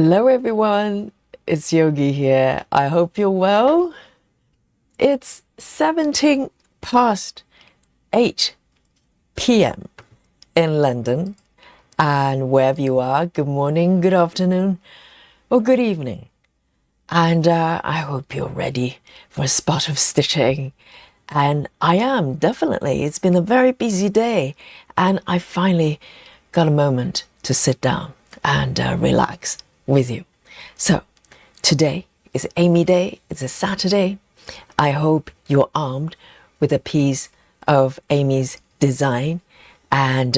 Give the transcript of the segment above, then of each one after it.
Hello everyone, it's Yogi here. I hope you're well. It's 17 past 8 p.m. in London, and wherever you are, good morning, good afternoon, or good evening. And I hope you're ready for a spot of stitching. And I am, definitely. It's been a very busy day, and I finally got a moment to sit down and relax with you. So today is Aimee Day. It's a Saturday. I hope you're armed with a piece of Aimee's design and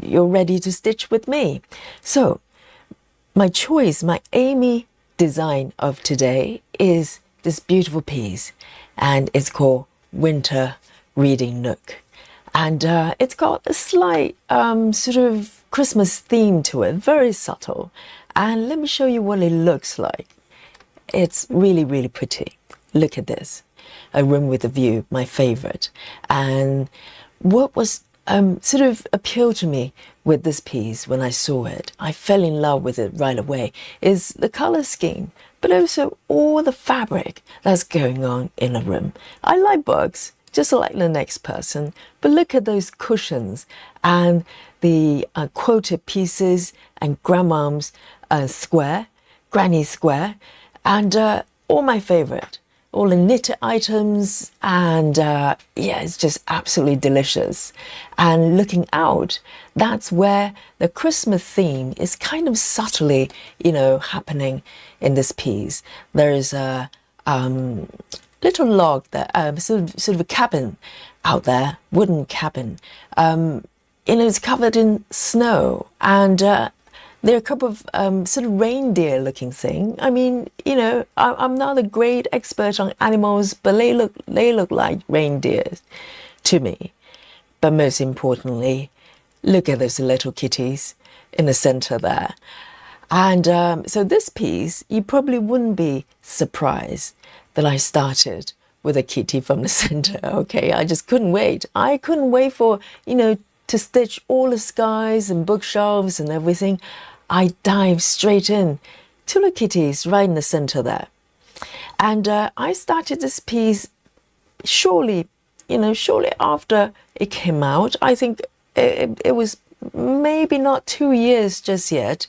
you're ready to stitch with me. So my choice, my Aimee design of today is this beautiful piece, and it's called Winter Reading Nook. And it's got a slight sort of Christmas theme to it, very subtle. And let me show you what it looks like. It's really, really pretty. Look at this. A room with a view, my favorite. And what was sort of appealed to me with this piece when I saw it, I fell in love with it right away, is the color scheme, but also all the fabric that's going on in a room. I like bugs, just like the next person, but look at those cushions and the quilted pieces and grandmom's square, granny square, and all my favorite, all the knitted items, and yeah, it's just absolutely delicious. And looking out, that's where the Christmas theme is kind of subtly, happening in this piece. There is a little log that sort of a cabin out there, wooden cabin. It's covered in snow, and there are a couple of sort of reindeer looking thing. I mean, I'm not a great expert on animals, but they look like reindeers to me. But most importantly, look at those little kitties in the center there. And so this piece, you probably wouldn't be surprised that I started with a kitty from the center. Okay, I just couldn't wait. I couldn't wait for, to stitch all the skies and bookshelves and everything. I dived straight in to the kitties right in the center there. And I started this piece shortly after it came out. I think it was maybe not 2 years just yet,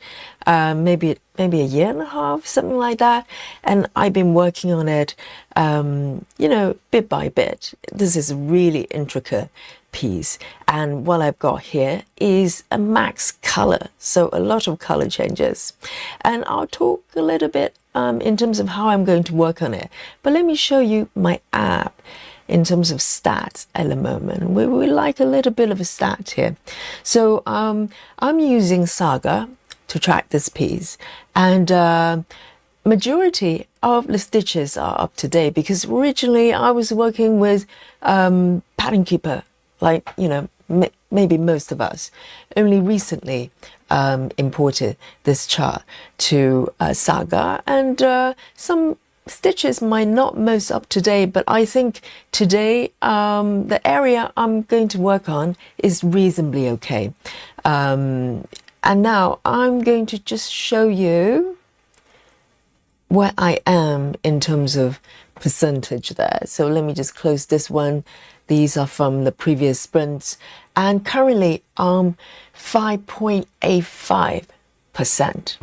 maybe a year and a half, something like that. And I've been working on it, bit by bit. This is a really intricate piece, and what I've got here is a max color, so a lot of color changes, and I'll talk a little bit in terms of how I'm going to work on it. But let me show you my app in terms of stats at the moment. We like a little bit of a stat here. So I'm using Saga to track this piece, and majority of the stitches are up to date, because originally I was working with Pattern Keeper, like maybe most of us. Only recently imported this chart to Saga, and some stitches might not most up to date, but I think today the area I'm going to work on is reasonably okay. And now I'm going to just show you where I am in terms of percentage there. So let me just close this one. These are from the previous sprints, and currently I'm 5.85%.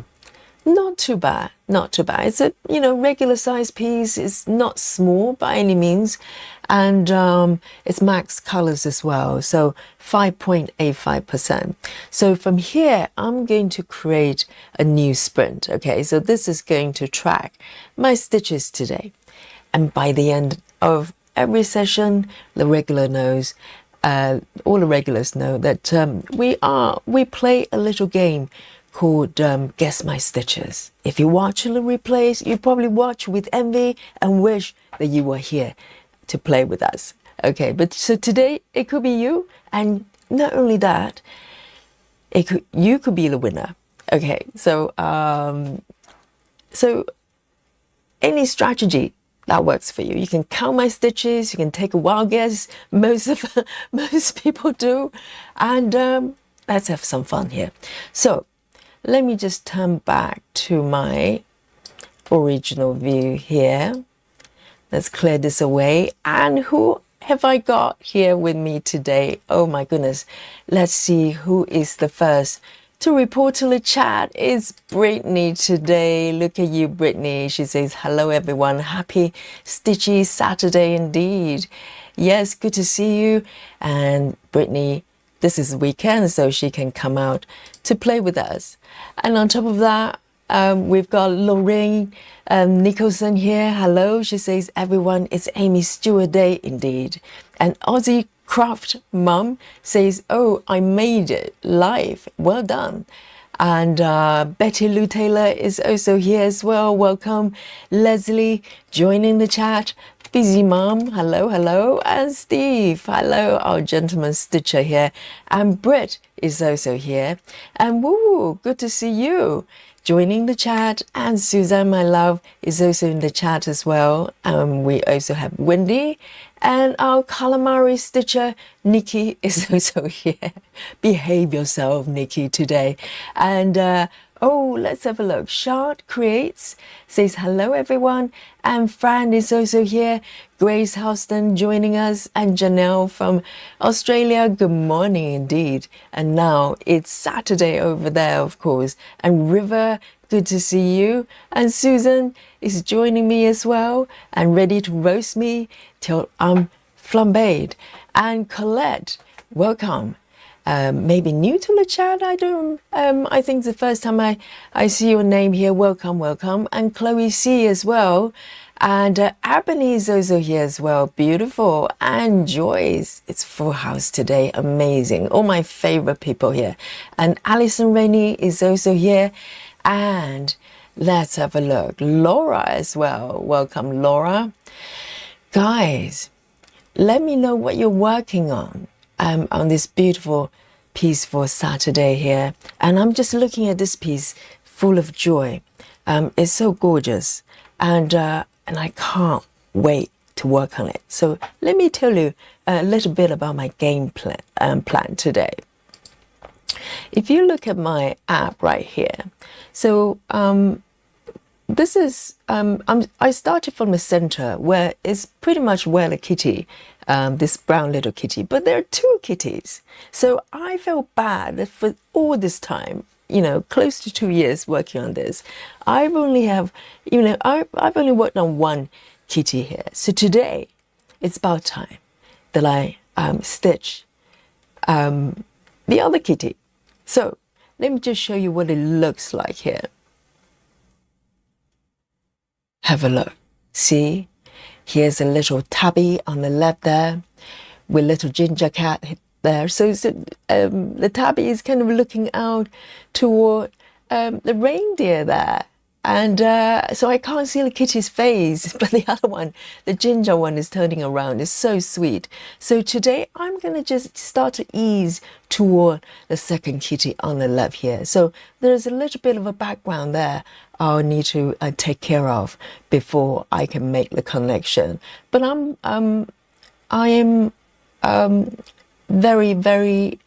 Not too bad, not too bad. It's a regular size piece. It's not small by any means, and it's max colors as well. So 5.85%. So from here, I'm going to create a new sprint. Okay, so this is going to track my stitches today, and by the end of every session, all the regulars know that we play a little game called Guess My Stitches. If you watch the replays, you probably watch with envy and wish that you were here to play with us. Okay, but so today it could be you, and not only that, you could be the winner. Okay, so any strategy that works for you. You can count my stitches, you can take a wild guess, most people do, and let's have some fun here. So let me just turn back to my original view here. Let's clear this away. And who have I got here with me today? Oh my goodness. Let's see who is the first to report to the chat. It's Brittany today. Look at you, Brittany. She says, hello everyone. Happy Stitchy Saturday indeed. Yes, good to see you. And Brittany, this is the weekend, so she can come out to play with us. And on top of that, we've got Lorraine Nicholson here. Hello. She says, everyone, it's Aimee Stewart Day indeed. And Aussie Craft Mum says, oh, I made it live. Well done. And Betty Lou Taylor is also here as well. Welcome. Leslie joining the chat. Busy Mom, hello, hello. And Steve, hello, our gentleman stitcher here. And Britt is also here. And woo, good to see you joining the chat. And Suzanne, my love, is also in the chat as well. We also have Wendy. And our calamari stitcher, Nikki, is also here. Behave yourself, Nikki, today. And oh, let's have a look. Shard Creates says, hello, everyone. And Fran is also here. Grace Houston joining us. And Janelle from Australia. Good morning, indeed. And now it's Saturday over there, of course. And River, good to see you. And Susan is joining me as well. And ready to roast me till I'm flambéed. And Colette, welcome. Maybe new to the chat. I think it's the first time I see your name here. Welcome, welcome. And Chloe C as well. And Ebony is also here as well. Beautiful. And Joyce. It's full house today. Amazing. All my favorite people here. And Alison Rainey is also here. And let's have a look. Laura as well. Welcome, Laura. Guys, let me know what you're working on this beautiful, peaceful Saturday here. And I'm just looking at this piece full of joy. It's so gorgeous. And I can't wait to work on it. So let me tell you a little bit about my game plan today. If you look at my app right here, so this is, I started from the center where it's pretty much where the kitty, this brown little kitty, but there are two kitties. So I felt bad that for all this time, you know, close to 2 years working on this, I've only worked on one kitty here. So today, it's about time that I stitch the other kitty. So let me just show you what it looks like here. Have a look. See? Here's a little tabby on the left there with little ginger cat there. So the tabby is kind of looking out toward the reindeer there. And so I can't see the kitty's face, but the other one, the ginger one, is turning around. It's so sweet. So today I'm going to just start to ease toward the second kitty on the left here. So there's a little bit of a background there I'll need to take care of before I can make the connection. But I am very, very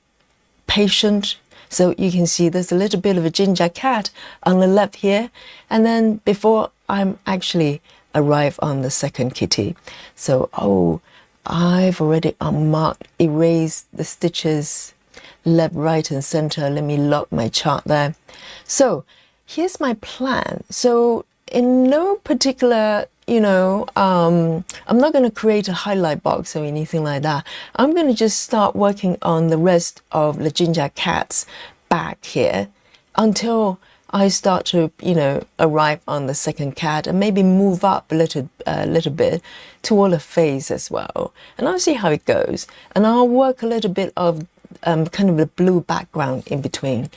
patient. So you can see there's a little bit of a ginger cat on the left here. And then before I'm actually arrive on the second kitty. So, oh, I've already unmarked, erased the stitches left, right, and center. Let me lock my chart there. So here's my plan. So in no particular, I'm not going to create a highlight box or anything like that. I'm going to just start working on the rest of the ginger cat's back here until I start to, arrive on the second cat and maybe move up a little bit toward the face as well. And I'll see how it goes. And I'll work a little bit of kind of the blue background in between,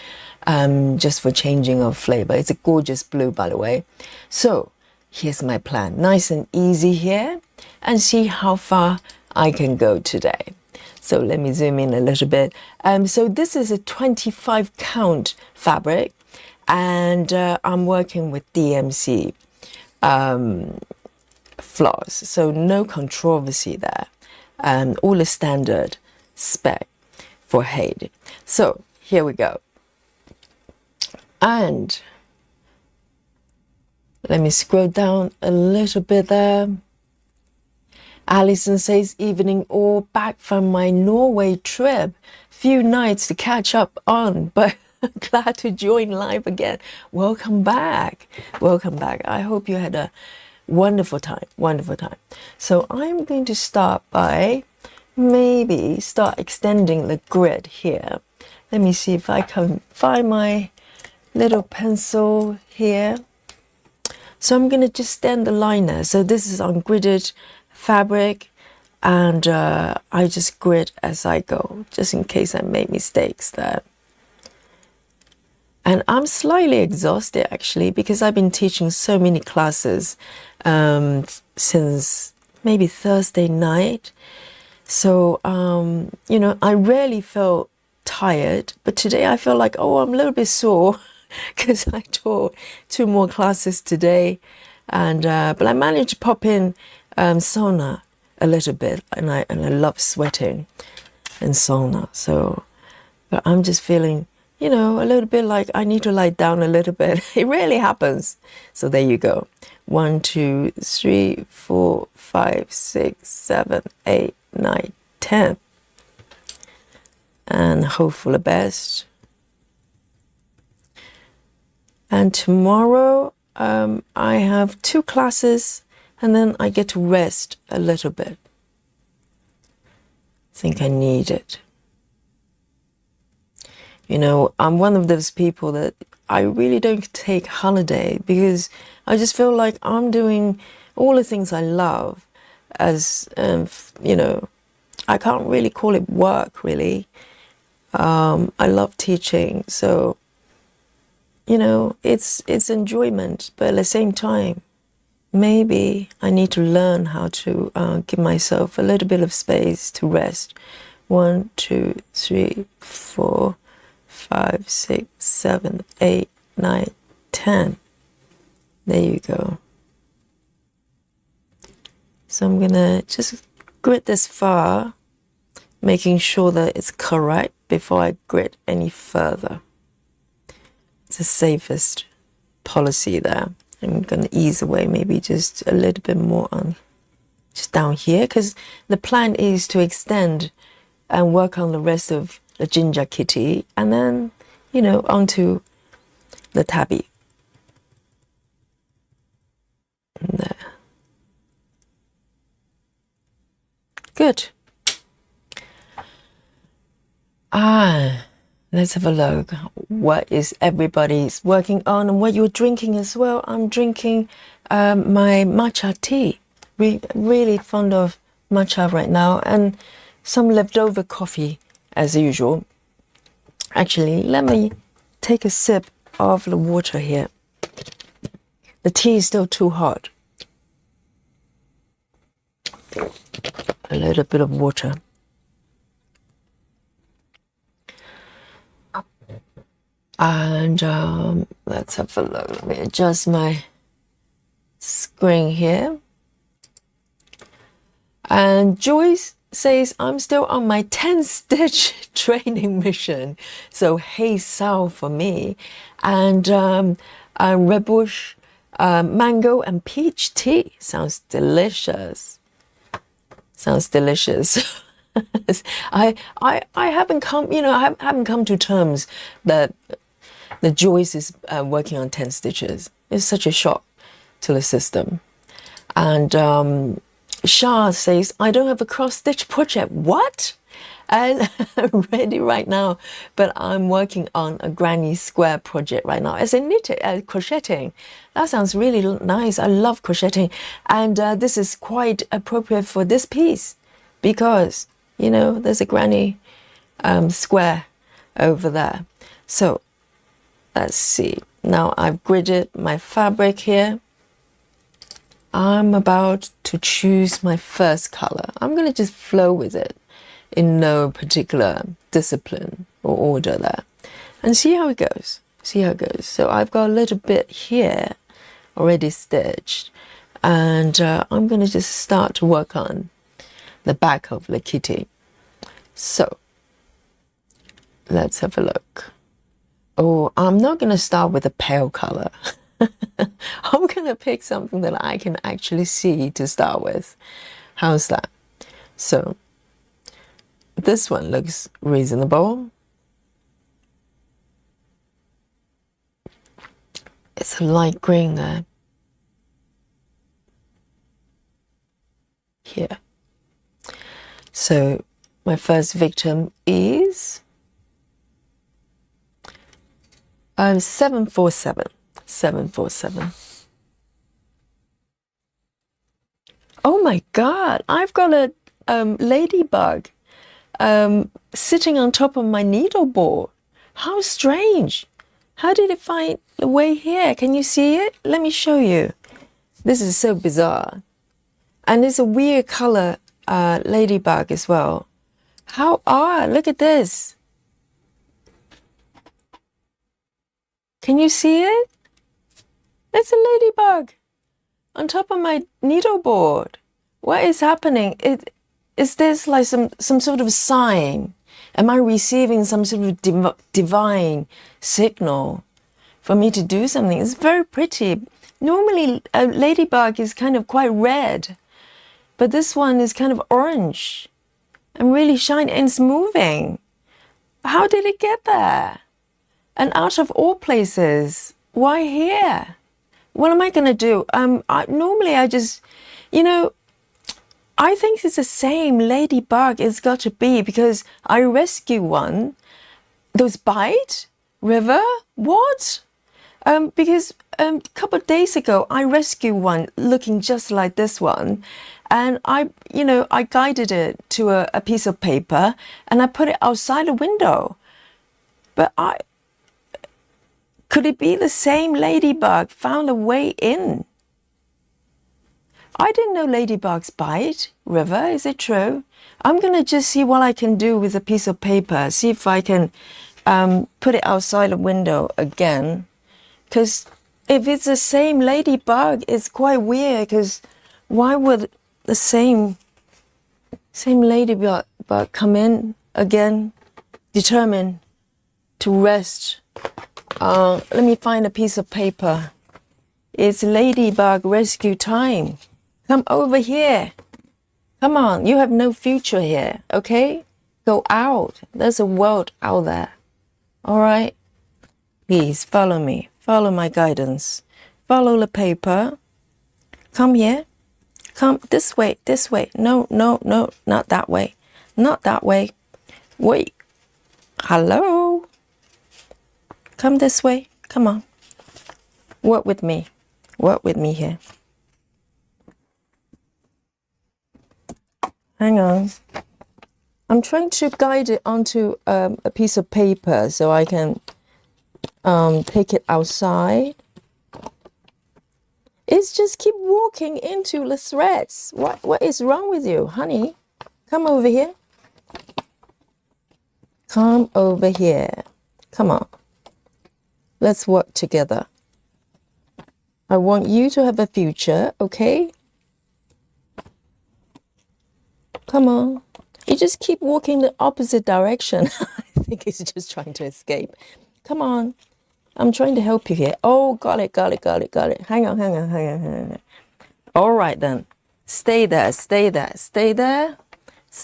just for changing of flavor. It's a gorgeous blue, by the way. So here's my plan. Nice and easy here, and see how far I can go today. So let me zoom in a little bit. So this is a 25 count fabric, and I'm working with DMC floss. So no controversy there. All the standard spec for Haid. So here we go. And let me scroll down a little bit there. Alison says, evening all, back from my Norway trip. Few nights to catch up on, but glad to join live again. Welcome back. Welcome back. I hope you had a wonderful time. Wonderful time. So I'm going to start by maybe start extending the grid here. Let me see if I can find my little pencil here. So I'm going to just stand the liner. So this is on gridded fabric, and I just grid as I go, just in case I make mistakes there. And I'm slightly exhausted actually, because I've been teaching so many classes since maybe Thursday night. So, you know, I rarely felt tired, but today I feel like, oh, I'm a little bit sore because I taught 2 more classes today. And but I managed to pop in sauna a little bit, and I love sweating in sauna. So, but I'm just feeling, you know, a little bit like I need to lie down a little bit. It rarely happens. So there you go. 1, 2, 3, 4, 5, 6, 7, 8, 9, 10. And hope for the best. And tomorrow I have 2 classes, and then I get to rest a little bit. I think I need it. You know, I'm one of those people that I really don't take holiday, because I just feel like I'm doing all the things I love as, you know, I can't really call it work, really. I love teaching, so, you know, it's enjoyment, but at the same time, maybe I need to learn how to give myself a little bit of space to rest. 1, 2, 3, 4, 5, 6, 7, 8, 9, 10. There you go. So I'm gonna just grid this far, making sure that it's correct before I grid any further. It's the safest policy there. I'm gonna ease away maybe just a little bit more on just down here, because the plan is to extend and work on the rest of the ginger kitty, and then, you know, onto the tabby. And there. Good. Let's have a look. What is everybody's working on and what you're drinking as well? I'm drinking my matcha tea. Really fond of matcha right now, and some leftover coffee as usual. Actually, let me take a sip of the water here. The tea is still too hot. A little bit of water. And let's have a look. Let me adjust my screen here. And Joyce says, I'm still on my 10-stitch training mission. So hey Sal for me. And red bush, mango and peach tea. Sounds delicious. Sounds delicious. I haven't come, you know, I haven't come to terms that the Joyce is working on 10 stitches. It's such a shock to the system. And Shah says, I don't have a cross-stitch project. What? And I'm ready right now, but I'm working on a granny square project right now as a knitting, crocheting. That sounds really nice. I love crocheting. And this is quite appropriate for this piece because, you know, there's a granny square over there. So let's see. Now I've gridded my fabric here. I'm about to choose my first color. I'm going to just flow with it in no particular discipline or order there and see how it goes. See how it goes. So I've got a little bit here already stitched, and I'm going to just start to work on the back of the kitty. So let's have a look. Oh, I'm not going to start with a pale color. I'm going to pick something that I can actually see to start with. How's that? So this one looks reasonable. It's a light green there. Here. So my first victim is 747. 747. Oh my God, I've got a ladybug sitting on top of my needleboard. How strange. How did it find the way here? Can you see it? Let me show you. This is so bizarre. And it's a weird color ladybug as well. How odd. Look at this. Can you see it? It's a ladybug on top of my needleboard. What is happening? Is this like some sort of sign? Am I receiving some sort of divine signal for me to do something? It's very pretty. Normally a ladybug is kind of quite red, but this one is kind of orange and really shiny, and it's moving. How did it get there? And out of all places, why here? What am I going to do? Normally I just, you know, I think it's the same ladybug it's got to be, because I rescue one. Those bite? River? What? Because a couple of days ago, I rescued one looking just like this one. And I guided it to a piece of paper and I put it outside the window. But could it be the same ladybug found a way in? I didn't know ladybugs bite. River, is it true? I'm going to just see what I can do with a piece of paper. See if I can put it outside the window again. Because if it's the same ladybug, it's quite weird. Because why would the same ladybug come in again, determined to rest? Let me find a piece of paper. It's ladybug rescue time. Come over here. Come on, you have no future here, okay? Go out. There's a world out there. All right? Please follow me. Follow my guidance. Follow the paper. Come here. Come this way, this way. No, no, no, not that way. Not that way. Wait. Hello? Come this way. Come on. Work with me. Work with me here. Hang on. I'm trying to guide it onto a piece of paper so I can take it outside. It's just keep walking into the threads. What is wrong with you, honey? Come over here. Come over here. Come on. Let's work together. I want you to have a future, okay? Come on. You just keep walking the opposite direction. I think he's just trying to escape. Come on. I'm trying to help you here. Oh, got it. Hang on. All right, then. Stay there.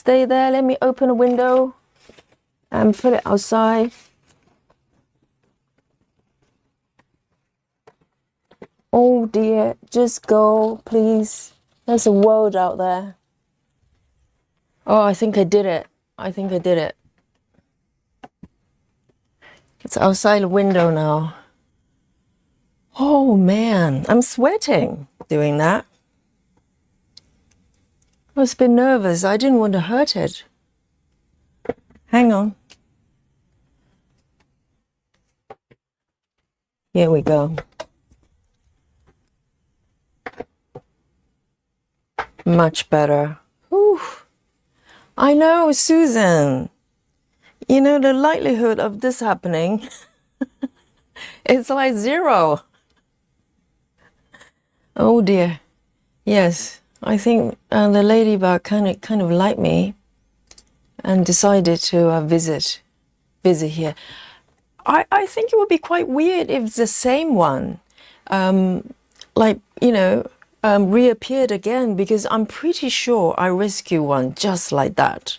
Let me open a window and put it outside. Oh, dear. Just go, please. There's a world out there. Oh, I think I did it. It's outside the window now. Oh, man. I'm sweating doing that. I was a bit nervous. I didn't want to hurt it. Hang on. Here we go. Much better. Whew. I know, Susan. You know, the likelihood of this happening, it's like 0. Oh dear. Yes, I think the ladybug kind of liked me and decided to visit here. I think it would be quite weird if it's the same one, like, you know, reappeared again, because I'm pretty sure I rescued one just like that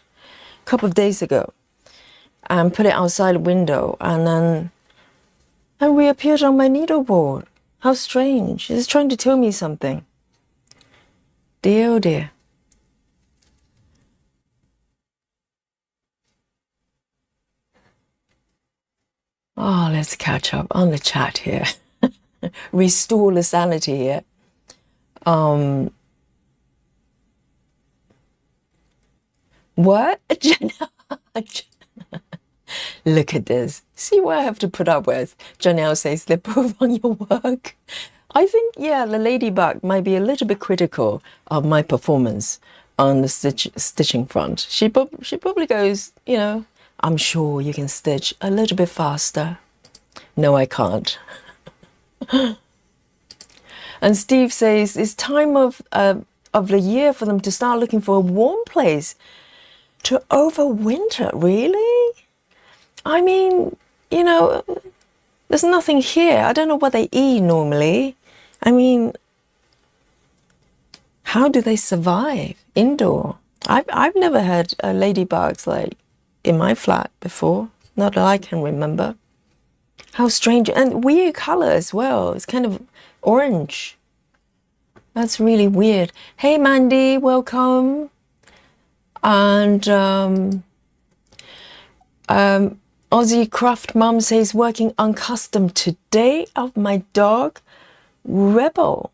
a couple of days ago and put it outside the window, and then it reappeared on my needleboard. How strange. It's trying to tell me something. Dear, oh dear. Oh, let's catch up on the chat here. Restore the sanity here. What? Look at this. See what I have to put up with. Janelle says, they prove on your work. I think, yeah, the Ladybug might be a little bit critical of my performance on the stitching front. She probably goes, you know, I'm sure you can stitch a little bit faster. No, I can't. And Steve says, it's time of the year for them to start looking for a warm place to overwinter. Really? I mean, you know, there's nothing here. I don't know what they eat normally. I mean, how do they survive indoor? I've never had ladybugs like in my flat before, not that I can remember. How strange, and weird color as well. It's kind of orange. That's really weird. Hey Mandy, welcome. And Aussie Craft Mum says, working on custom today of my dog Rebel.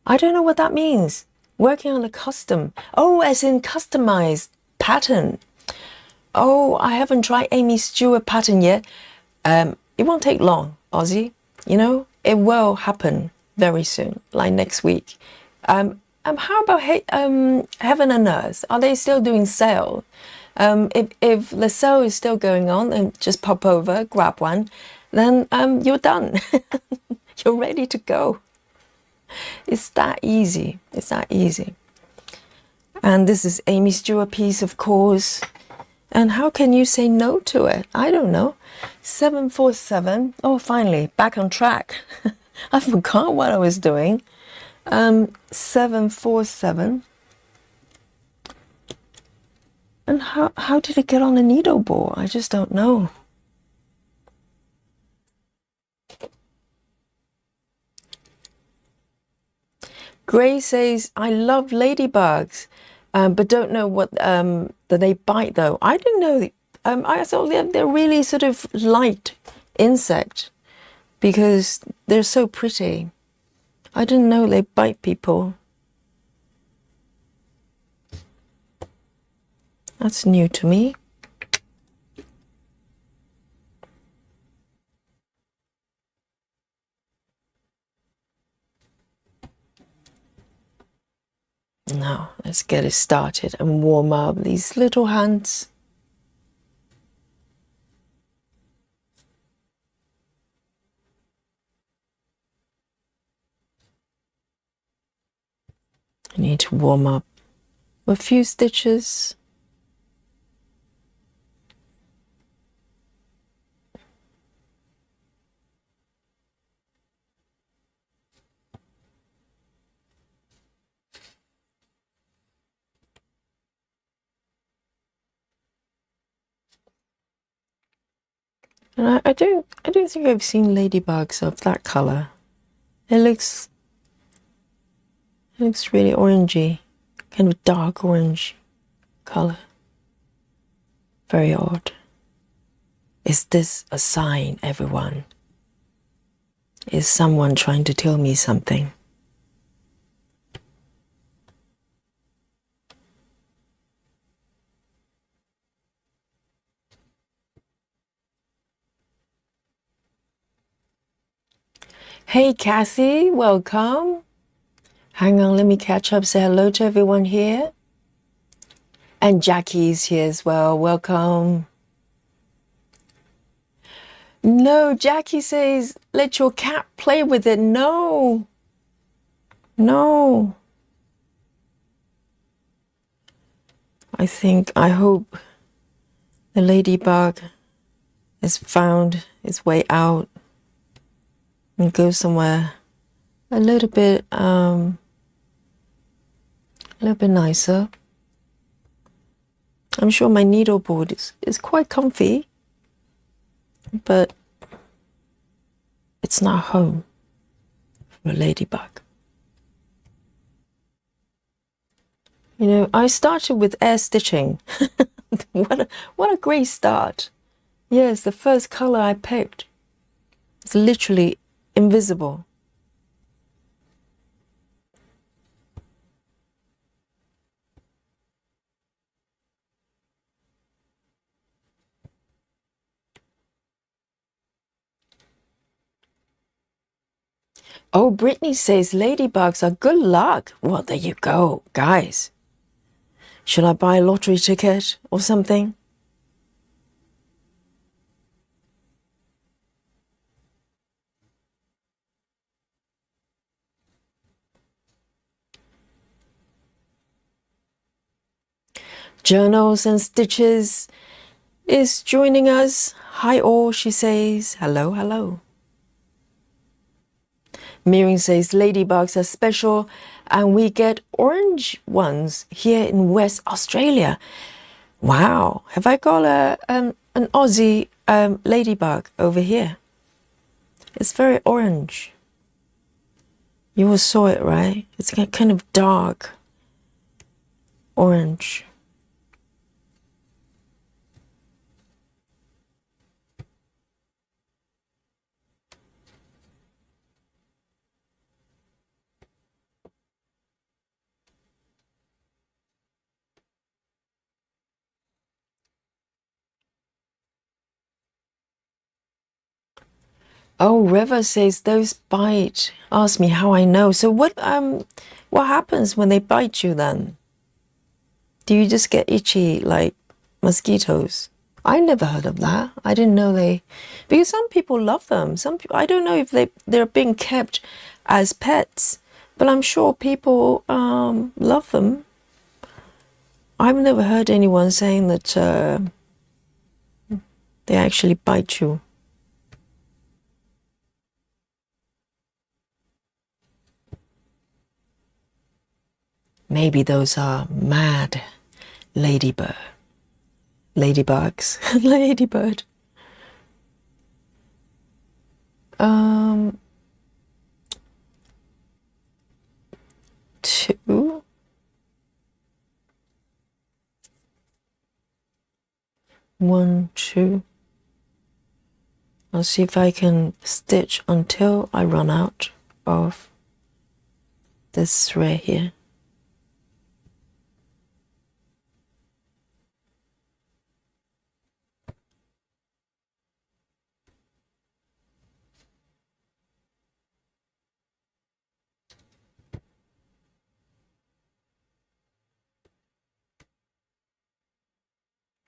I don't know what that means. Working on a custom. Oh, as in customized pattern. Oh, I haven't tried Aimee Stewart pattern yet. It won't take long, Aussie. You know, it will happen very soon, like next week. How about Heaven and Earth? Are they still doing sale? If the sale is still going on, and just pop over, grab one, then you're done. You're ready to go. It's that easy. It's that easy. And this is Aimee Stewart piece, of course. And how can you say no to it? I don't know. 747. Oh, finally, back on track. I forgot what I was doing. 747. And how did it get on a needle bore? I just don't know. Gray says, I love ladybugs, but don't know what that they bite though. I didn't know. I thought they're really sort of light insect because they're so pretty. I didn't know they bite people. That's new to me. Now, let's get it started and warm up these little hands. I need to warm up a few stitches. And I don't think I've seen ladybugs of that color. It looks really orangey, kind of dark orange color. Very odd. Is this a sign, everyone? Is someone trying to tell me something? Hey Kathy, welcome. Hang on, let me catch up, say hello to everyone here. And Jackie's here as well, welcome. No, Jackie says, let your cat play with it. No. No. I hope the ladybug has found its way out and go somewhere a little bit nicer. I'm sure my needleboard is quite comfy, but it's not home for a ladybug. You know, I started with air stitching. what a great start. Yes, the first color I picked is literally invisible. Oh, Brittany says ladybugs are good luck. Well, there you go, guys. Should I buy a lottery ticket or something? Journals and Stitches is joining us. Hi all, she says. Hello, hello. Miriam says ladybugs are special and we get orange ones here in West Australia. Wow, have I got an Aussie ladybug over here? It's very orange. You all saw it, right? It's kind of dark orange. Oh, River says those bite. Ask me how I know. So what happens when they bite you then? Do you just get itchy like mosquitoes? I never heard of that. I didn't know because some people love them. Some people, I don't know if they're being kept as pets, but I'm sure people love them. I've never heard anyone saying that they actually bite you. Maybe those are mad ladybugs. Ladybird. Two. One, two. I'll see if I can stitch until I run out of this thread here.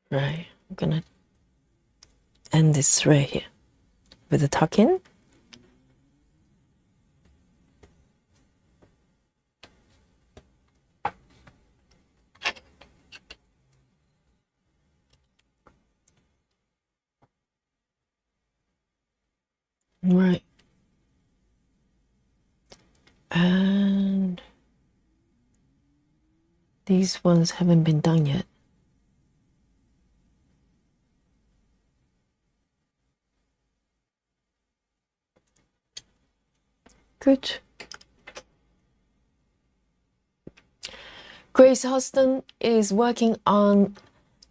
Right, I'm gonna end this thread here with a tuck in. Right. And these ones haven't been done yet. Good. Grace Huston is working on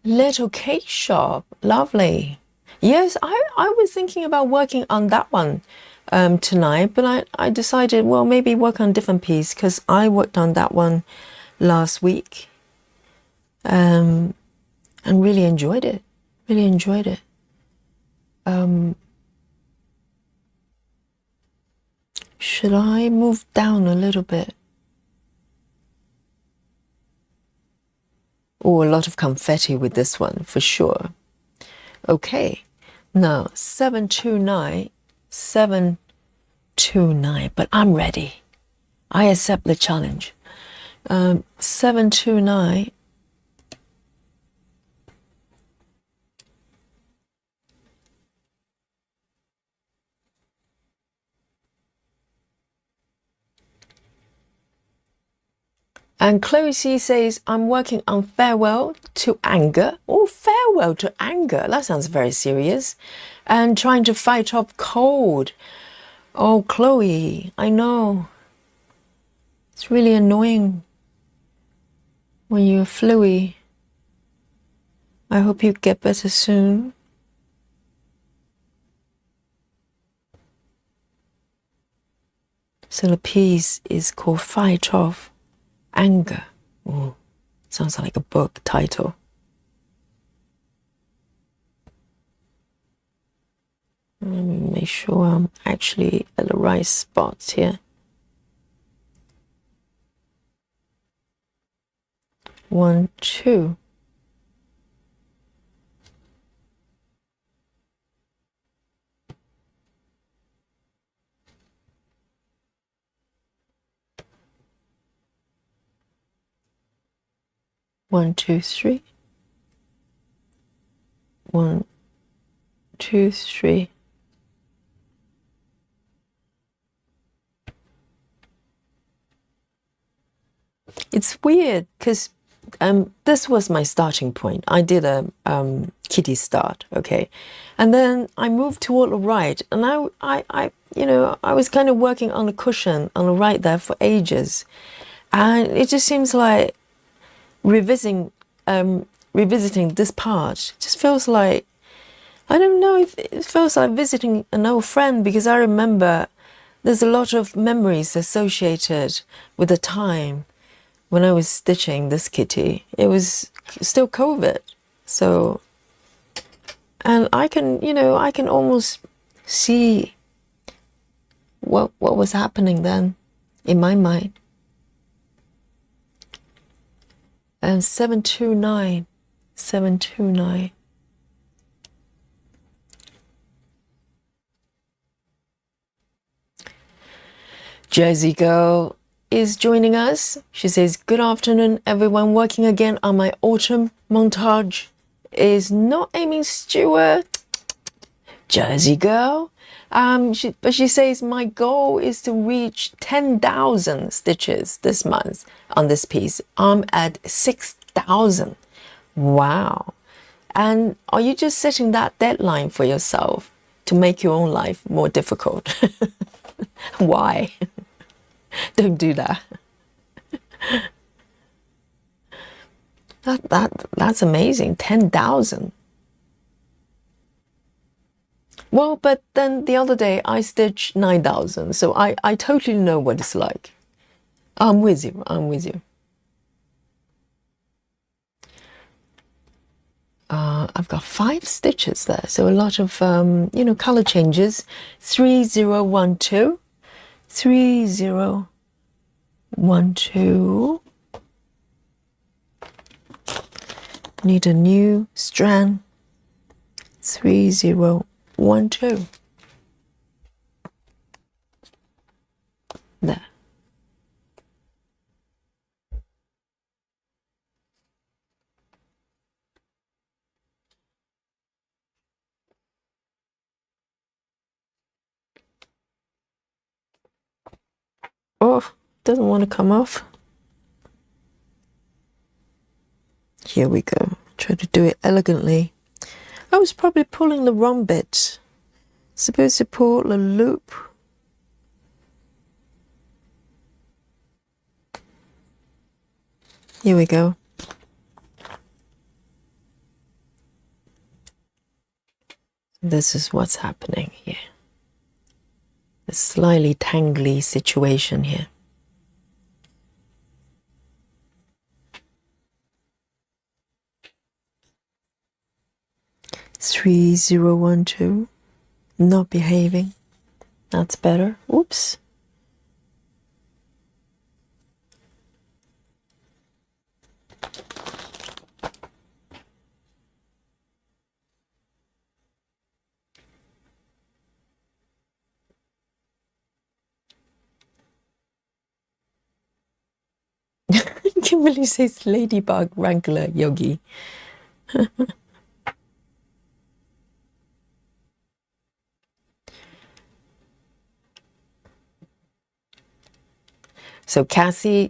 Little Cake Shop. Lovely. Yes, I was thinking about working on that one tonight, but I decided, well, maybe work on a different piece because I worked on that one last week and really enjoyed it. Really enjoyed it. Should I move down a little bit? Oh, a lot of confetti with this one for sure. Okay, now 729, 729, but I'm ready. I accept the challenge. 729. And Chloe C says, I'm working on farewell to anger. Oh, farewell to anger. That sounds very serious. And trying to fight off cold. Oh, Chloe, I know. It's really annoying when you're fluey. I hope you get better soon. So the piece is called Fight Off Anger. Oh, sounds like a book title. Let me make sure I'm actually at the right spots here. 1, 2. One, two, three. 1, 2, 3. It's weird because this was my starting point. I did a kitty start, okay, and then I moved toward the right, and I I was kind of working on the cushion on the right there for ages, and it just seems like revisiting this part just feels like, I don't know, if it feels like visiting an old friend, because I remember there's a lot of memories associated with the time when I was stitching this kitty. It was still COVID, so, and I can almost see what was happening then in my mind. And 729. Jersey Girl is joining us. She says, good afternoon, everyone. Working again on my autumn montage. Is not Aimee Stewart. Jersey Girl. But she says, my goal is to reach 10,000 stitches this month on this piece. I'm at 6,000. Wow. And are you just setting that deadline for yourself to make your own life more difficult? Why? Don't do that. That's amazing. 10,000. Well, but then the other day I stitched 9,000, so I totally know what it's like. I'm with you. I've got 5 stitches there, so a lot of color changes. 3012. 3012. Need a new strand. 3012. There. Oh, doesn't want to come off. Here we go. Try to do it elegantly. I was probably pulling the wrong bit. Supposed to pull the loop. Here we go. This is what's happening here. A slightly tangly situation here. Three, 012. Not behaving. That's better. Oops. Kimberly says Ladybug Wrangler Yogi. So Kathy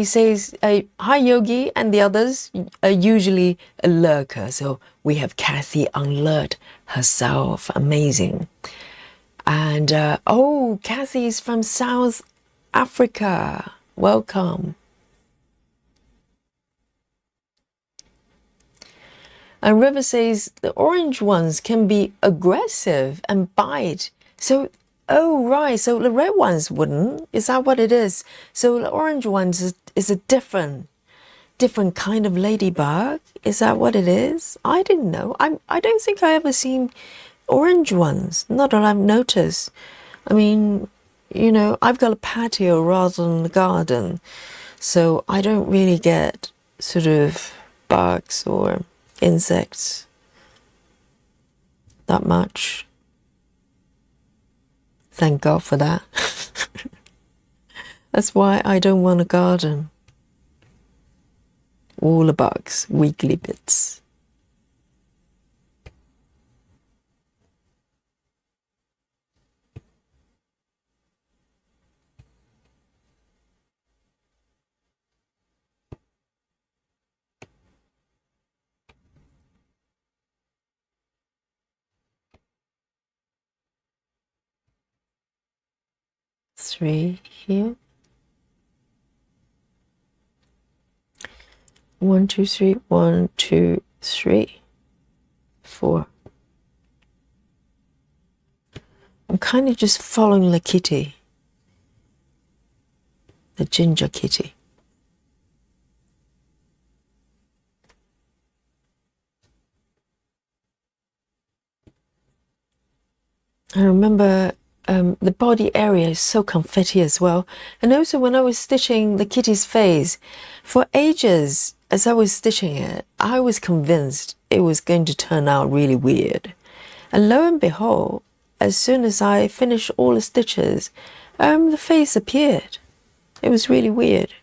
says, hi Yogi, and the others are usually a lurker. So we have Kathy alert herself. Amazing. And oh, Kathy is from South Africa. Welcome. And River says the orange ones can be aggressive and bite. So, oh, right. So the red ones wouldn't. Is that what it is? So the orange ones is a different kind of ladybug. Is that what it is? I didn't know. I don't think I ever seen orange ones. Not that I've noticed. I mean, you know, I've got a patio rather than a garden. So I don't really get sort of bugs or insects that much. Thank God for that. That's why I don't want a garden. All the bugs, weekly bits. Three here. 1, 2, 3. 1, 2, 3. 4. I'm kind of just following the kitty. The ginger kitty. I remember the body area is so confetti as well. And also when I was stitching the kitty's face, for ages as I was stitching it, I was convinced it was going to turn out really weird. And lo and behold, as soon as I finished all the stitches, the face appeared. It was really weird.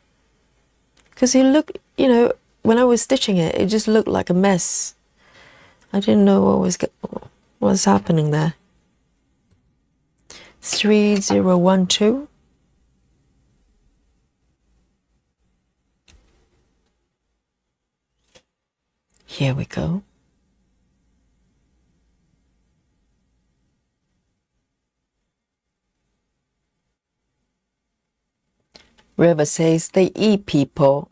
Because it looked, you know, when I was stitching it, it just looked like a mess. I didn't know what was happening there. 3012. Here we go. River says they eat people.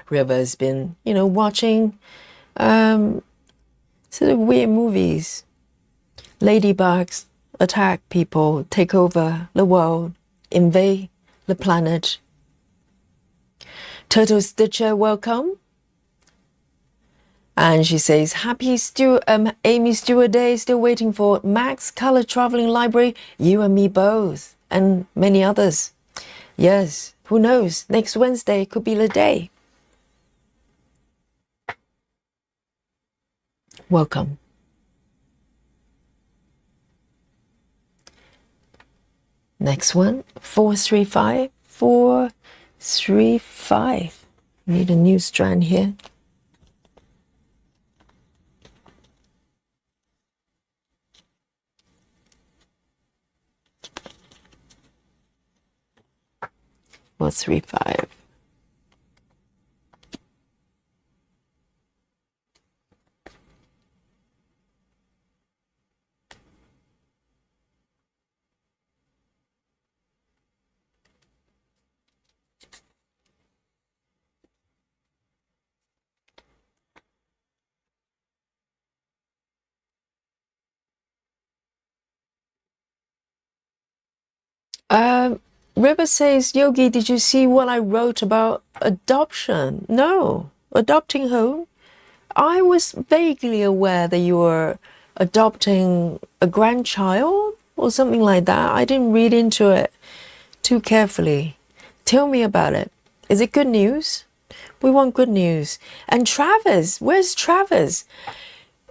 River's been, you know, watching sort of weird movies. Ladybugs attack people, take over the world, invade the planet. Turtle Stitcher, welcome. And she says, happy Aimee Stewart Day, still waiting for Max Color Traveling Library, you and me both, and many others. Yes, who knows, next Wednesday could be the day. Welcome. Next one, 435, 435. Need a new strand here. Or 35. River says, Yogi, did you see what I wrote about adoption? No. Adopting who? I was vaguely aware that you were adopting a grandchild or something like that. I didn't read into it too carefully. Tell me about it. Is it good news? We want good news. And Travis, where's Travis?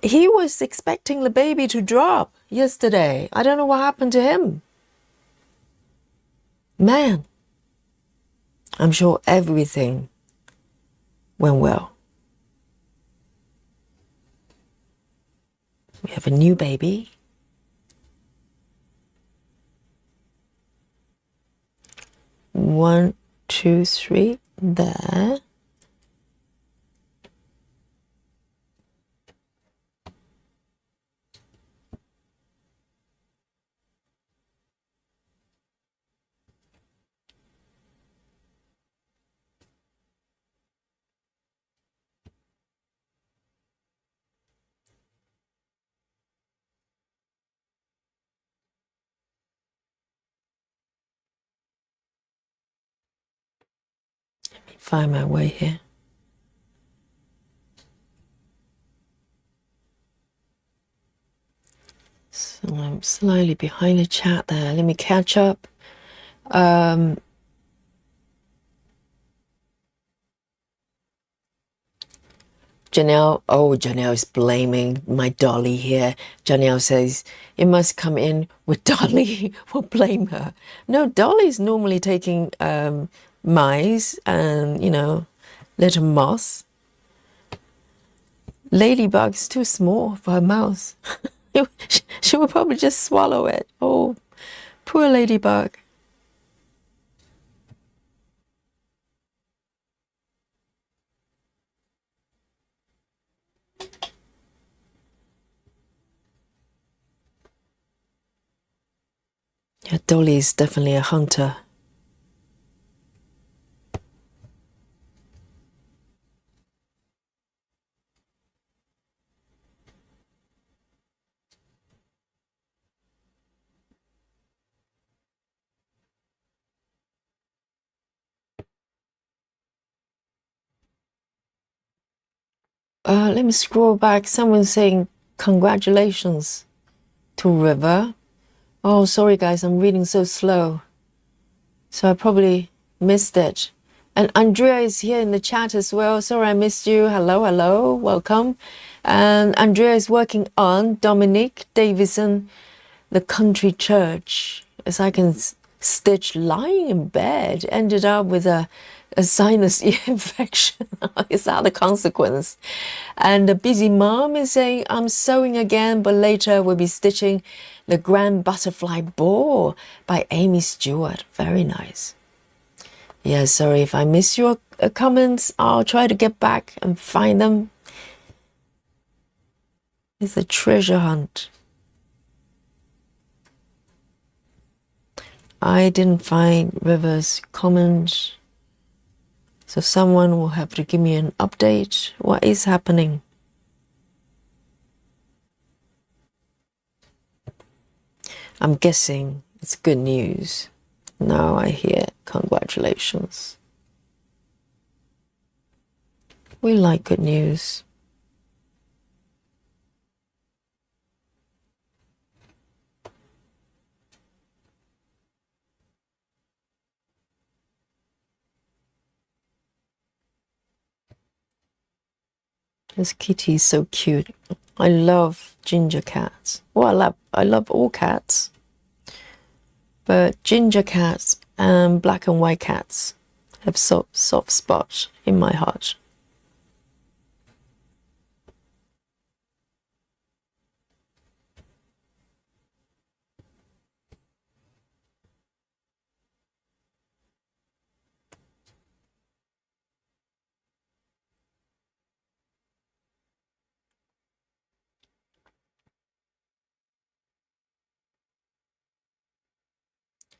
He was expecting the baby to drop yesterday. I don't know what happened to him. Man, I'm sure everything went well. We have a new baby. 1, 2, 3, there. Let me find my way here. So I'm slightly behind the chat there. Let me catch up. Janelle, Janelle is blaming my Dolly here. Janelle says, it must come in with Dolly. We'll blame her. No, Dolly's normally taking mice and, little moths. Ladybug's too small for her mouth. She will probably just swallow it. Oh, poor Ladybug. Yeah, Dolly is definitely a hunter. Let me scroll back. Someone's saying congratulations to River. Oh, sorry guys, I'm reading so slow. So I probably missed it. And Andrea is here in the chat as well. Sorry I missed you. Hello, hello, welcome. And Andrea is working on Dominic Davison, the country church. As I can stitch lying in bed, ended up with a sinus ear infection. Is that the consequence? And the busy mom is saying, I'm sewing again, but later we'll be stitching The Grand Butterfly Ball by Aimee Stewart. Very nice. Yeah, sorry if I miss your comments. I'll try to get back and find them. It's a treasure hunt. I didn't find River's comment, so someone will have to give me an update. What is happening? I'm guessing it's good news. Now I hear congratulations. We like good news. This kitty is so cute. I love ginger cats. Well, I love all cats, but ginger cats and black and white cats have soft spots in my heart.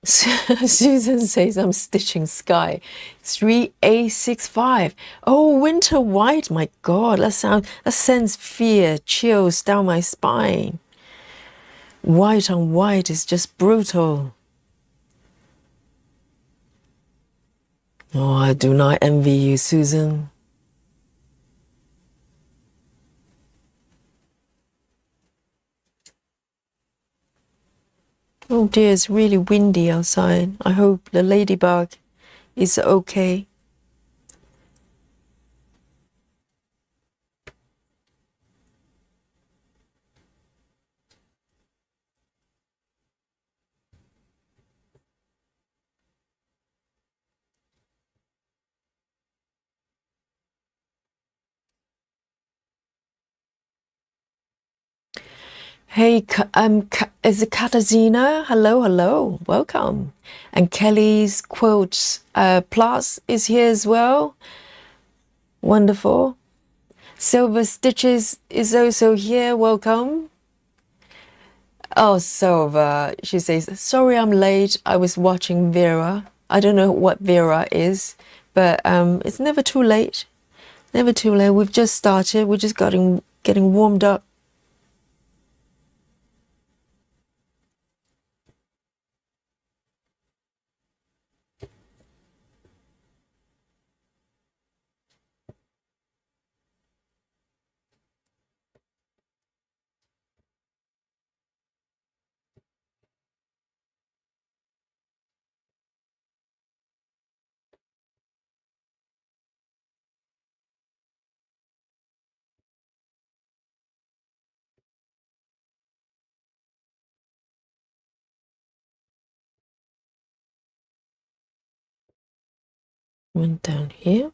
Susan says I'm stitching Sky 3A65. Oh, winter white. My God, that sends fear, chills down my spine. White on white is just brutal. Oh, I do not envy you, Susan. Oh dear, it's really windy outside. I hope the ladybug is okay. Hey, is it Katarzyna? Hello, hello, welcome. And Kelly's quotes plus is here as well. Wonderful. Silver Stitches is also here. Welcome. Oh, Silver, she says, sorry I'm late. I was watching Vera. I don't know what Vera is, but it's never too late. Never too late. We've just started. We're just getting warmed up. One down here.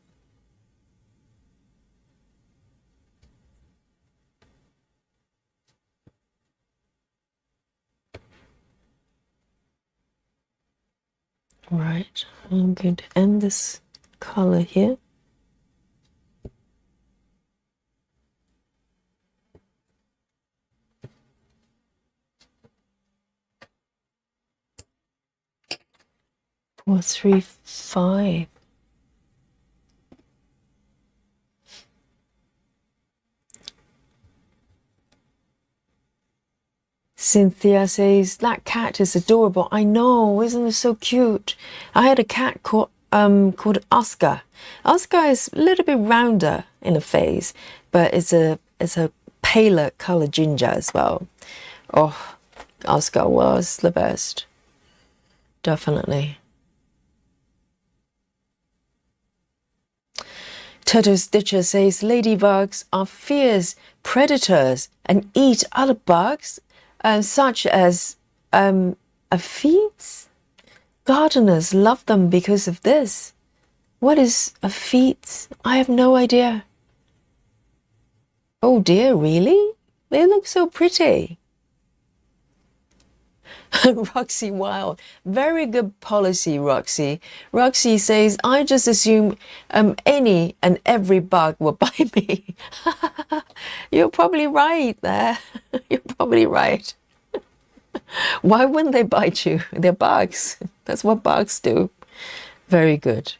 Right, I'm going to end this color here. Four, three, five. Cynthia says, that cat is adorable. I know, isn't it so cute? I had a cat called Oscar. Oscar is a little bit rounder in the face, but it's a paler color ginger as well. Oh, Oscar was the best. Definitely. Turtle Stitcher says, ladybugs are fierce predators and eat other bugs, such as aphids. Gardeners love them because of this. What is aphids? I have no idea. Oh dear, really? They look so pretty. Roxy Wild, very good policy, Roxy. Roxy says, I just assume any and every bug will bite me. You're probably right there. You're probably right. Why wouldn't they bite you? They're bugs. That's what bugs do. Very good.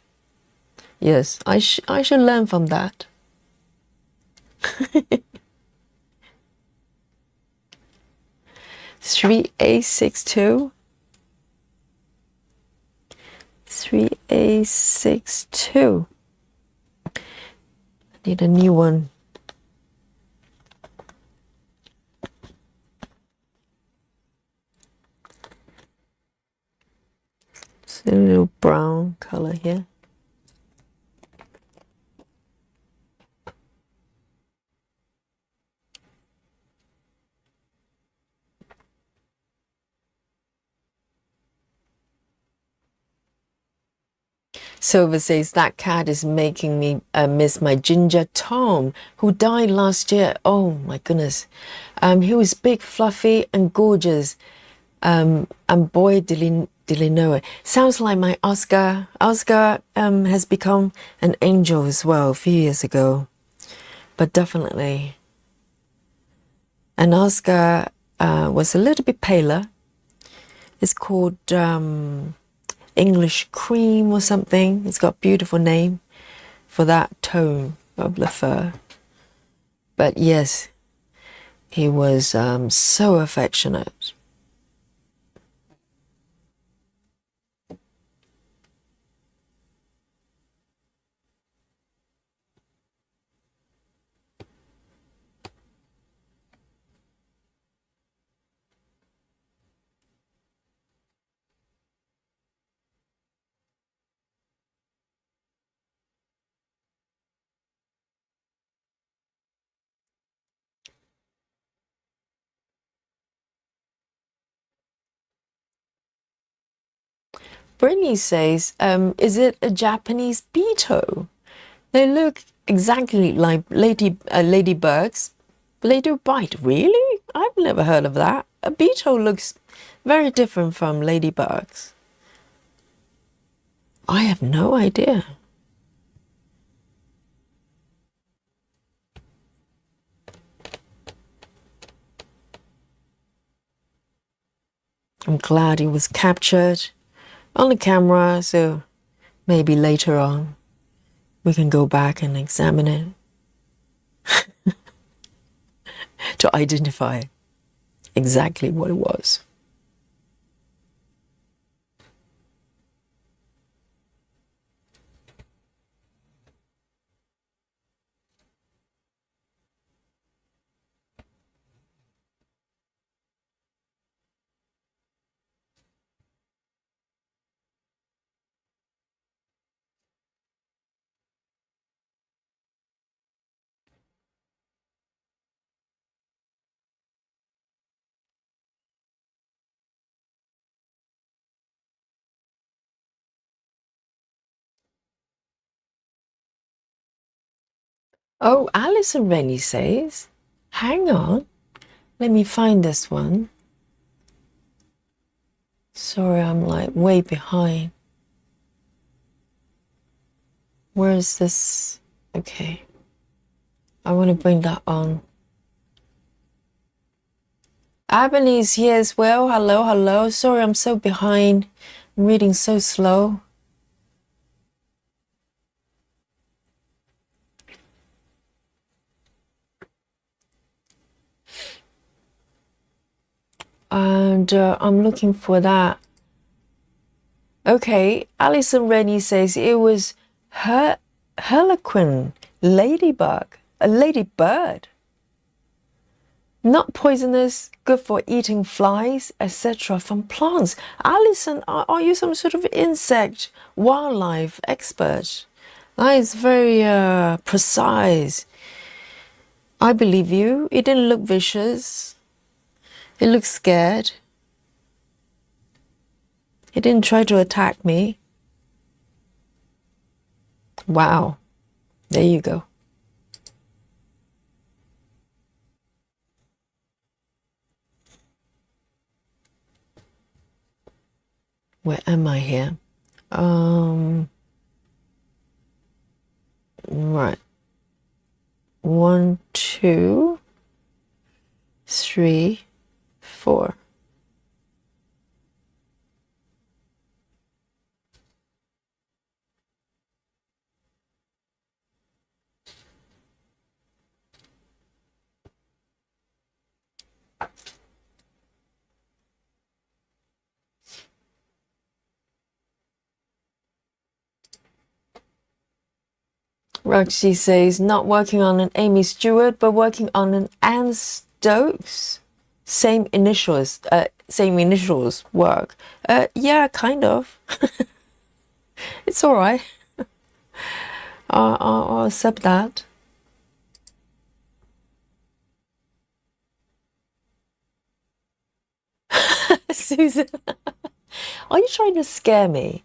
Yes, I should learn from that. 3A62. 3A62. I need a new one. It's a little brown color here. Silver says, that cat is making me miss my ginger Tom, who died last year. Oh my goodness. He was big, fluffy and gorgeous. And boy, did he know it. Sounds like my Oscar. Oscar has become an angel as well a few years ago. But definitely. And Oscar was a little bit paler. It's called English Cream or something. It's got a beautiful name for that tone of the fur. But yes, he was so affectionate. Brittany says, is it a Japanese beetle? They look exactly like ladybugs. They do bite, really? I've never heard of that. A beetle looks very different from ladybugs. I have no idea. I'm glad it was captured on the camera, so maybe later on we can go back and examine it to identify exactly what it was. Oh, Alison Rennie says, hang on, let me find this one. Sorry, I'm like way behind. Where is this? Okay. I want to bring that on. Ebony's here as well. Hello, hello. Sorry, I'm so behind. I'm reading so slow. And I'm looking for that. Okay, Alison Rennie says it was Harlequin ladybug, a ladybird. Not poisonous, good for eating flies, etc. from plants. Alison, are you some sort of insect wildlife expert? That is very precise. I believe you. It didn't look vicious. It looked scared. It didn't try to attack me. Wow. There you go. Where am I here? Right. 1, 2, 3, 4. Roxy says, not working on an Aimee Stewart, but working on an Anne Stokes. Same initials work. Yeah, kind of. It's all right. I'll accept that. Susan, are you trying to scare me?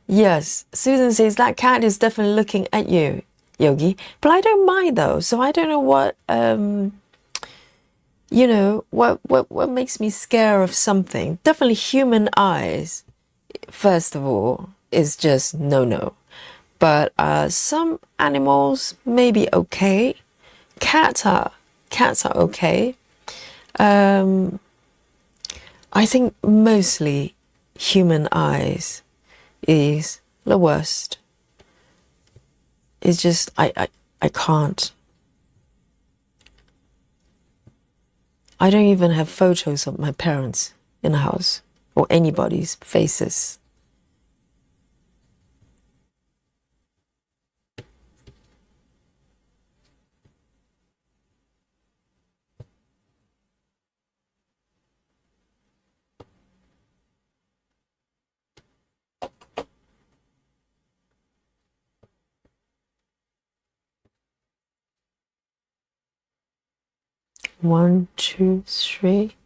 Yes, Susan says that cat is definitely looking at you, Yogi. But I don't mind though, so I don't know what you know, what makes me scared of something. Definitely human eyes, first of all, is just no. But some animals may be okay. Cats are okay. I think mostly human eyes is the worst. It's just I can't. I don't even have photos of my parents in the house or anybody's faces. One, two, three.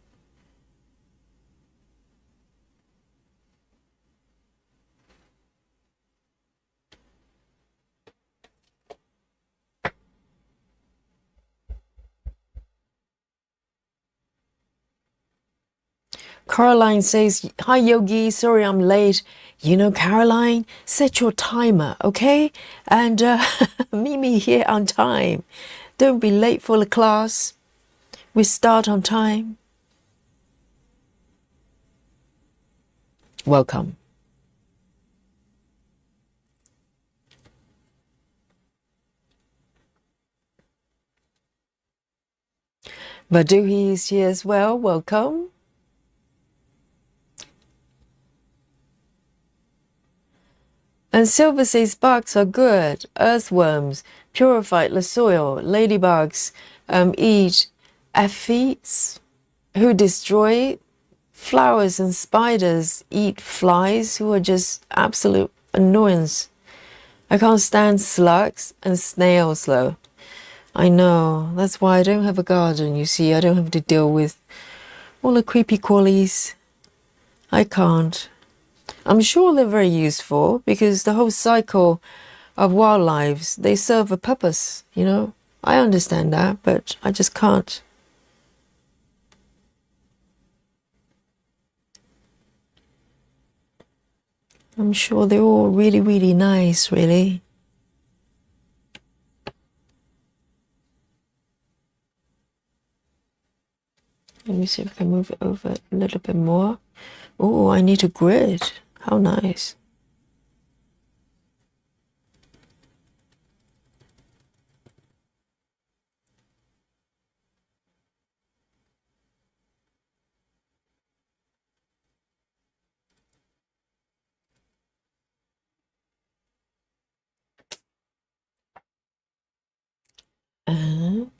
Caroline says, hi Yogi, sorry I'm late. You know, Caroline, set your timer, okay? And meet me here on time. Don't be late for the class. We start on time. Welcome. Vaduhi is here as well. Welcome. And Silver says bugs are good. Earthworms purified the soil. Ladybugs eat aphids who destroy flowers, and spiders eat flies who are just absolute annoyance. I can't stand slugs and snails though. I know, that's why I don't have a garden, you see. I don't have to deal with all the creepy crawlies. I can't. I'm sure they're very useful because the whole cycle of wildlife, they serve a purpose, you know. I understand that, but I just can't. I'm sure they're all really, really nice, really. Let me see if I can move it over a little bit more. Oh, I need a grid. How nice. And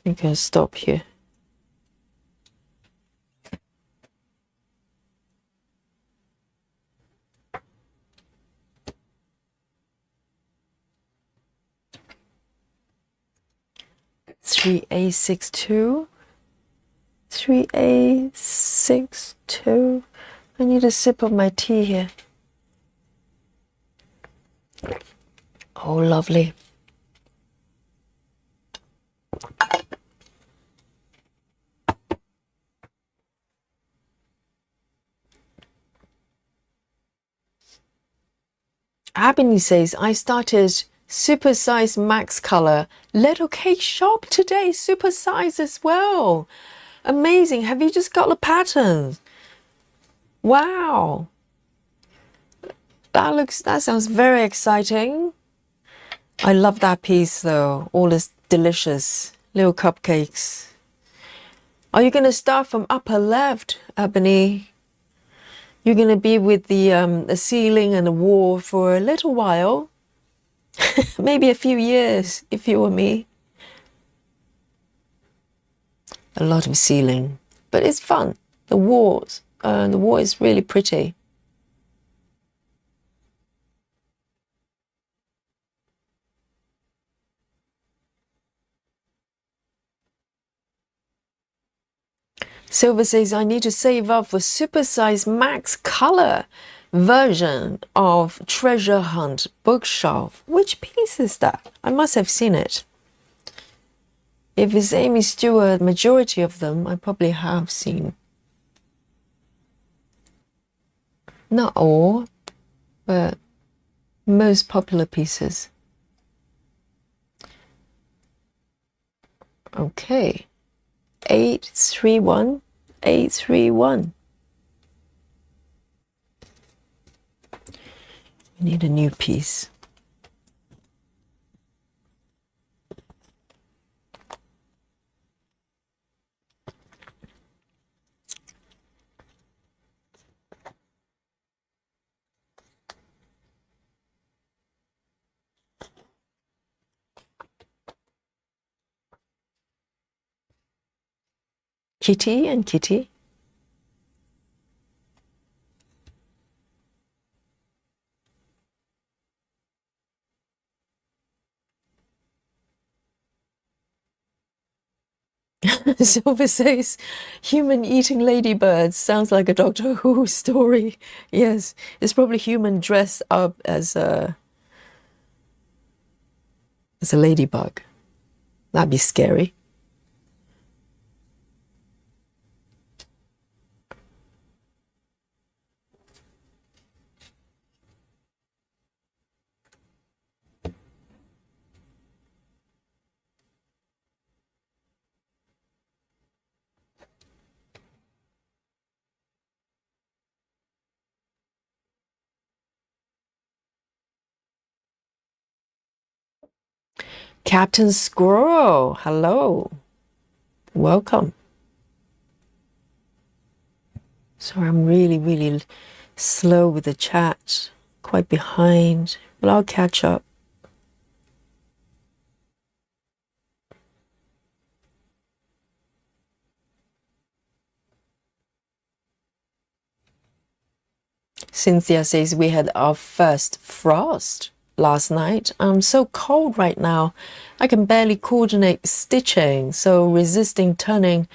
I can stop here. (3A62) 3A62. I need a sip of my tea here. Oh, lovely. Aimee says, I started super size max color little cake shop today. Super size as well. Amazing. Have you just got the patterns? Wow. That sounds very exciting. I love that piece though. All this delicious little cupcakes. Are you going to start from upper left, Aimee? You're going to be with the ceiling and the wall for a little while. Maybe a few years, if you were me. A lot of ceiling. But it's fun. The wall is really pretty. Silver says, I need to save up for supersize max color version of Treasure Hunt bookshelf. Which piece is that? I must have seen it. If it's Aimee Stewart, majority of them I probably have seen. Not all, but most popular pieces. Okay. 831, 831. We need a new piece. Kitty and Kitty. Silver says, human eating ladybirds sounds like a Doctor Who story. Yes, it's probably human dressed up as a ladybug. That'd be scary. Captain Squirrel, hello. Welcome. Sorry, I'm really slow with the chat. Quite behind, but I'll catch up. Cynthia says we had our first frost last night. I'm so cold right now. I can barely coordinate stitching, so resisting turning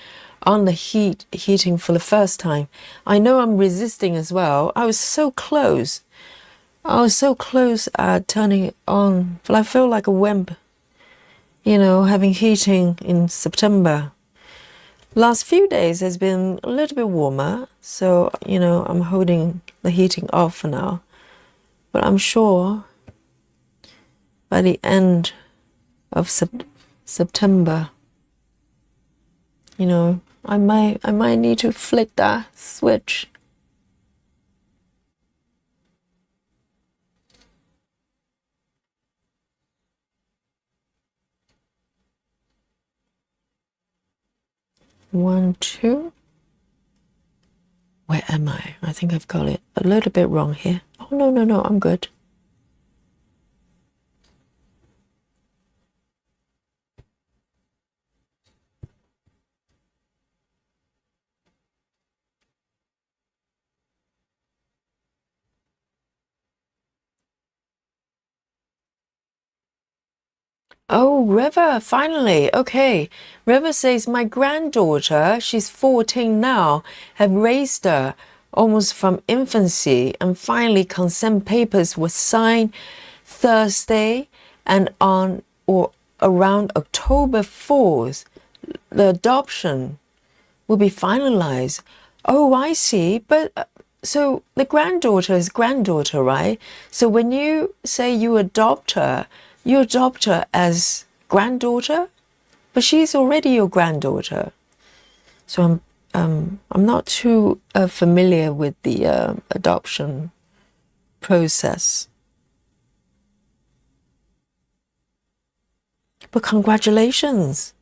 on the heating for the first time. I know I'm resisting as well. I was so close. I was so close at turning it on, but I feel like a wimp, you know, having heating in September. Last few days has been a little bit warmer, so, you know, I'm holding the heating off for now. But I'm sure by the end of September, you know, I might need to flick that switch. One, two. Where am I? I think I've got it a little bit wrong here. Oh, no, I'm good. Oh, River, finally. Okay. River says, my granddaughter, she's 14 now, have raised her almost from infancy, and finally consent papers were signed Thursday, and on or around October 4th, the adoption will be finalized. Oh, I see. But so the granddaughter is granddaughter, right? So when you say you adopt her as granddaughter, but she's already your granddaughter. So I'm not too familiar with the adoption process. But congratulations.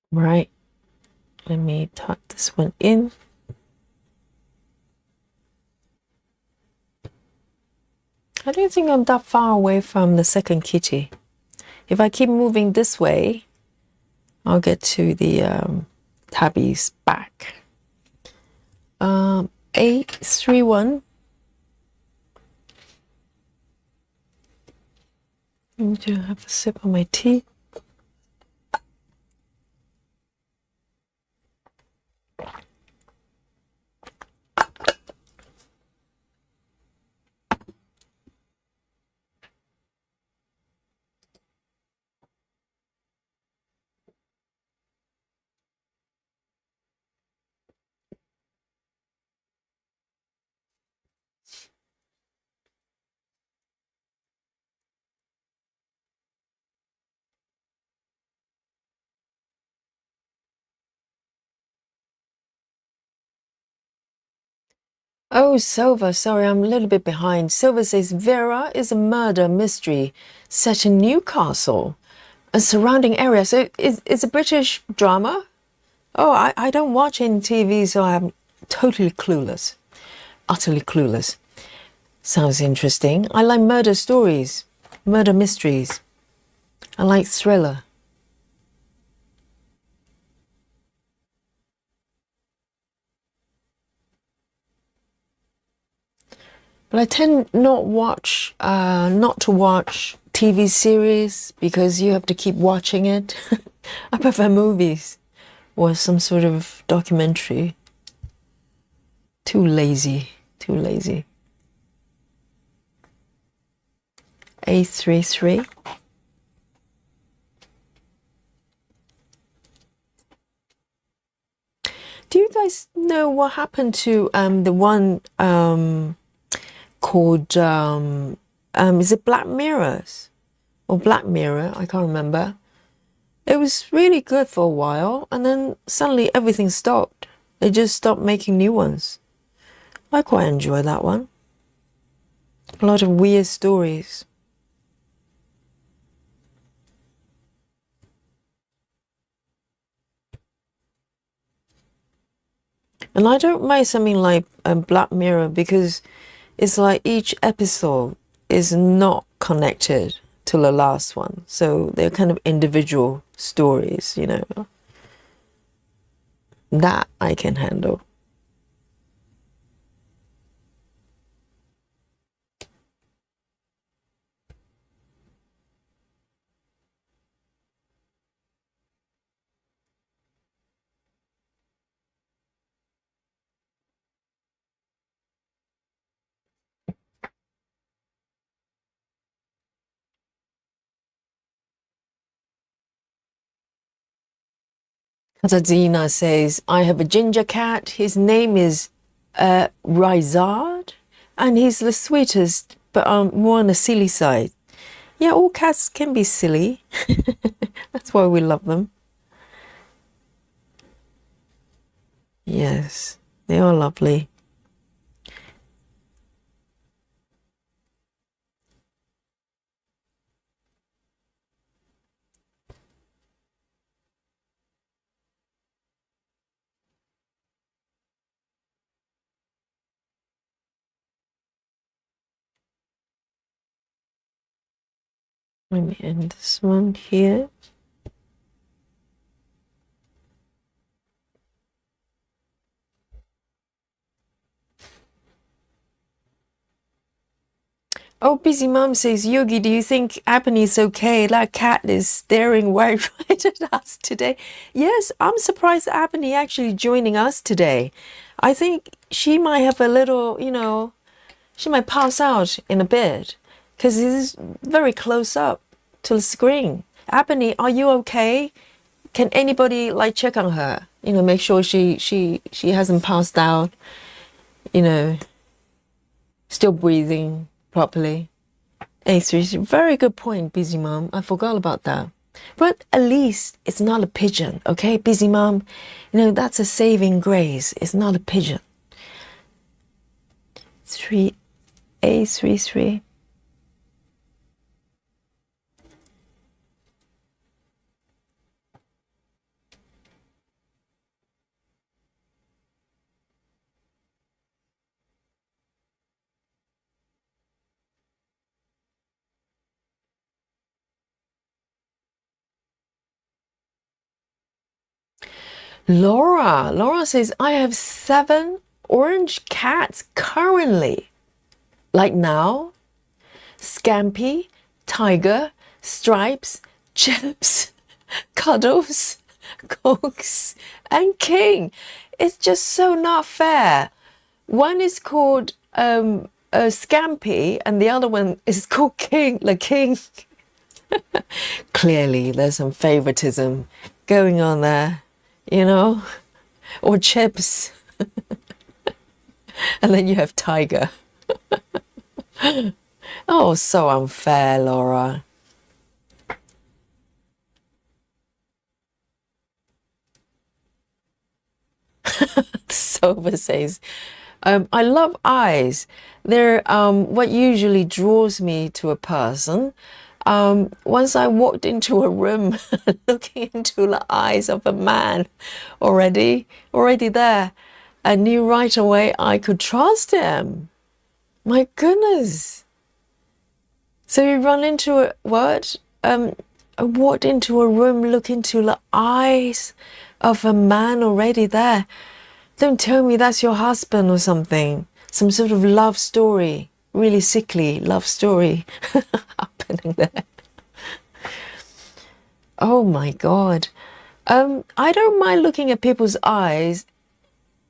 Right. Let me tuck this one in. I don't think I'm that far away from the second kitty. If I keep moving this way, I'll get to the tabby's back. 831. I need to have a sip of my tea. Oh, Silver, sorry, I'm a little bit behind. Silver says Vera is a murder mystery set in Newcastle and surrounding area. So it's a British drama? Oh, I don't watch any TV, so I'm totally clueless. Utterly clueless. Sounds interesting. I like murder stories, murder mysteries. I like thriller. But I tend not to watch TV series because you have to keep watching it. I prefer movies or some sort of documentary. Too lazy, too lazy. A33. Do you guys know what happened to the one called is it Black Mirrors or Black Mirror? I can't remember. It was really good for a while, and then suddenly everything stopped. They just stopped making new ones. I quite enjoy that one. A lot of weird stories. And I don't mind something like Black Mirror because it's like each episode is not connected to the last one. So they're kind of individual stories, you know. That I can handle. Katadina says, I have a ginger cat. His name is Rizard, and he's the sweetest, but more on the silly side. Yeah, all cats can be silly. That's why we love them. Yes, they are lovely. Let me end this one here. Oh, Busy Mom says, Yogi, do you think Aimee okay? That cat is staring right at us today. Yes, I'm surprised Aimee actually joining us today. I think she might have a little, you know, she might pass out in a bit because it is very close up to the screen. Aimee, are you okay? Can anybody like check on her? You know, make sure she hasn't passed out. You know, still breathing properly. A3, very good point, Busy Mom. I forgot about that. But at least it's not a pigeon, okay, Busy Mom? You know, that's a saving grace. It's not a pigeon. A33. Laura says, I have 7 orange cats currently. Like now, Scampy, Tiger, Stripes, Chips, Cuddles, Cokes, and King. It's just so not fair. One is called Scampy, and the other one is called King, the King. Clearly, there's some favoritism going on there, you know? Or Chips. And then you have Tiger. Oh, so unfair, Laura. Sober says, I love eyes. They're what usually draws me to a person. Once I walked into a room looking into the eyes of a man already there, I knew right away I could trust him. My goodness. So you run into a what? I walked into a room, look into the eyes of a man already there. Don't tell me that's your husband or something. Some sort of love story, really sickly love story happening there. Oh my God. I don't mind looking at people's eyes,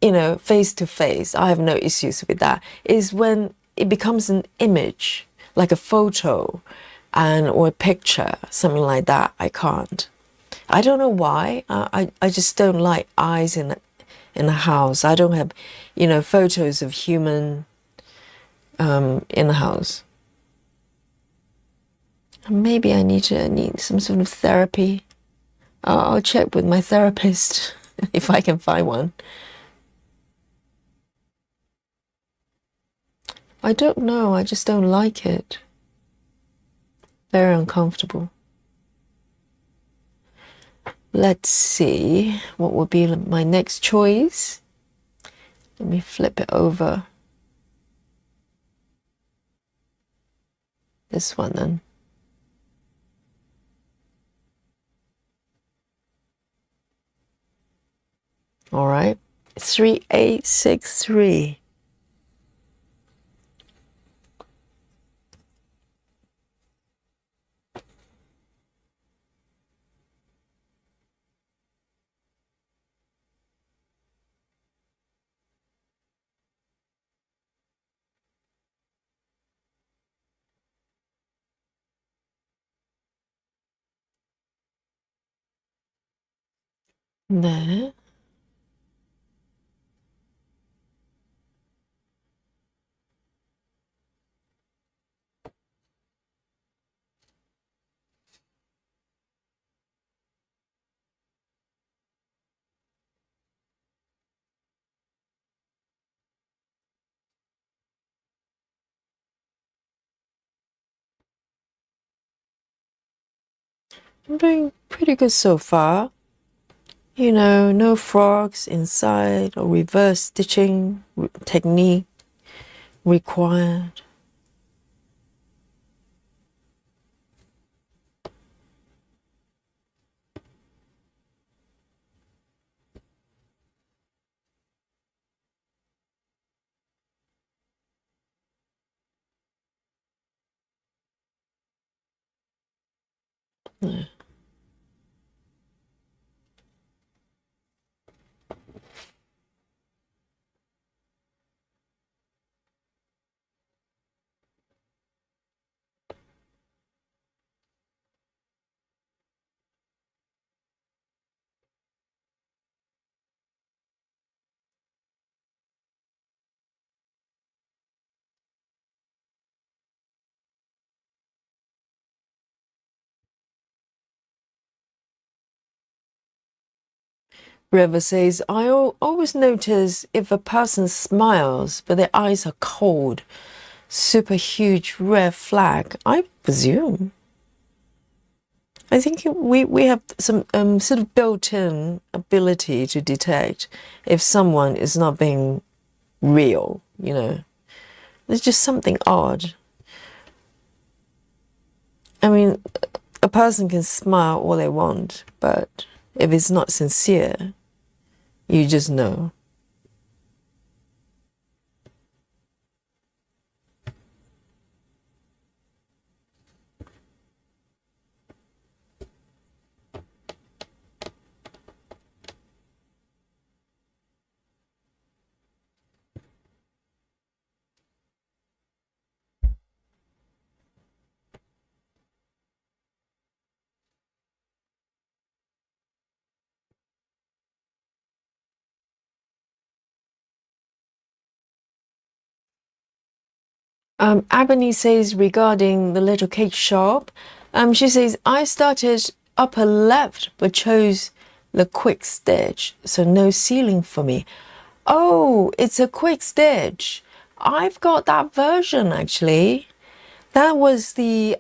you know, face to face. I have no issues with that. Is when it becomes an image, like a photo and or a picture, something like that. I can't. I don't know why. I just don't like eyes in a house. I don't have, you know, photos of human in the house. Maybe I need some sort of therapy. I'll check with my therapist if I can find one. I don't know. I just don't like it. Very uncomfortable. Let's see what would be my next choice. Let me flip it over. This one then. All right. 3863. There. I'm doing pretty good so far. You know, no frogs inside or reverse stitching technique required. Yeah. River says, I always notice if a person smiles but their eyes are cold, super huge red flag, I presume. I think we have some sort of built-in ability to detect if someone is not being real, you know. There's just something odd. I mean, a person can smile all they want, but if it's not sincere, you just know. Ebony says regarding the little cake shop, she says, I started upper left but chose the quick stitch, so no ceiling for me. Oh, it's a quick stitch. I've got that version actually. That was the,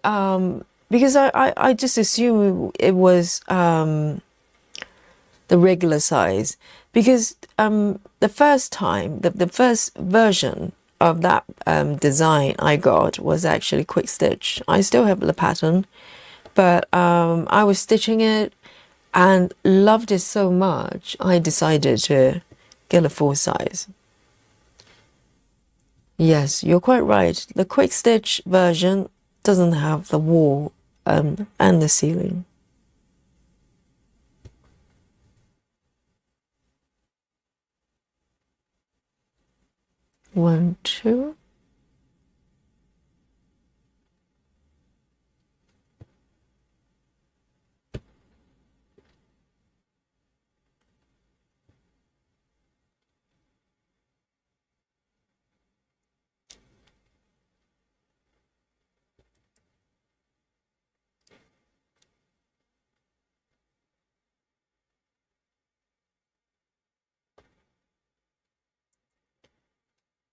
because I just assumed it was the regular size, because the first time, the first version of that design I got was actually quick stitch. I still have the pattern, but I was stitching it and loved it so much, I decided to get a full size. Yes, you're quite right. The quick stitch version doesn't have the wall and the ceiling. 1, 2.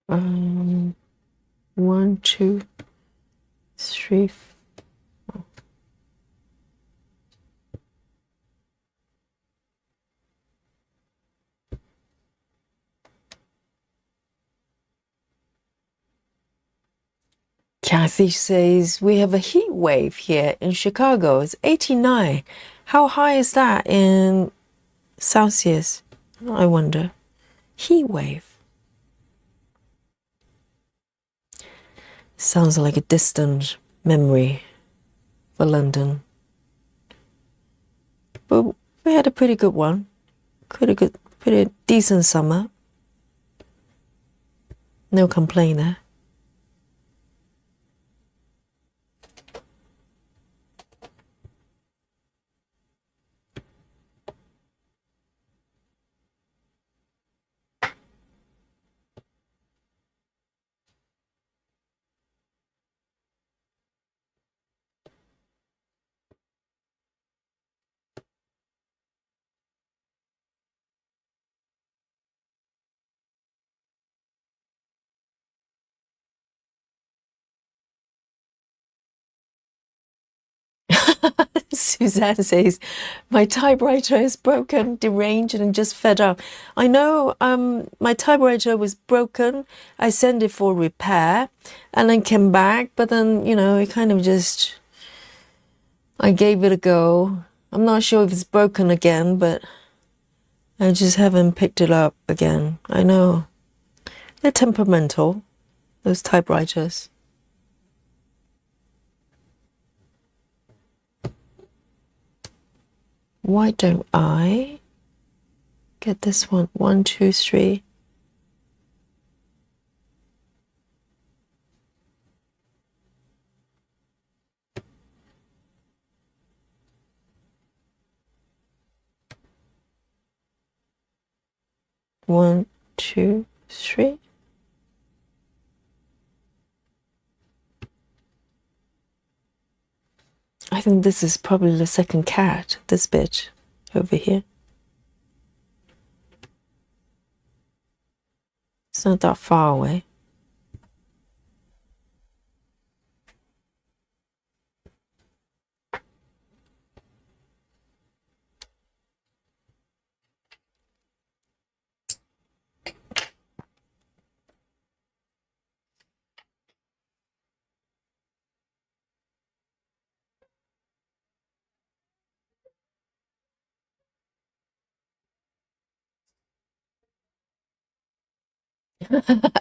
Um, 1, 2, 3, 4. Kathy says, we have a heat wave here in Chicago. It's 89. How high is that in Celsius? I wonder. Heat wave. Sounds like a distant memory for London. But we had a pretty good one. Pretty decent summer. No complaint there. Suzanne says, my typewriter is broken, deranged, and just fed up. I know my typewriter was broken. I sent it for repair and then came back, but then, you know, it kind of just, I gave it a go. I'm not sure if it's broken again, but I just haven't picked it up again. I know. They're temperamental, those typewriters. Why don't I get this one? 1, 2, 3. One, 2, 3. I think this is probably the second cat, this bit over here. It's not that far away.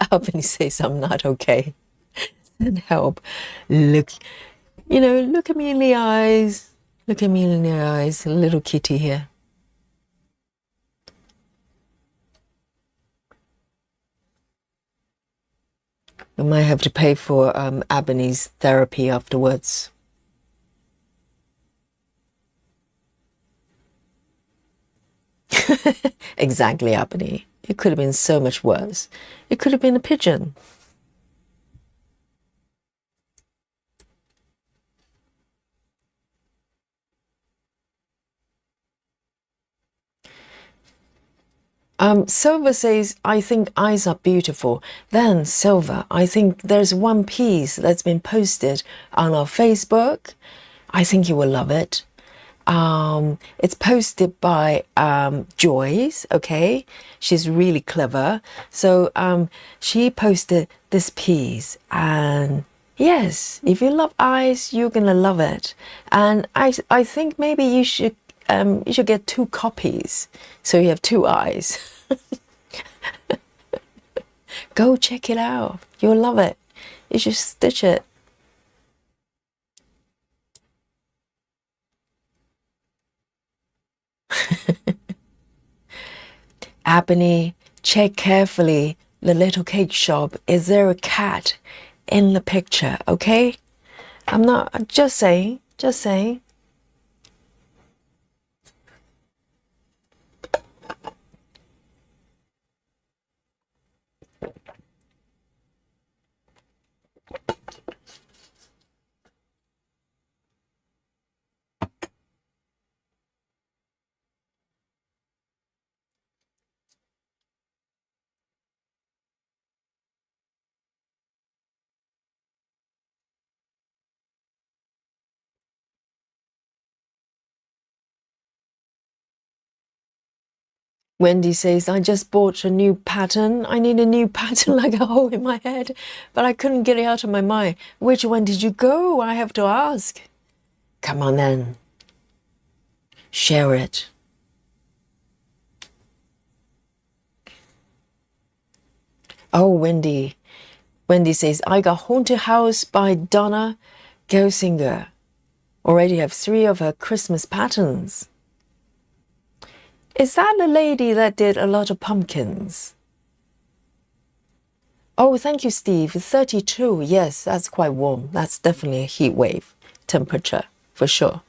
Albany says I'm not okay. Send help. Look, you know, look at me in the eyes. Look at me in the eyes, little kitty here. I might have to pay for Albany's therapy afterwards. Exactly, Albany. It could have been so much worse. It could have been a pigeon. Silver says, I think eyes are beautiful. Then, Silver, I think there's one piece that's been posted on our Facebook. I think you will love it. It's posted by Joyce, okay? She's really clever. So she posted this piece, and yes, if you love eyes, you're gonna love it. And I think maybe you should get 2 copies, so you have 2 eyes. Go check it out. You'll love it. You should stitch it. Albany, check carefully the little cake shop, is there a cat in the picture? Okay, I'm just saying, just saying. Wendy says, I just bought a new pattern. I need a new pattern like a hole in my head, but I couldn't get it out of my mind. Which one did you go? I have to ask. Come on then. Share it. Oh, Wendy. Wendy says, I got Haunted House by Donna Gelsinger. Already have 3 of her Christmas patterns. Is that the lady that did a lot of pumpkins? Oh, thank you, Steve. 32. Yes, that's quite warm. That's definitely a heat wave temperature, for sure.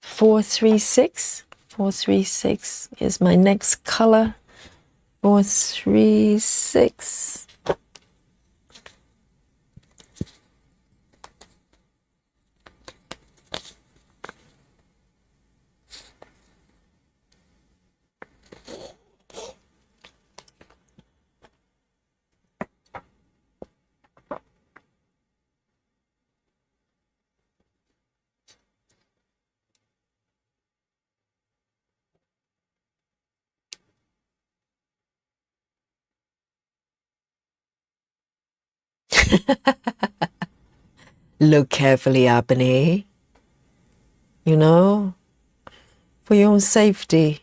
$436. 436 is my next color. 436. Look carefully, Aimee. You know, for your own safety.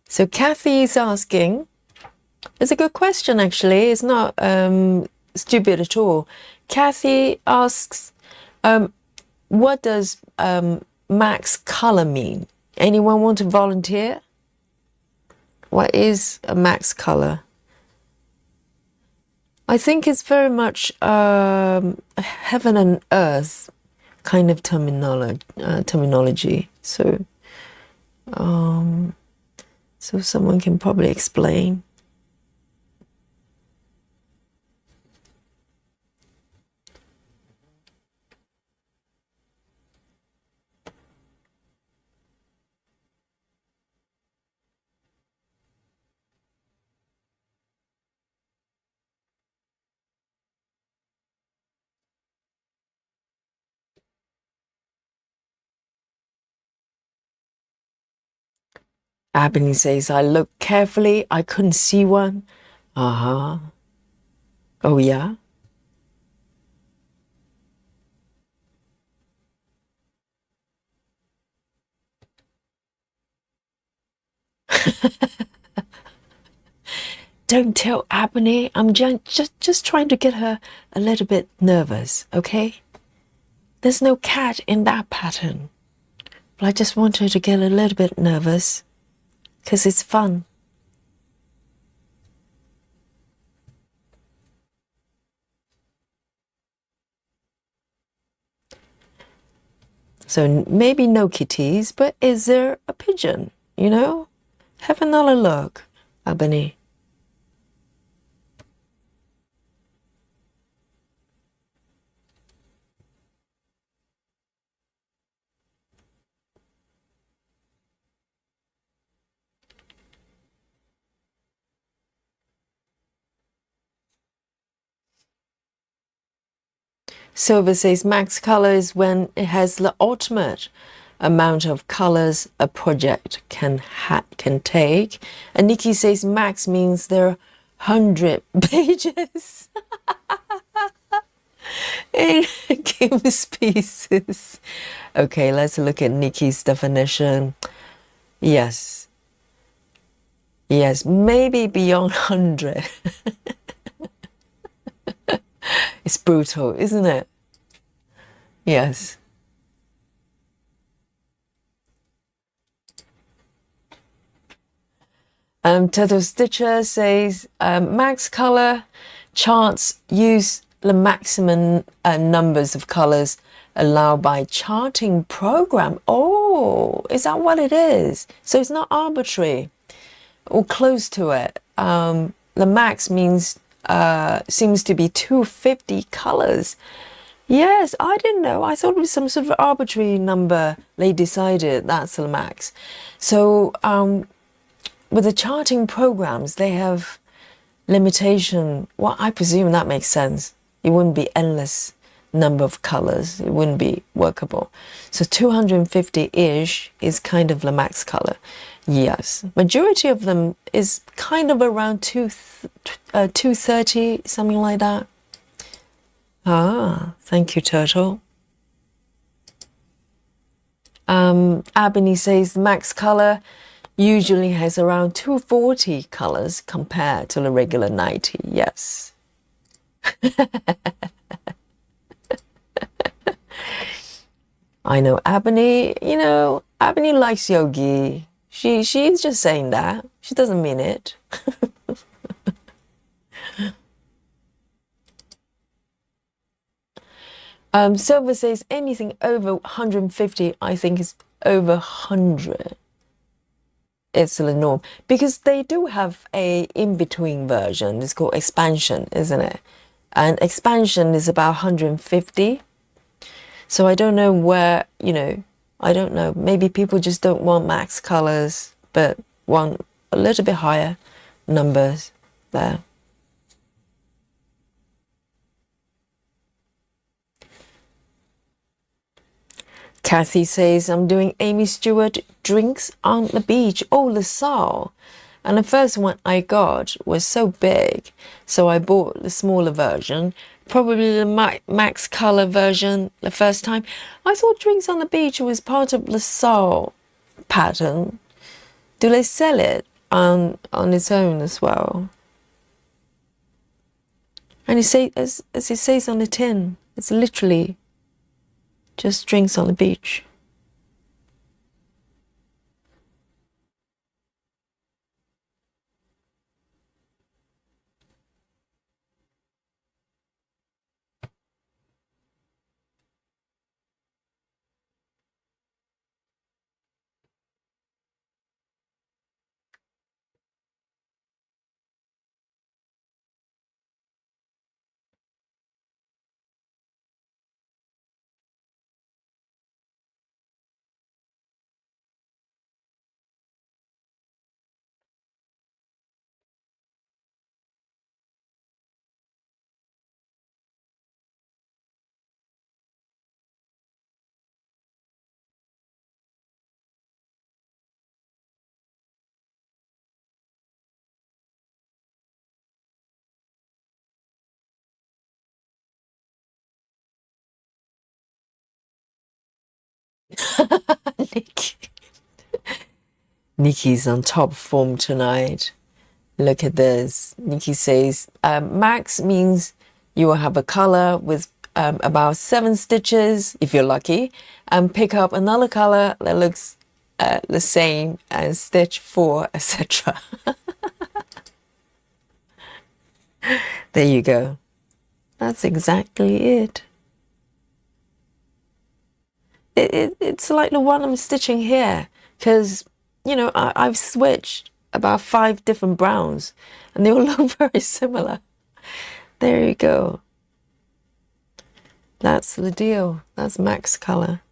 So Kathy is asking, it's a good question actually, it's not stupid at all. Kathy asks, what does max color mean? Anyone want to volunteer? What is a max color? I think it's very much heaven and earth kind of terminology. So someone can probably explain. Aimee says, I looked carefully, I couldn't see one. Uh-huh. Oh, yeah? Don't tell Aimee. I'm just trying to get her a little bit nervous, okay? There's no cat in that pattern. But I just want her to get a little bit nervous because it's fun. So maybe no kitties, but is there a pigeon? You know? Have another look, Aimee. Silver says max color is when it has the ultimate amount of colors a project can take. And Nikki says max means there are 100 pages in Kim's pieces. Okay, let's look at Nikki's definition. Yes, maybe beyond 100. It's brutal, isn't it? Yes. Turtle Stitcher says, max color charts use the maximum numbers of colors allowed by charting program. Oh, is that what it is? So it's not arbitrary or close to it. The max means seems to be 250 colors. Yes, I didn't know. I thought it was some sort of arbitrary number they decided that's the max. So with the charting programs, they have limitation. Well, I presume that makes sense. It wouldn't be endless number of colors. It wouldn't be workable. So 250-ish is kind of the max color. Yes, majority of them is kind of around 230, something like that. Ah, thank you, Turtle. Aimee says max color usually has around 240 colors compared to the regular 90. Yes. I know Aimee, Aimee likes Yogi. She's just saying that. She doesn't mean it. Silver says anything over 150, I think is over 100. It's the norm because they do have a in-between version. It's called expansion, isn't it? And expansion is about 150. So I don't know where, I don't know. Maybe people just don't want max colors, but want a little bit higher numbers there. Kathy says, I'm doing Aimee Stewart drinks on the beach. Oh, LaSalle. And the first one I got was so big, so I bought the smaller version, probably the max color version the first time. I thought drinks on the beach was part of LaSalle pattern. Do they sell it on its own as well? And as it says on the tin, it's literally just drinks on the beach. Nikki's on top form tonight. Look at this. Nikki says, max means you will have a color with about 7 stitches, if you're lucky, and pick up another color that looks the same as stitch 4, etc. There you go. That's exactly it. It's like the one I'm stitching here, because, I've switched about 5 different browns, and they all look very similar. There you go. That's the deal. That's max color.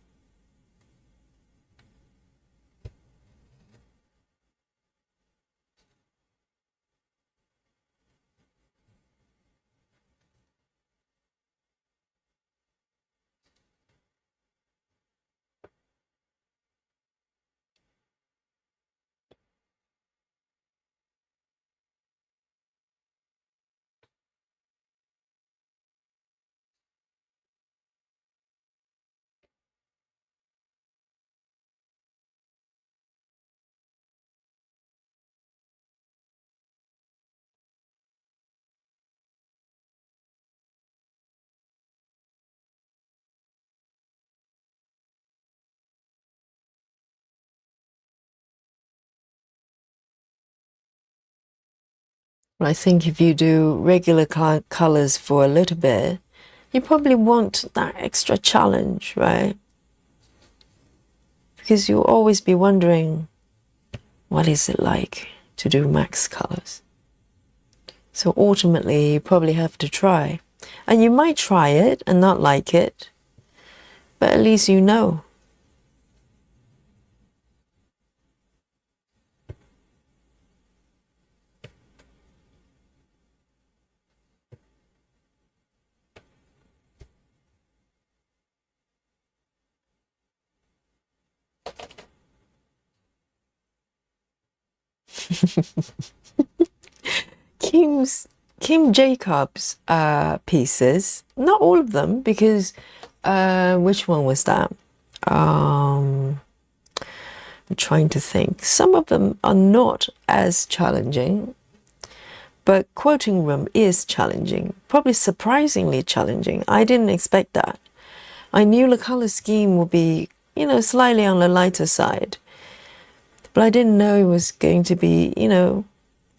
I think if you do regular colors for a little bit, you probably want that extra challenge, right? Because you'll always be wondering, what is it like to do max colors? So ultimately, you probably have to try. And you might try it and not like it, but at least you know. Kim Jacobs pieces, not all of them, because which one was that? I'm trying to think. Some of them are not as challenging, but quoting room is challenging, probably surprisingly challenging. I didn't expect that. I knew the color scheme would be, you know, slightly on the lighter side, but I didn't know it was going to be, you know,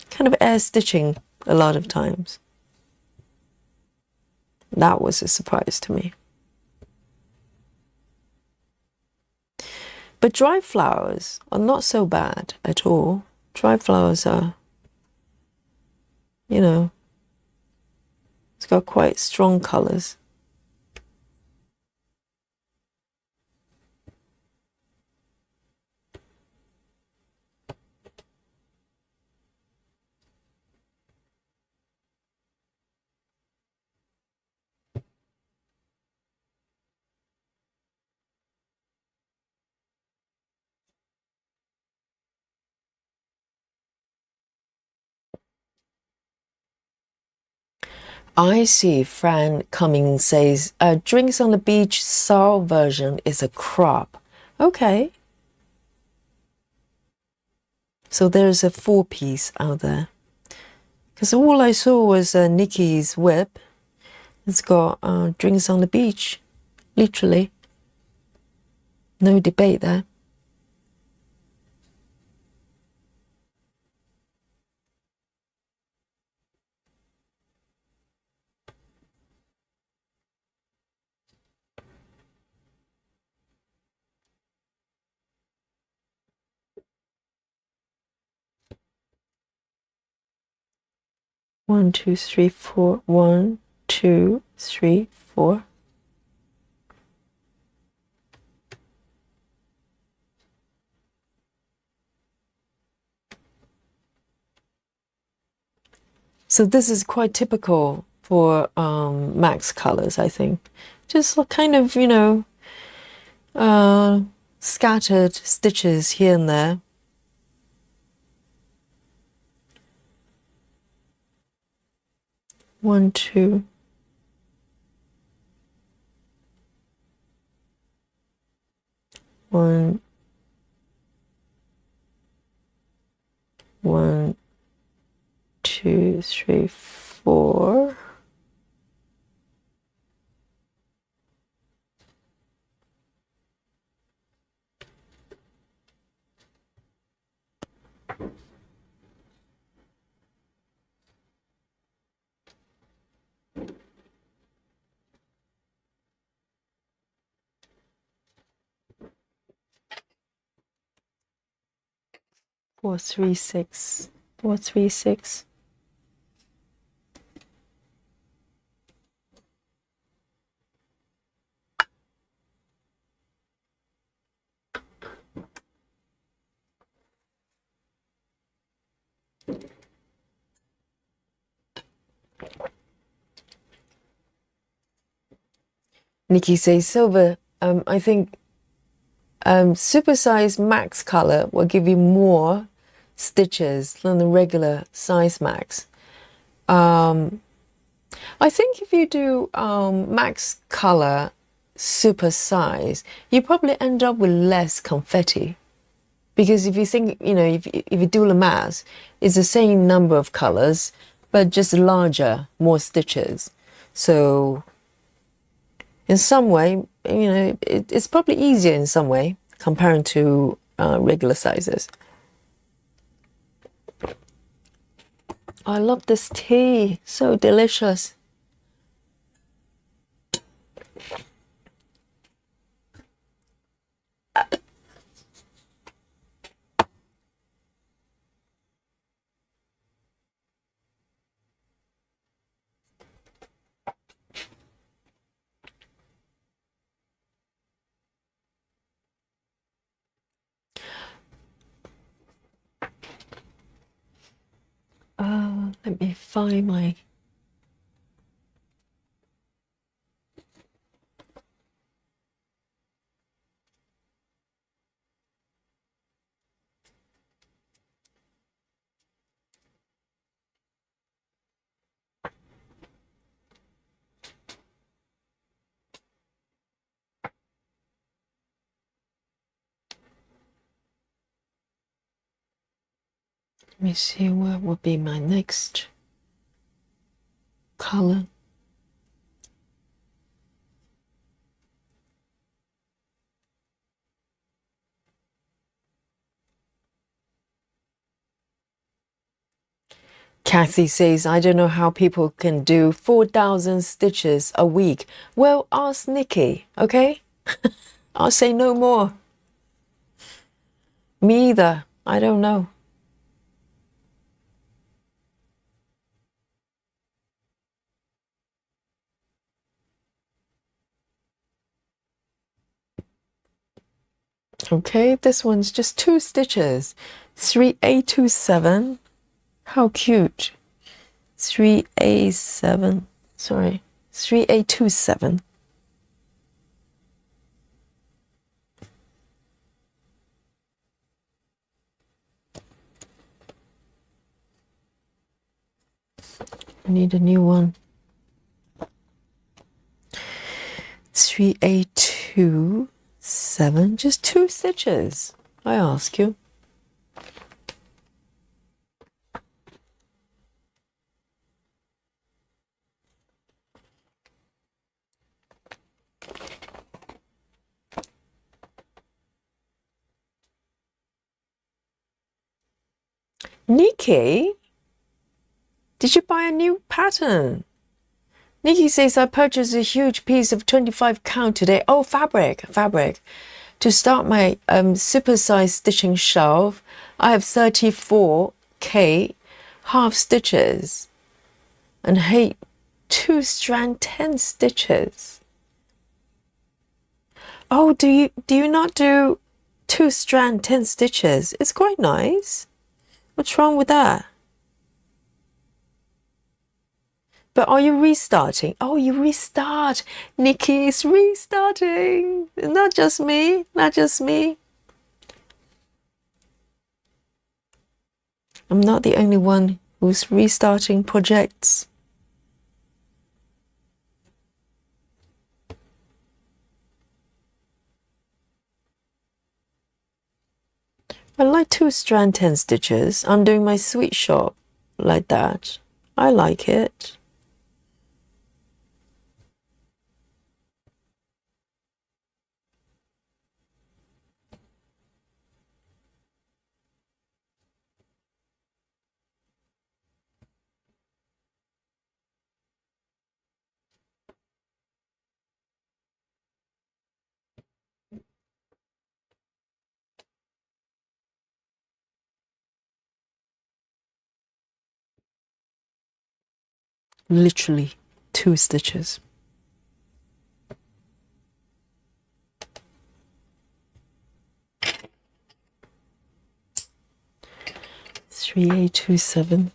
kind of air stitching a lot of times. That was a surprise to me. But dry flowers are not so bad at all. Dry flowers are, you know, it's got quite strong colors. I see Fran Cummings says, Drinks on the Beach Sour version is a crop. Okay. So there's a 4-piece out there. Because all I saw was Nikki's WIP. It's got Drinks on the Beach, literally. No debate there. One, two, three, four. 1, 2, 3, 4. So this is quite typical for max colors, I think. Just kind of, you know, scattered stitches here and there. One, two. One, 2, 3, 4. Four, 3, 6. 4, 3, 6. Nikki says silver. I think supersize max color will give you more stitches than the regular size max. I think if you do max color super size, you probably end up with less confetti. Because if you think, you know, if you do the math, it's the same number of colors, but just larger, more stitches. So in some way, you know, it's probably easier in some way comparing to regular sizes. I love this tea. So delicious. Let me find my... Let me see what would be my next color. Kathy says, I don't know how people can do 4,000 stitches a week. Well, ask Nikki, okay? I'll say no more. Me either. I don't know. Okay, this one's just 2 stitches. 3A27. How cute. 3A7. Sorry. 3A27. I need a new one. 3A27. Just 2 stitches. I ask you. Nikki, did you buy a new pattern? Nikki says, I purchased a huge piece of 25 count today. Oh, fabric. To start my supersized stitching shelf, I have 34K half stitches and hate 2 strand 10 stitches. Oh, do you not do 2 strand 10 stitches? It's quite nice. What's wrong with that? But are you restarting? Oh, you restart. Nikki's restarting. Not just me. Not just me. I'm not the only one who's restarting projects. I like 2 strand 10 stitches. I'm doing my sweet shop like that. I like it. Literally 2 stitches. Three A27.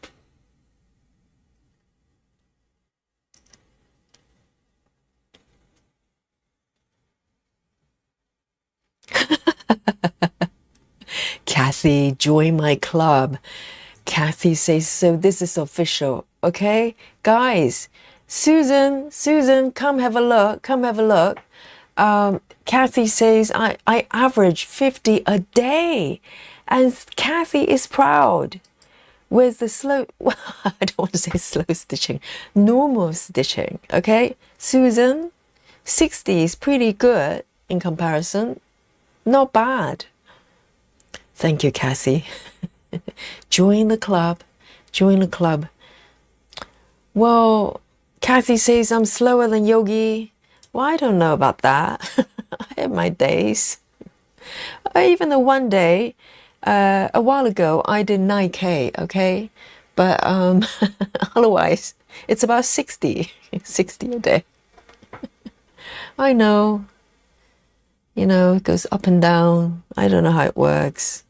Kathy, join my club. Kathy says, so this is official, okay? Guys, Susan, come have a look, Kathy says, I average 50 a day. And Kathy is proud with the slow, I don't want to say slow stitching, normal stitching, okay? Susan, 60 is pretty good in comparison. Not bad. Thank you, Cassie. Join the club. Join the club. Well, Kathy says I'm slower than Yogi. Well, I don't know about that. I have my days. Even the one day, a while ago, I did 9K, okay? But otherwise, it's about 60, 60 a day. I know, you know, it goes up and down. I don't know how it works.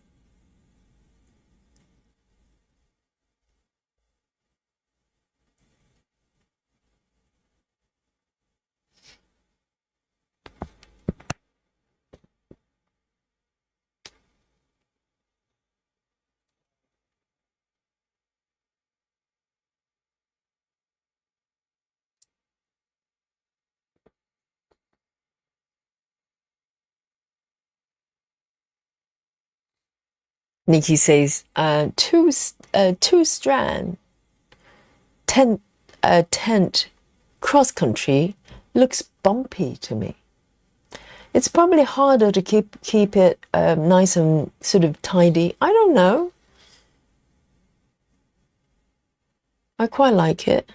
Nikki says, two strand tent cross country looks bumpy to me. It's probably harder to keep it nice and sort of tidy. I don't know. I quite like it.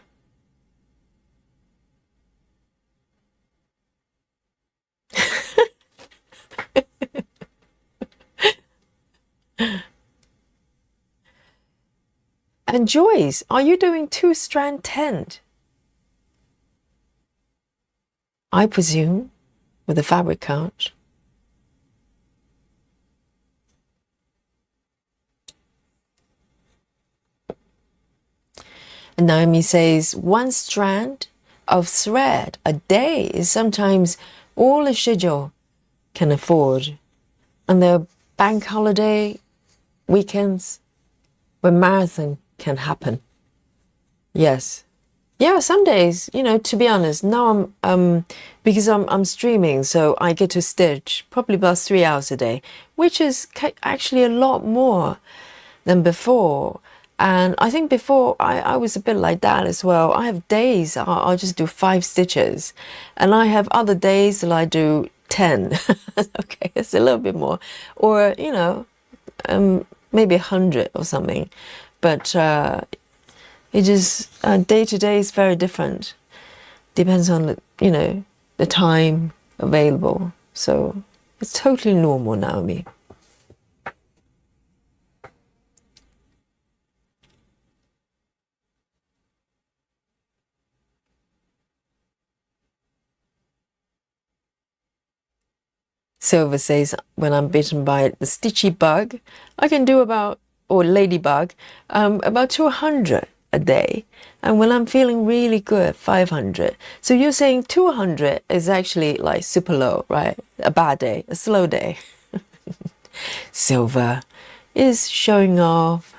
And Joyce, are you doing two strand tent? I presume, with the fabric count. And Naomi says, one strand of thread a day is sometimes all a schedule can afford. And there are bank holiday weekends when marathon can happen. Yes. Yeah, some days, you know, to be honest, now because I'm streaming, so I get to stitch probably about 3 hours a day, which is actually a lot more than before. And I think before I was a bit like that as well. I have days I'll just do 5 stitches, and I have other days that I do 10. Okay, it's a little bit more, or you know, maybe 100 or something. But it just day to day is very different. Depends on the, you know, the time available. So it's totally normal, Naomi. Silver says, when I'm bitten by the stitchy bug, I can do about, or ladybug, about 200 a day. And when I'm feeling really good, 500. So you're saying 200 is actually like super low, right? A bad day, a slow day. Silver is showing off.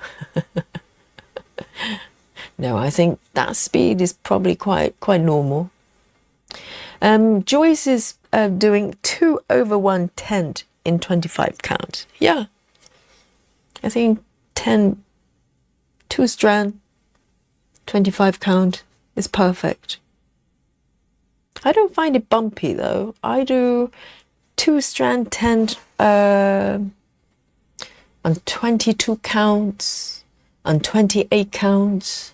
No, I think that speed is probably quite normal. Joyce is doing 2 over 1 tent in 25 count. Yeah, I think 10, 2 strand, 25 count is perfect. I don't find it bumpy though. I do 2 strand tent on 22 counts, on 28 counts,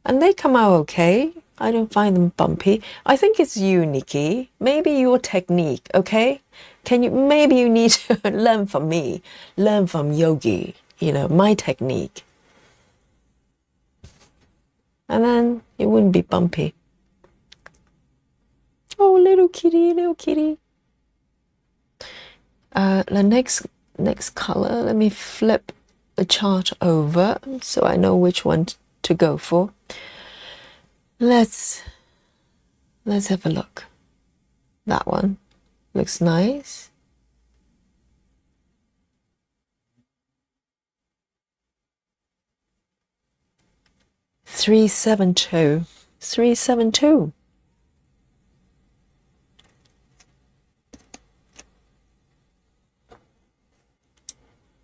and they come out okay. I don't find them bumpy. I think it's you, Nikki. Maybe your technique, okay? Maybe you need to learn from me, learn from Yogi, you know, my technique. And then it wouldn't be bumpy. Oh, little kitty, little kitty. The next color, let me flip the chart over so I know which one to go for. Let's have a look. That one looks nice. Three, 7, 2. 3, 7, 2.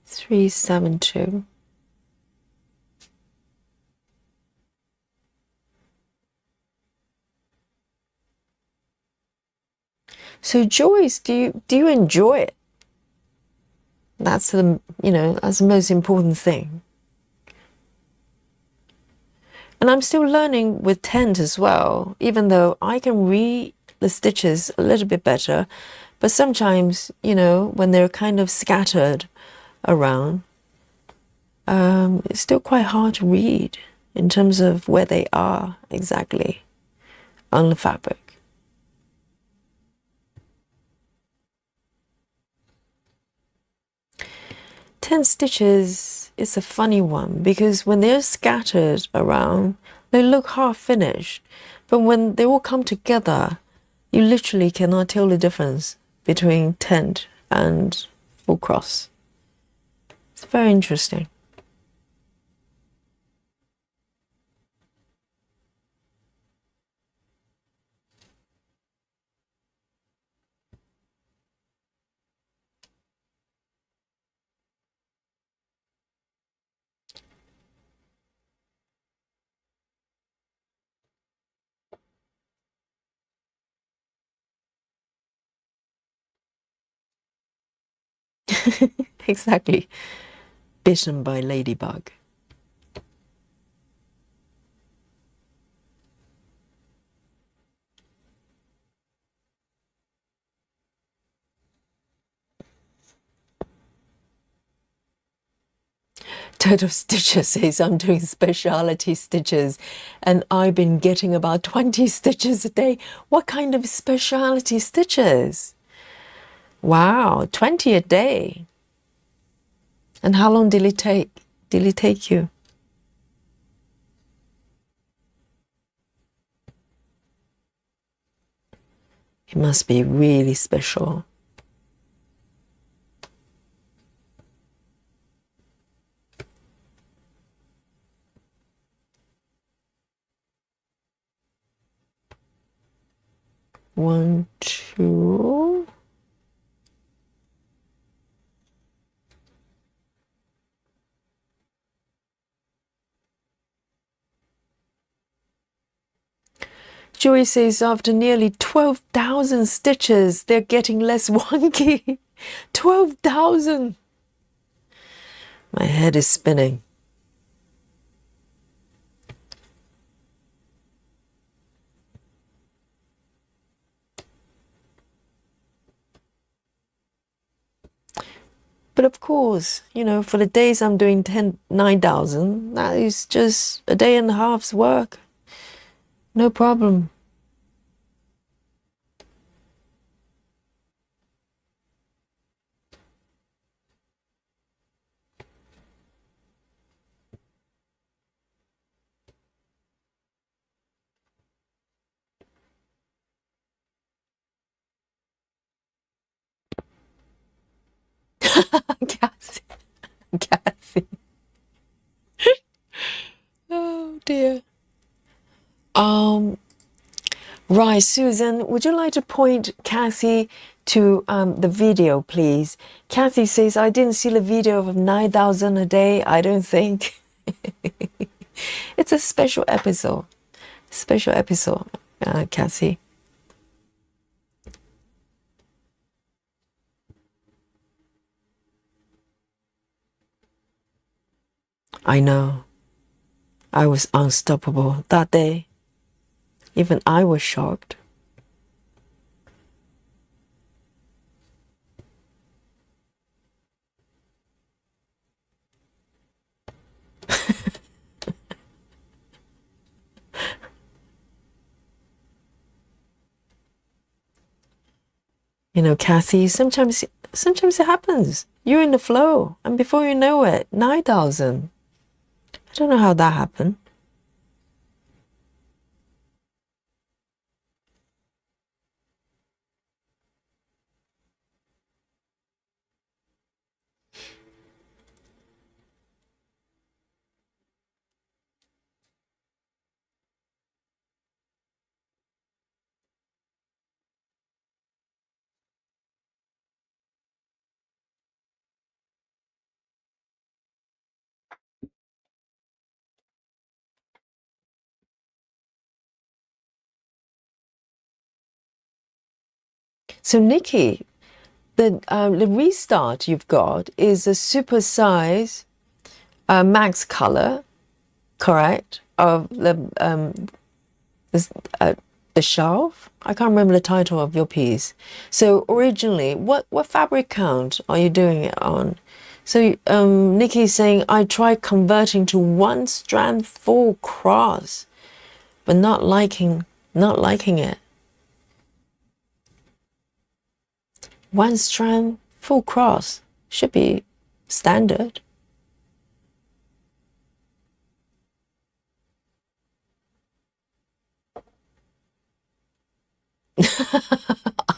Three, 7, 2. So Joyce, do you enjoy it? That's the, you know, that's the most important thing. And I'm still learning with tent as well, even though I can read the stitches a little bit better. But sometimes, you know, when they're kind of scattered around, it's still quite hard to read in terms of where they are exactly on the fabric. Tent stitches is a funny one because when they're scattered around, they look half finished. But when they all come together, you literally cannot tell the difference between tent and full cross. It's very interesting. Exactly. Bitten by ladybug. Total Stitcher says I'm doing specialty stitches and I've been getting about 20 stitches a day. What kind of specialty stitches? Wow, 20 a day. And how long did it take? Did it take you? It must be really special. One, two. Joy says after nearly 12,000 stitches, they're getting less wonky. 12,000! My head is spinning. But of course, you know, for the days I'm doing 9,000, that is just a day and a half's work. No problem. Cassie. Cassie. Oh dear. Right, Susan, would you like to point Cassie to the video, please? Cassie says, I didn't see the video of 9,000 a day, I don't think. It's a special episode. Special episode, Cassie. I know. I was unstoppable that day. Even I was shocked. You know, Cassie, sometimes it happens. You're in the flow, and before you know it, 9,000. I don't know how that happened. So, Nikki, the restart you've got is a super size max color, correct? of this, the shelf. I can't remember the title of your piece. So originally, what fabric count are you doing it on? So Nikki's saying, I tried converting to 1 strand full cross, but not liking it. 1 strand full cross should be standard.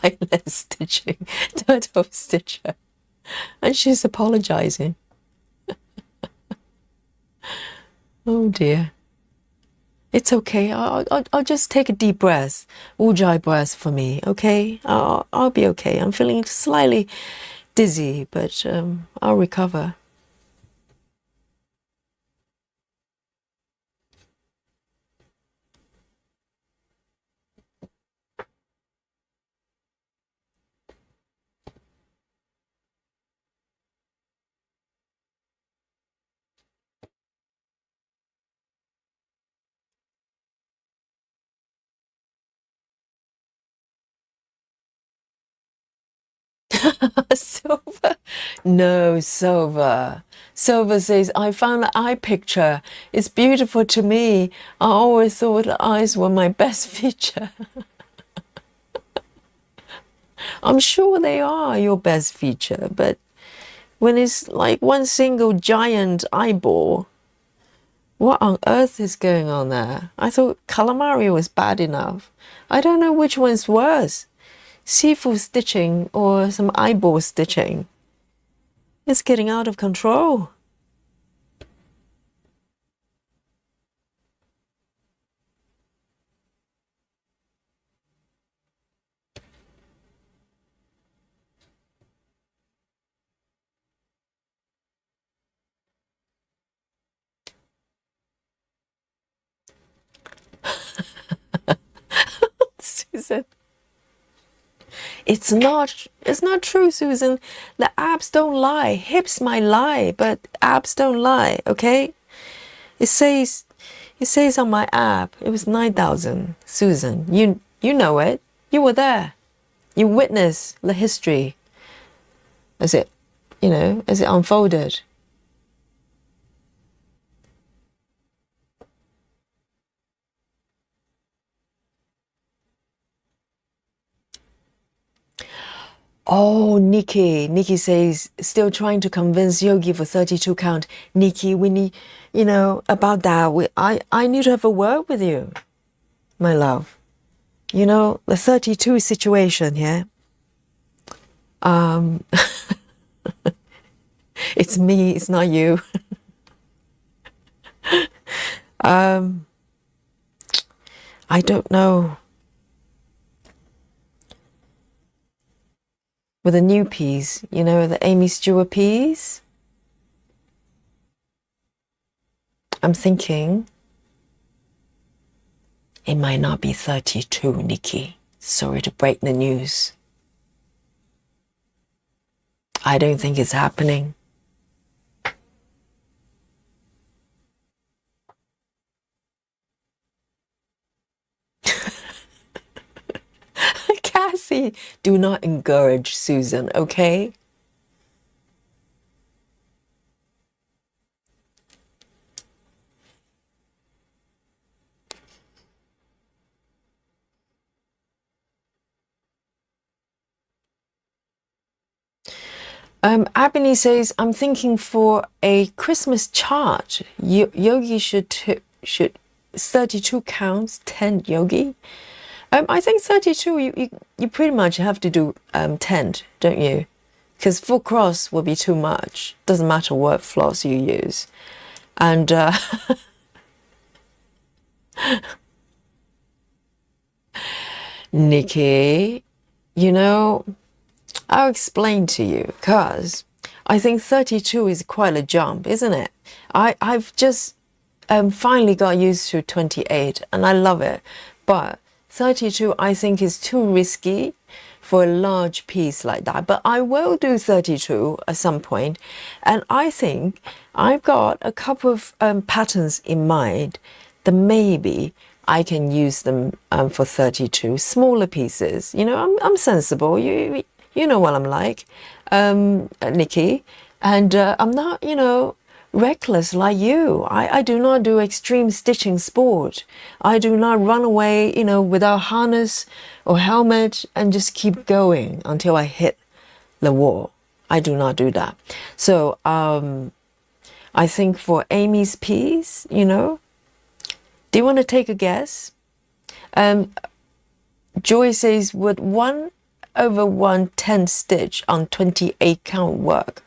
Eyelid stitching, turtle stitcher, and she's apologizing. Oh dear. It's okay. I'll just take a deep breath, ujjayi breath for me. Okay, I'll be okay. I'm feeling slightly dizzy, but I'll recover. Silver? No, Silver. Silver says, I found the eye picture. It's beautiful to me. I always thought the eyes were my best feature. I'm sure they are your best feature, but when it's like one single giant eyeball, what on earth is going on there? I thought calamari was bad enough. I don't know which one's worse. Seafood stitching or some eyeball stitching. It's getting out of control. Susan. It's not true, Susan. The abs don't lie. Hips might lie, but abs don't lie, okay? It says on my ab, it was 9,000. Susan, you know it. You were there. You witnessed the history as it unfolded. Oh, Nikki says, still trying to convince Yogi for 32 count. Nikki, we need, about that. I need to have a word with you, my love. The 32 situation here. It's me, it's not you. I don't know. With a new piece, the Aimee Stewart piece. I'm thinking it might not be 32, Nikki. Sorry to break the news. I don't think it's happening. Cassie, do not encourage Susan, okay? Aimee says, I'm thinking for a Christmas chart. Yogi should 32 counts, 10 Yogi. I think 32, you pretty much have to do 10, don't you? Because full cross will be too much. Doesn't matter what floss you use. And Nikki, I'll explain to you, because I think 32 is quite a jump, isn't it? I've just finally got used to 28, and I love it. But 32, I think, is too risky for a large piece like that. But I will do 32 at some point. And I think I've got a couple of patterns in mind then maybe I can use them for 32 smaller pieces. You know, I'm sensible. You know what I'm like, Nikki, and I'm not, you know, reckless like you. I do not do extreme stitching sport. I do not run away, you know, without harness or helmet and just keep going until I hit the wall. I do not do that. So I think for Aimee's piece, you know, do you want to take a guess? Joy says, would 1/110 stitch on 28 count work?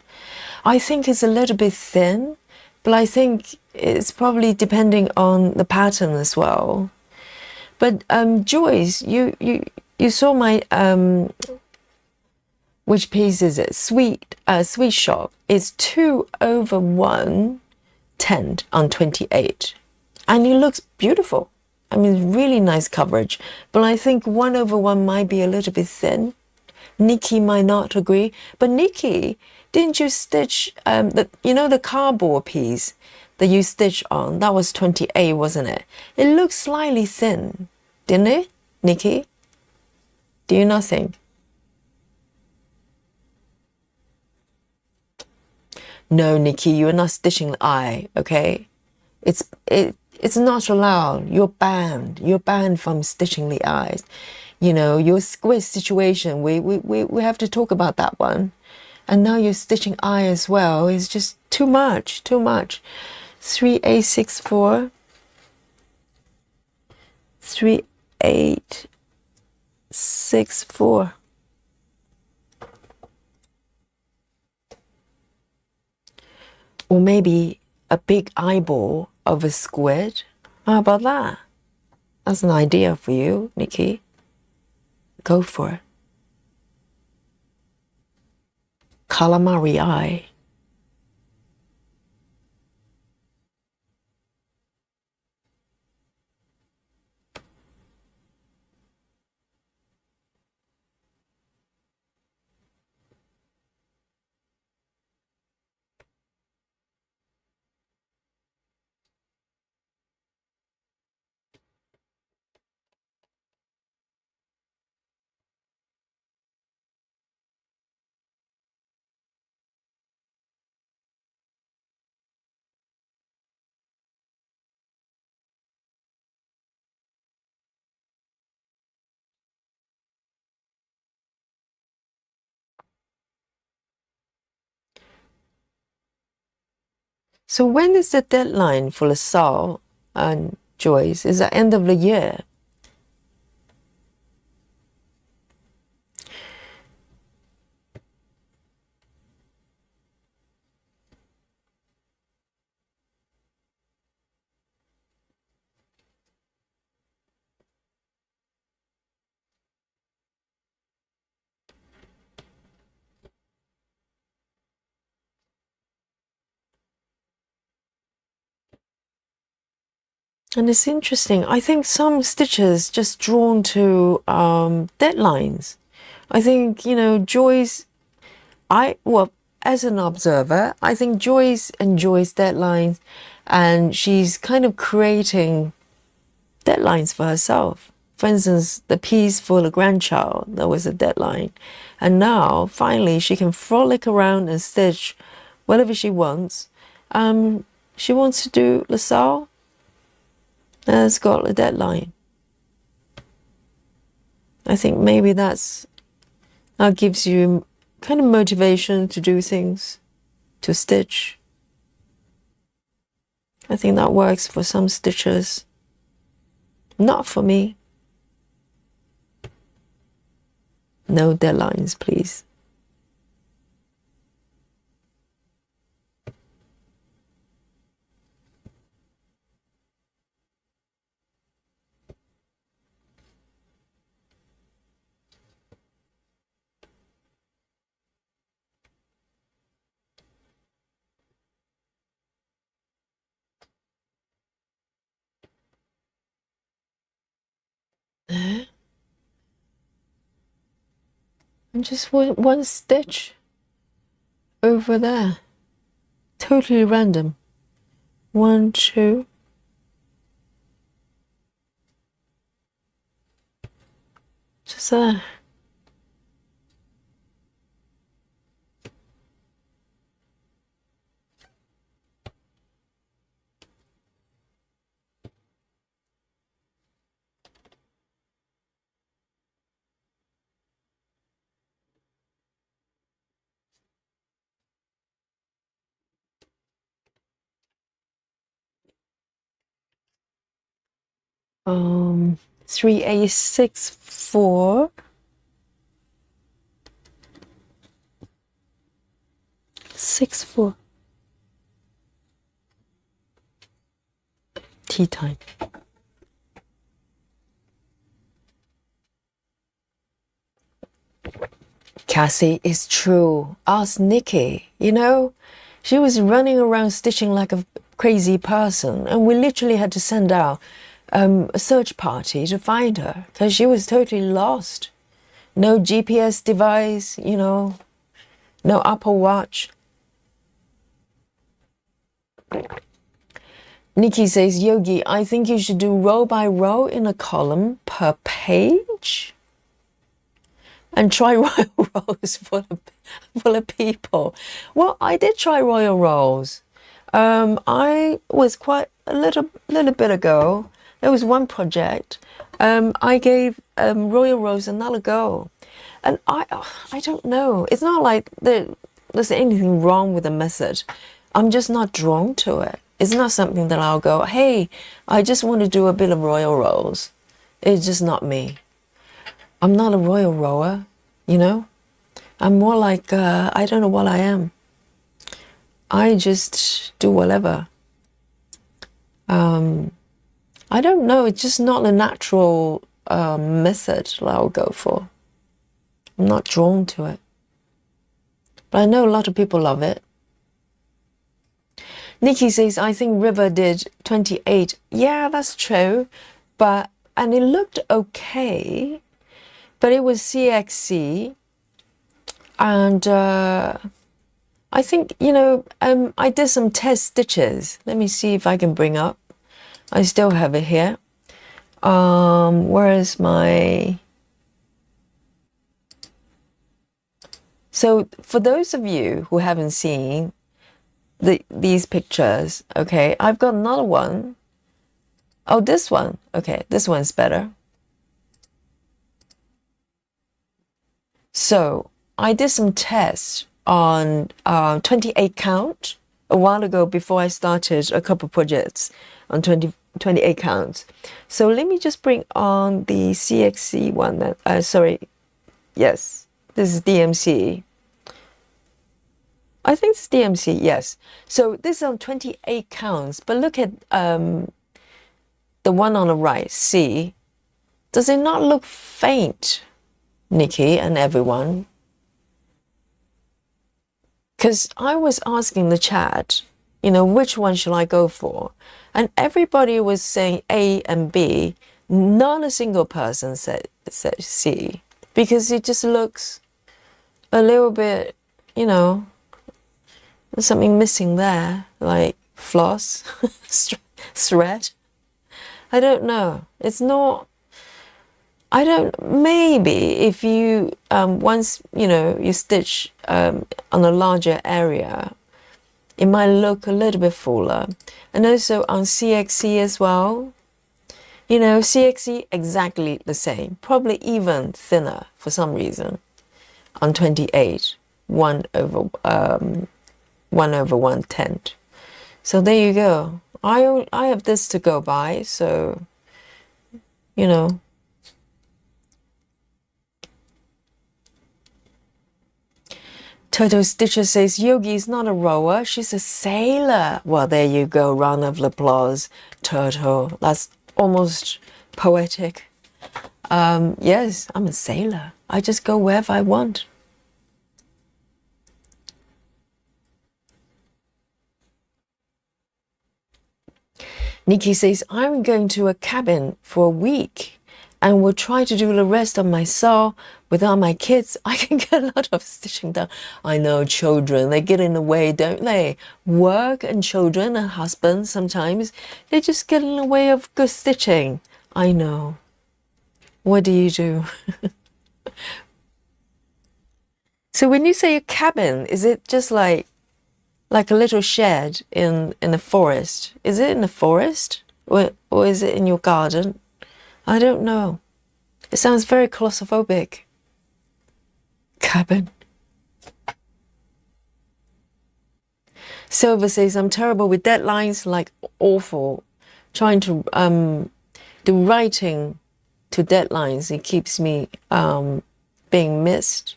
I think it's a little bit thin, but I think it's probably depending on the pattern as well. But Joyce, you saw my which piece is it? Sweet Shop. It's 2/110 on 28, and it looks beautiful. I mean, really nice coverage, but I think 1/1 might be a little bit thin. Nikki might not agree, but Nikki, didn't you stitch the cardboard piece that you stitched on? That was 28, wasn't it? It looks slightly thin, didn't it, Nikki? Do you not think? No, Nikki, you're not stitching the eye, okay? It's not allowed. You're banned. You're banned from stitching the eyes. You know, your squish situation, we have to talk about that one. And now you're stitching eye as well. It's just too much, too much. 3864. 3864. Or maybe a big eyeball of a squid. How about that? That's an idea for you, Nikki. Go for it. Calamari eye. So when is the deadline for LaSalle and Joyce? Is the end of the year? And it's interesting. I think some stitchers just drawn to deadlines. I think, you know, Joyce, as an observer, I think Joyce enjoys deadlines, and she's kind of creating deadlines for herself. For instance, the piece for the grandchild, there was a deadline. And now, finally, she can frolic around and stitch whatever she wants. She wants to do LaSalle. It's got a deadline. I think maybe that gives you kind of motivation to do things, to stitch. I think that works for some stitchers. Not for me. No deadlines, please. And just one stitch over there. Totally random. 1, 2, Just um 3A64 64 tea time. Cassie, it's true. Ask Nikki, you know, she was running around stitching like a crazy person, and we literally had to send out a search party to find her because she was totally lost. No GPS device, you know, no Apple Watch. Nikki says, Yogi, I think you should do row by row in a column per page. And try royal rolls full of people. Well, I did try royal rolls. I was quite a little bit ago. There was one project. I gave royal rolls another go, and I don't know. It's not like there's anything wrong with the method. I'm just not drawn to it. It's not something that I'll go, hey, I just want to do a bit of royal rolls. It's just not me. I'm not a royal rower, you know? I'm more like, I don't know what I am. I just do whatever. I don't know, it's just not a natural method that I'll go for. I'm not drawn to it. But I know a lot of people love it. Nikki says, I think River did 28. Yeah, that's true. And it looked okay. But it was CXC, and I think, you know, I did some test stitches. Let me see if I can bring up. I still have it here. Where is my... So for those of you who haven't seen these pictures, okay, I've got another one. Oh, this one. Okay, this one's better. So I did some tests on 28 count a while ago before I started a couple projects on 28 counts. So let me just bring on the CXC one. Sorry, yes, this is DMC. I think it's DMC, yes. So this is on 28 counts, but look at the one on the right, C. Does it not look faint? Nikki and everyone, because I was asking the chat, you know, which one should I go for, and everybody was saying A and B. Not a single person said C, because it just looks a little bit, you know, there's something missing there, like floss, thread. I don't know. It's not. I don't, maybe if you, once, you know, you stitch on a larger area, it might look a little bit fuller. And also on CXC as well, you know, CXC exactly the same, probably even thinner for some reason. On 28, 1/1/10. So there you go. I have this to go by, so, you know. Turtle Stitcher says, Yogi is not a rower, she's a sailor. Well, there you go, round of applause, Turtle. That's almost poetic. Yes, I'm a sailor. I just go wherever I want. Nikki says, I'm going to a cabin for a week and will try to do the rest of my sew without my kids. I can get a lot of stitching done. I know children, they get in the way, don't they? Work and children and husbands sometimes, they just get in the way of good stitching. I know. What do you do? So when you say a cabin, is it just like a little shed in the forest? Is it in the forest or is it in your garden? I don't know. It sounds very claustrophobic. Cabin. Silver says, I'm terrible with deadlines, like awful. Trying to do writing to deadlines, it keeps me being missed.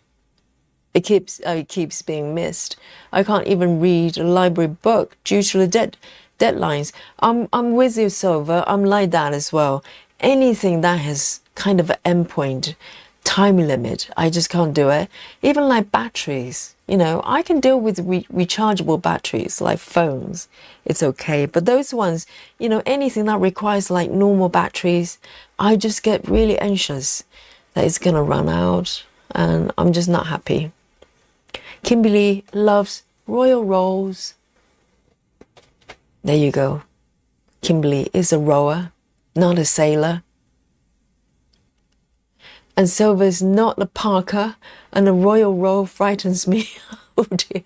It keeps being missed. I can't even read a library book due to the deadlines. I'm with you, Silver. I'm like that as well. Anything that has kind of an endpoint, time limit, I just can't do it. Even like batteries, you know, I can deal with rechargeable batteries like phones. It's okay. But those ones, you know, anything that requires like normal batteries, I just get really anxious that it's gonna run out, and I'm just not happy. Kimberly loves royal rolls. There you go. Kimberly is a rower, not a sailor. And Silver's not a Parker, and a royal roll frightens me. Oh dear.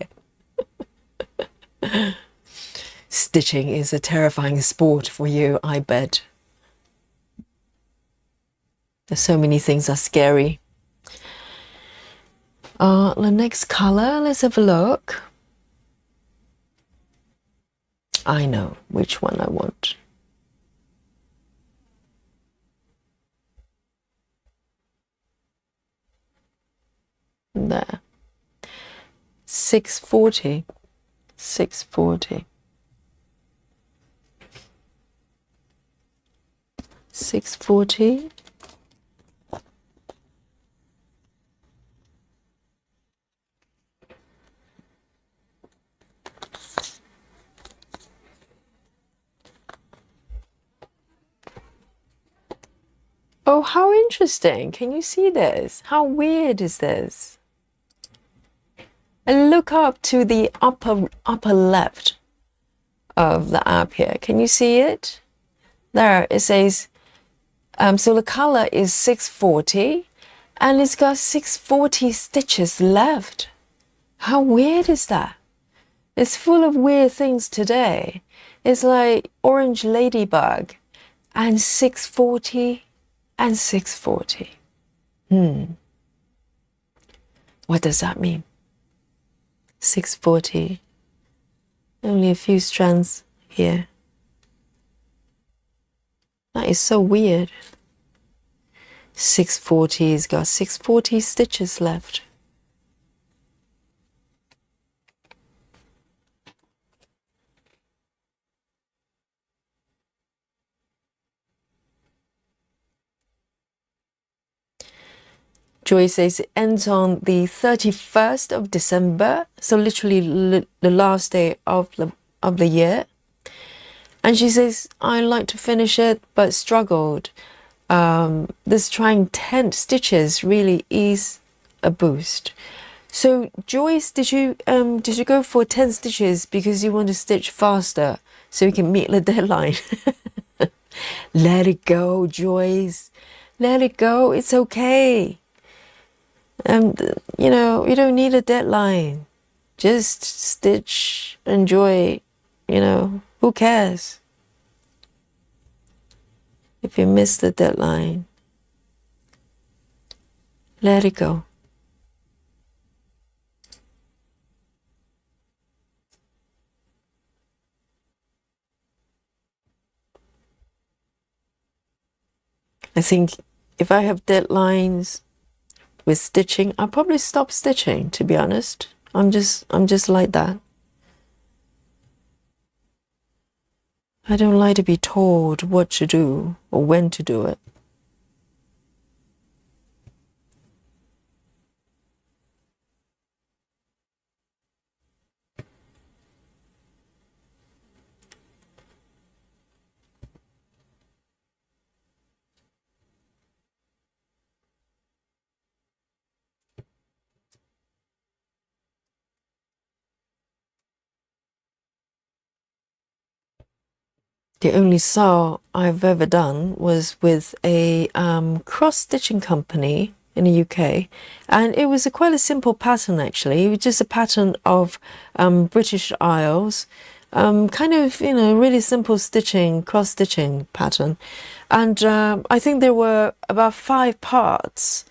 Stitching is a terrifying sport for you, I bet. There's so many things that are scary. The next color, let's have a look. I know which one I want. There. 640. 640. 640. Oh, how interesting. Can you see this? How weird is this? And look up to the upper left of the app here. Can you see it? There, it says, so the color is 640 and it's got 640 stitches left. How weird is that? It's full of weird things today. It's like orange ladybug and 640 and 640. What does that mean? 640. Only a few strands here. That is so weird. 640's got 640 stitches left. Joy says it ends on the 31st of December, so literally the last day of the year. And she says, I like to finish it, but struggled. This trying 10 stitches really is a boost. So Joyce, did you go for 10 stitches because you want to stitch faster so you can meet the deadline? Let it go, Joyce. Let it go. It's okay. You know, you don't need a deadline. Just stitch, enjoy, you know, who cares? If you miss the deadline, let it go. I think if I have deadlines with stitching, I'll probably stop stitching, to be honest. I'm just like that. I don't like to be told what to do or when to do it. The only sew I've ever done was with a cross-stitching company in the UK, and it was quite a simple pattern actually. It was just a pattern of British Isles, kind of, you know, really simple stitching, cross stitching pattern, and I think there were about 5 parts,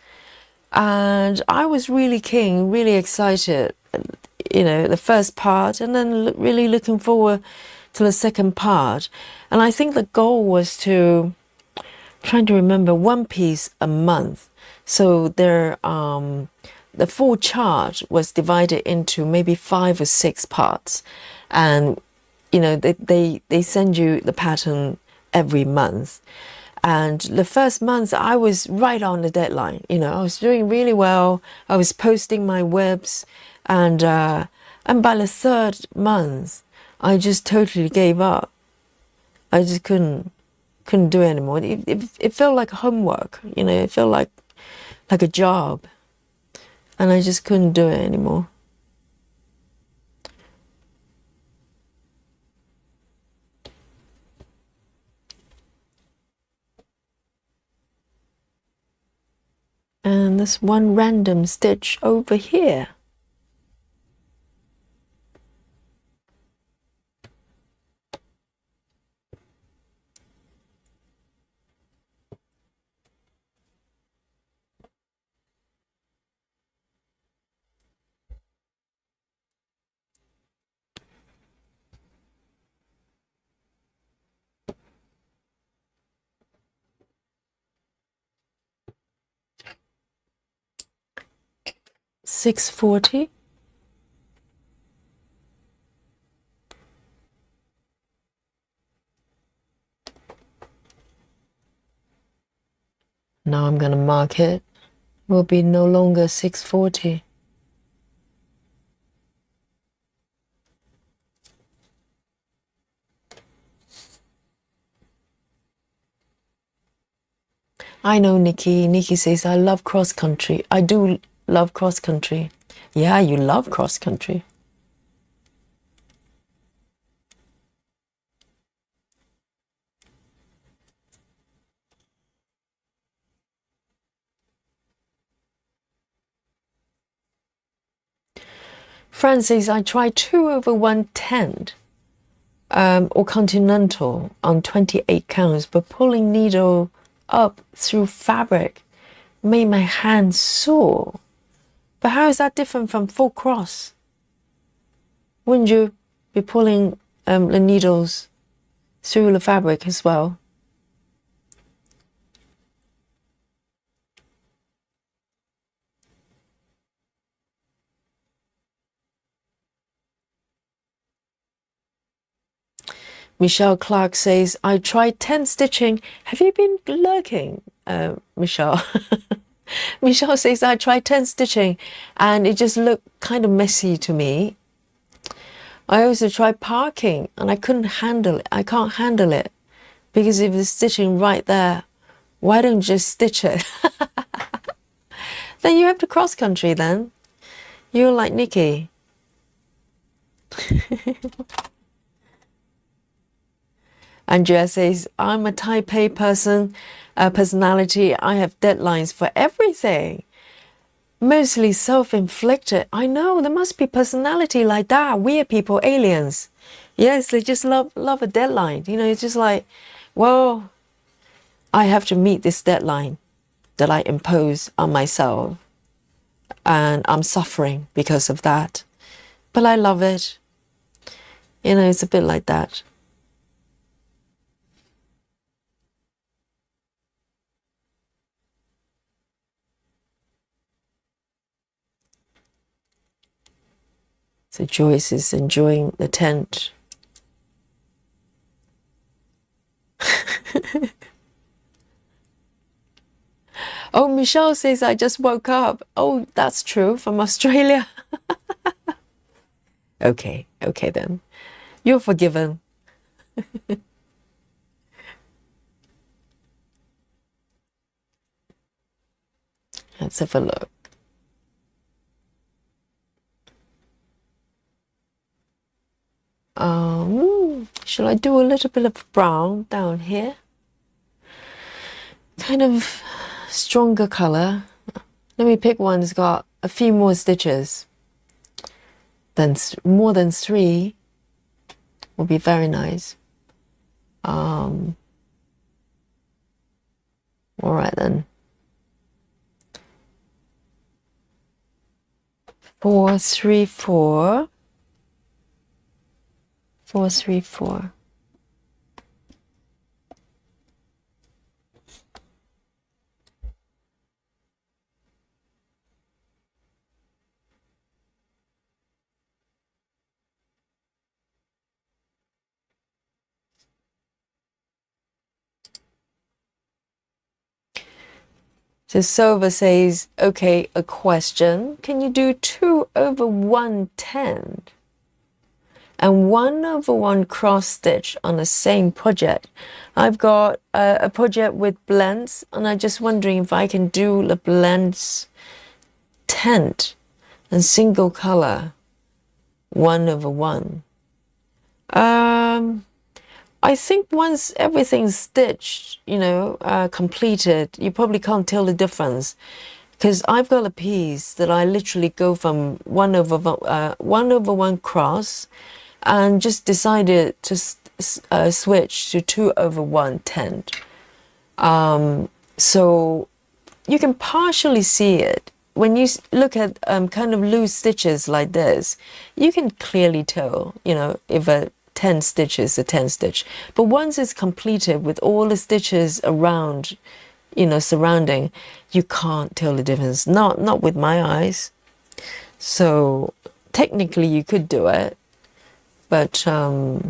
and I was really keen, really excited, you know, the first part, and then really looking forward to the second part. And I think the goal was to, trying to remember, 1 piece a month. So there, the full chart was divided into maybe 5 or 6 parts, and you know, they send you the pattern every month. And the first month I was right on the deadline. You know, I was doing really well. I was posting my WIPs, and by the 3rd month I just totally gave up. I just couldn't do it anymore. It felt like homework, you know, it felt like a job, and I just couldn't do it anymore. And there's one random stitch over here. $6.40. Now I'm gonna mark it. Will be no longer $6.40. I know Nikki. Nikki says, I love cross country. I do love cross country. Yeah, you love cross country. Fran says, I tried 2 over 1/10 or continental on 28 counts, but pulling needle up through fabric made my hand sore. But how is that different from full cross? Wouldn't you be pulling the needles through the fabric as well? Michelle Clark says, I tried 10 stitching. Have you been lurking, Michelle? Michelle says, I tried 10 stitching and it just looked kind of messy to me. I also tried parking and I couldn't handle it. I can't handle it because if it's stitching right there, why don't you just stitch it? Then you have to cross country then. You're like Nikki. Andrea says, I'm a type A person, personality. I have deadlines for everything. Mostly self-inflicted. I know, there must be personality like that. Weird people, aliens. Yes, they just love a deadline. You know, it's just like, well, I have to meet this deadline that I impose on myself. And I'm suffering because of that. But I love it. You know, it's a bit like that. So Joyce is enjoying the tent. Oh, Michelle says, I just woke up. Oh, that's true, from Australia. Okay then. You're forgiven. Let's have a look. Shall I do a little bit of brown down here? Kind of stronger color. Let me pick one that's got a few more stitches. Then more than 3 will be very nice. All right then. 4, 3, 4. 4, 3, 4. So Silver says, okay, a question. Can you do 2 over 110 and 1 over 1 cross stitch on the same project? I've got a project with blends, and I'm just wondering if I can do the blends tent and single color 1 over 1. I think once everything's stitched, you know, completed, you probably can't tell the difference, because I've got a piece that I literally go from 1 over 1 cross, and just decided to switch to 2 over 110. So you can partially see it. When you look at kind of loose stitches like this, you can clearly tell, you know, if a 10 stitches, a 10 stitch. But once it's completed with all the stitches around, you know, surrounding, you can't tell the difference. Not with my eyes. So technically you could do it, but I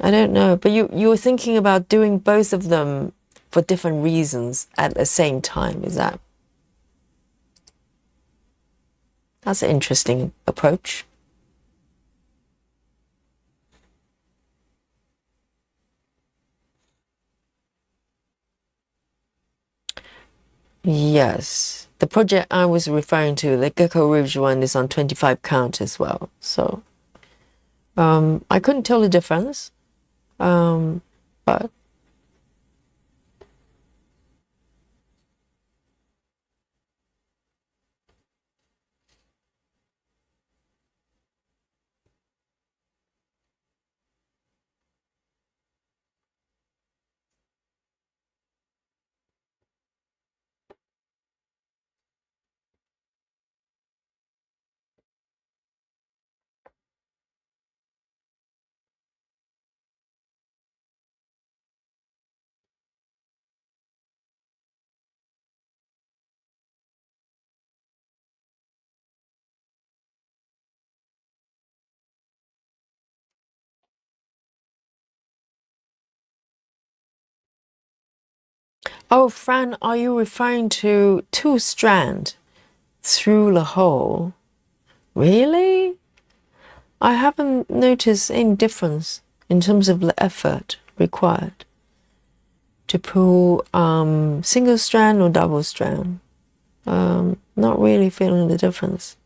don't know. But you're thinking about doing both of them for different reasons at the same time, is that? That's an interesting approach. Yes, the project I was referring to, the Gecko Rouge one, is on 25 count as well. So I couldn't tell the difference, but oh, Fran, are you referring to 2 strand through the hole? Really? I haven't noticed any difference in terms of the effort required to pull single strand or double strand. Not really feeling the difference.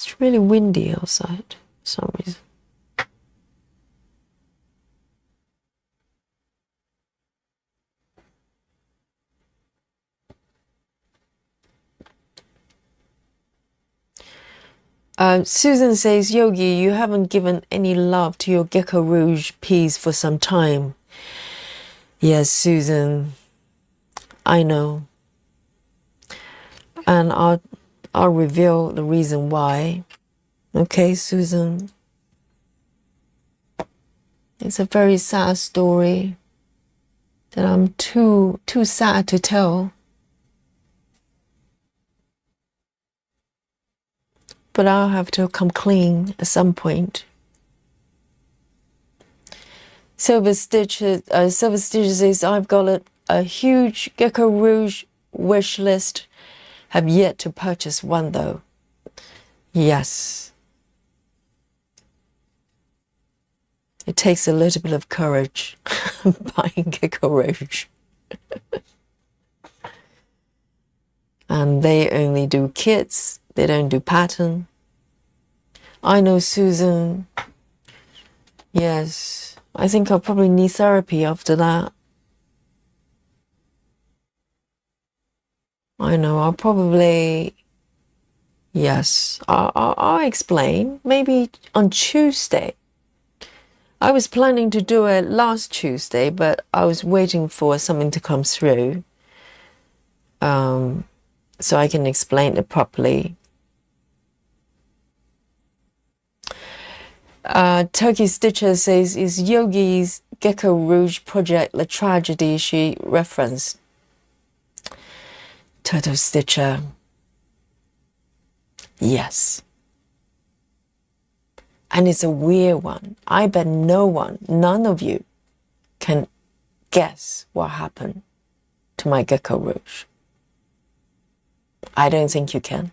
It's really windy outside for some reason. Susan says, Yogi, you haven't given any love to your Gecko Rouge piece for some time. Yes, Susan, I know. And I'll reveal the reason why. Okay, Susan? It's a very sad story that I'm too sad to tell. But I'll have to come clean at some point. Silver Stitch says, I've got a huge Gecko Rouge wish list. Have yet to purchase one though. Yes. It takes a little bit of courage buying Gecko Rouge. And they only do kits. They don't do pattern. I know, Susan. Yes. I think I'll probably need therapy after that. I know, I'll probably... Yes, I'll explain. Maybe on Tuesday. I was planning to do it last Tuesday, but I was waiting for something to come through. So I can explain it properly. Turkey Stitcher says, is Yogi's Gecko Rouge project the tragedy she referenced? Turtle Stitcher, yes. And it's a weird one. I bet none of you can guess what happened to my Gecko Rouge. I don't think you can.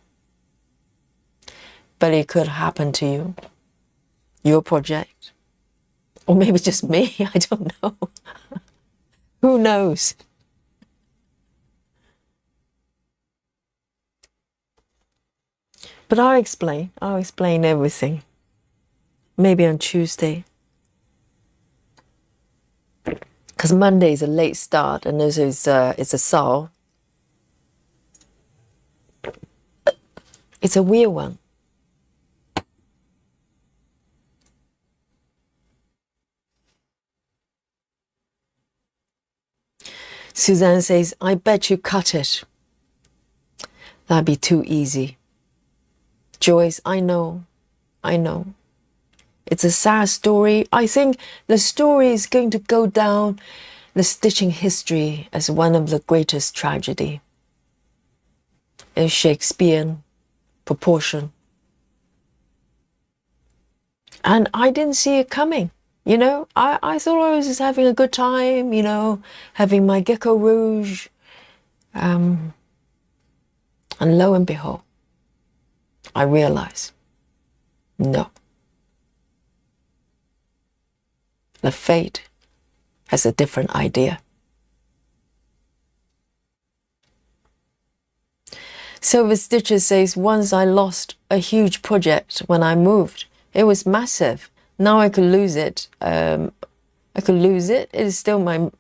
But it could happen to you. Your project. Or maybe just me, I don't know. Who knows? But I'll explain everything. Maybe on Tuesday. Because Monday is a late start and also it's a Saul. It's a weird one. Suzanne says, I bet you cut it. That'd be too easy. Joyce, I know. It's a sad story. I think the story is going to go down the stitching history as one of the greatest tragedy. In Shakespearean proportion. And I didn't see it coming. You know, I thought I was just having a good time, you know, having my Gecko Rouge. And lo and behold, I realized, no. The fate has a different idea. Silver Stitcher says, once I lost a huge project when I moved. It was massive. Now I could lose it. It is still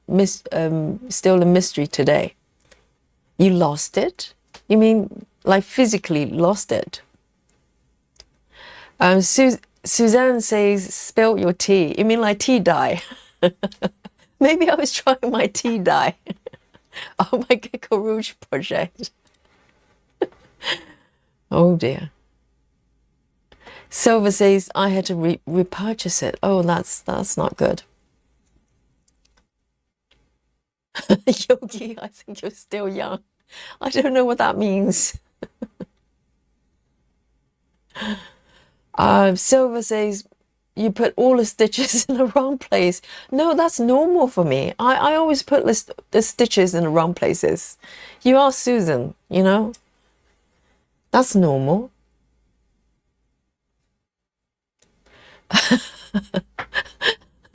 still a mystery today. You lost it? You mean like physically lost it? Suzanne says, spill your tea. You mean like tea dye? Maybe I was trying my tea dye on my Gecko Rouge project. Oh dear. Silver says, I had to repurchase it. Oh, that's not good. Yogi, I think you're still young. I don't know what that means. Silver says, you put all the stitches in the wrong place. No, that's normal for me. I always put the stitches in the wrong places. You ask Susan, you know. That's normal.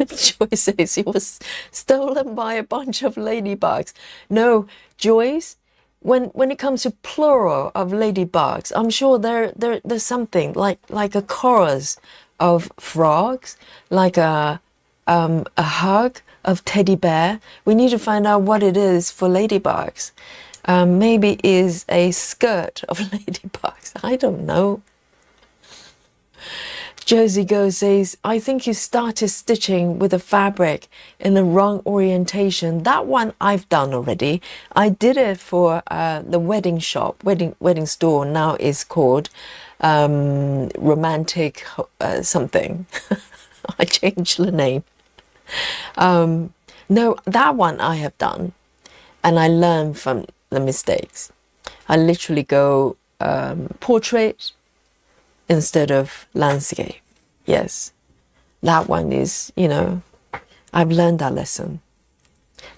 Joyce says he was stolen by a bunch of ladybugs. No, Joyce, when it comes to plural of ladybugs, I'm sure there's something like a chorus of frogs, like a hug of teddy bear. We need to find out what it is for ladybugs. Maybe is a skirt of ladybugs. I don't know. Josie Go says, I think you started stitching with the fabric in the wrong orientation. That one I've done already. I did it for the wedding shop, wedding store. Now it's called Romantic something. I changed the name. No, that one I have done, and I learn from the mistakes. I literally go portrait instead of landscape. Yes, that one is, you know, I've learned that lesson.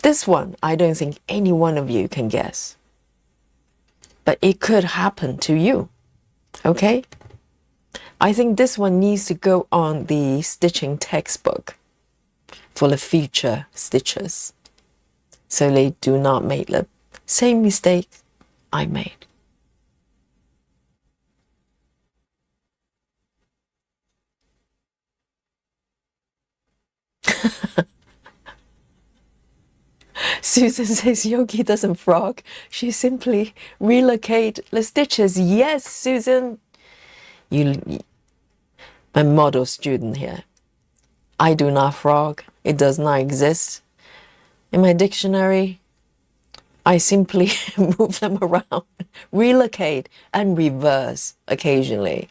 This one, I don't think any one of you can guess. But it could happen to you, okay? I think this one needs to go on the stitching textbook for the future stitchers, so they do not make the same mistake I made. Susan says Yogi doesn't frog. She simply relocate the stitches. Yes, Susan. You, my model student here. I do not frog. It does not exist. In my dictionary, I simply move them around, relocate and reverse occasionally.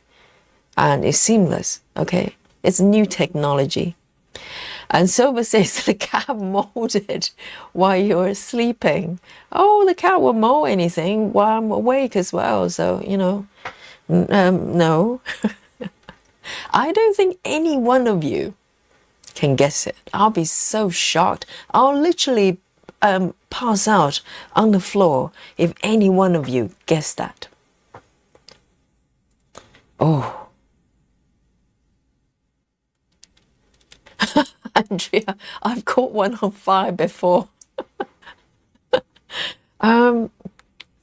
And it's seamless, okay? It's new technology. And Silver says the cat molded while you're sleeping. Oh, the cat will mow anything while I'm awake as well. So, you know, no. I don't think any one of you can guess it. I'll be so shocked. I'll literally pass out on the floor if any one of you guess that. Oh. Andrea, I've caught one on fire before. It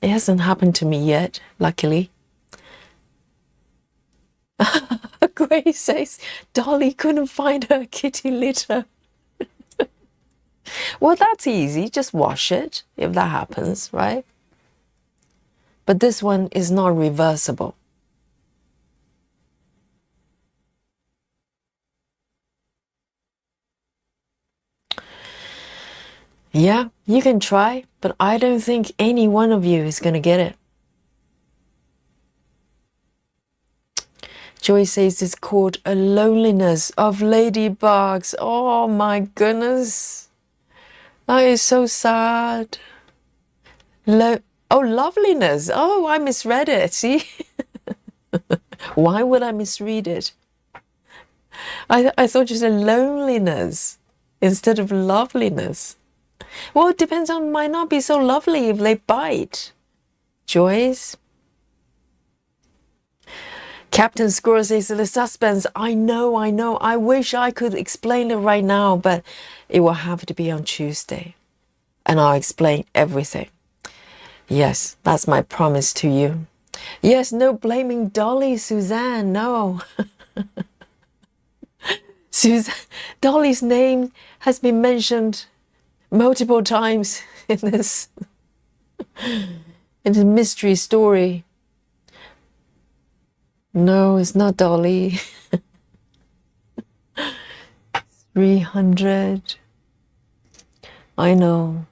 hasn't happened to me yet, luckily. Grace says Dolly couldn't find her kitty litter. Well, that's easy. Just wash it if that happens, right? But this one is not reversible. Yeah, you can try, but I don't think any one of you is going to get it. Joy says it's called A Loneliness of Ladybugs. Oh my goodness. That is so sad. Oh, Loveliness. Oh, I misread it. See? Why would I misread it? I thought you said loneliness instead of loveliness. Well, it depends on, might not be so lovely if they bite. Joyce? Captain Squirrel says the suspense. I know. I wish I could explain it right now, but it will have to be on Tuesday. And I'll explain everything. Yes, that's my promise to you. Yes, no blaming Dolly, Suzanne, no. Dolly's name has been mentioned multiple times in this mystery story. No, it's not Dolly. 300. I know.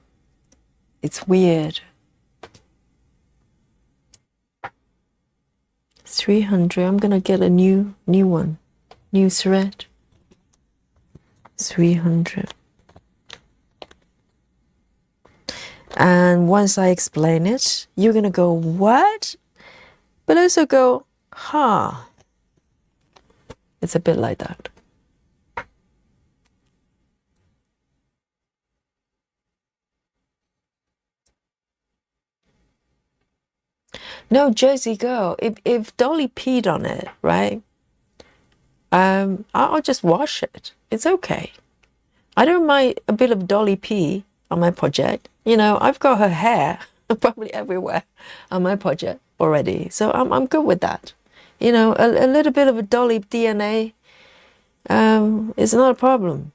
It's weird. 300. I'm gonna get a new one. New thread. 300. And once I explain it, you're gonna go, what? But also go, huh. It's a bit like that. No, Jersey girl, if Dolly peed on it, right? I'll just wash it. It's okay. I don't mind a bit of Dolly pee on my project. You know, I've got her hair probably everywhere on my project already. So I'm good with that. You know, a little bit of a Dolly DNA is not a problem.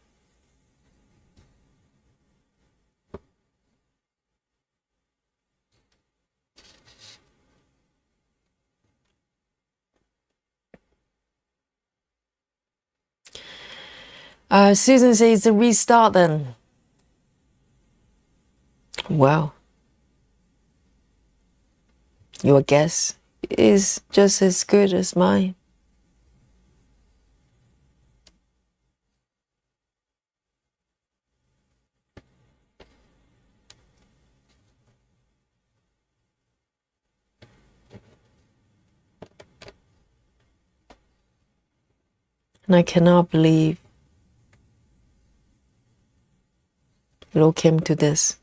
Susan says a restart then. Well, your guess is just as good as mine. And I cannot believe it all came to this.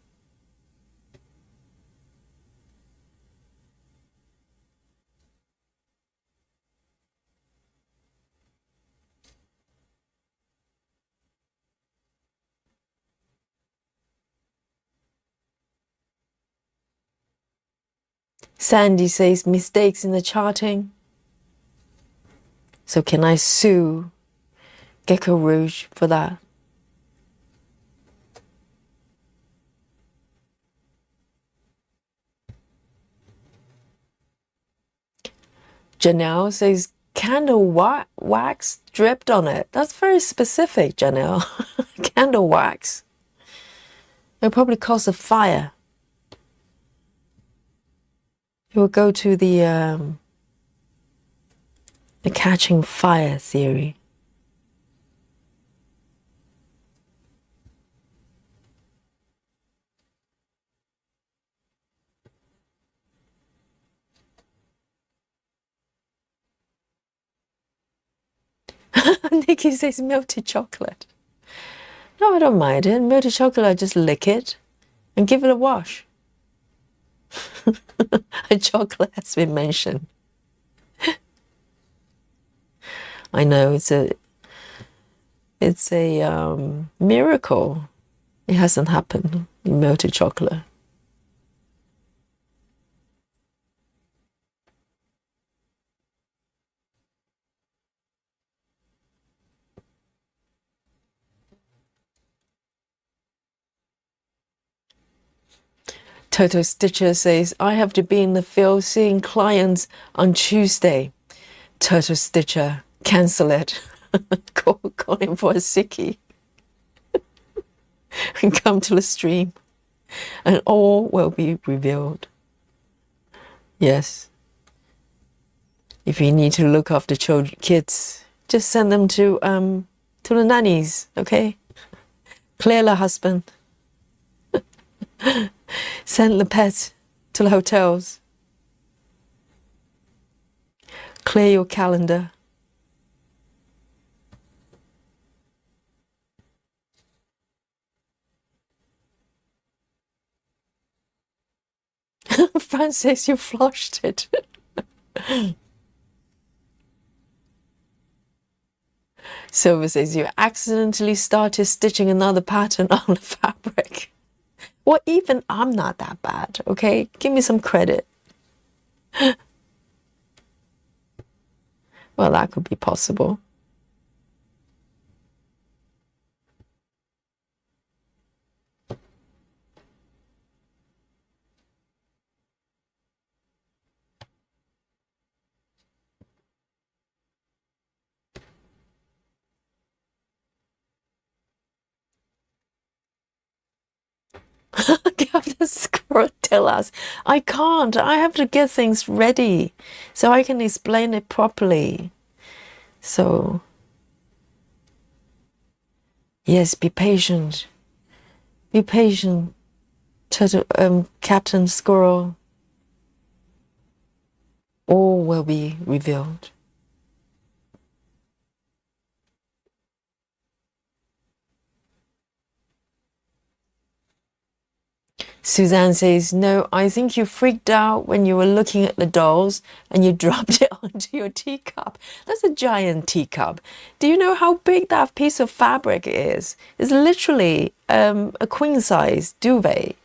Sandy says mistakes in the charting. So can I sue Gecko Rouge for that? Janelle says candle wax dripped on it. That's very specific, Janelle. Candle wax. It'll probably cause a fire. It will go to the catching fire theory. Nikki says melted chocolate. No, I don't mind it. Melted chocolate, I just lick it and give it a wash. A chocolate has been mentioned. I know it's a miracle. It hasn't happened in melted chocolate. Toto Stitcher says, I have to be in the field seeing clients on Tuesday. Toto Stitcher, cancel it. call him for a sickie. And come to the stream. And all will be revealed. Yes. If you need to look after kids, just send them to the nannies, okay? Clear the husband. Send the pets to the hotels. Clear your calendar. Francis, you flushed it. Silver says you accidentally started stitching another pattern on the fabric. Well, even I'm not that bad, okay? Give me some credit. Well, that could be possible. Have the squirrel tell us. I can't. I have to get things ready so I can explain it properly. So, yes, be patient. Be patient, Captain Squirrel. All will be revealed. Suzanne says, no, I think you freaked out when you were looking at the dolls and you dropped it onto your teacup. That's a giant teacup. Do you know how big that piece of fabric is? It's literally a queen-size duvet.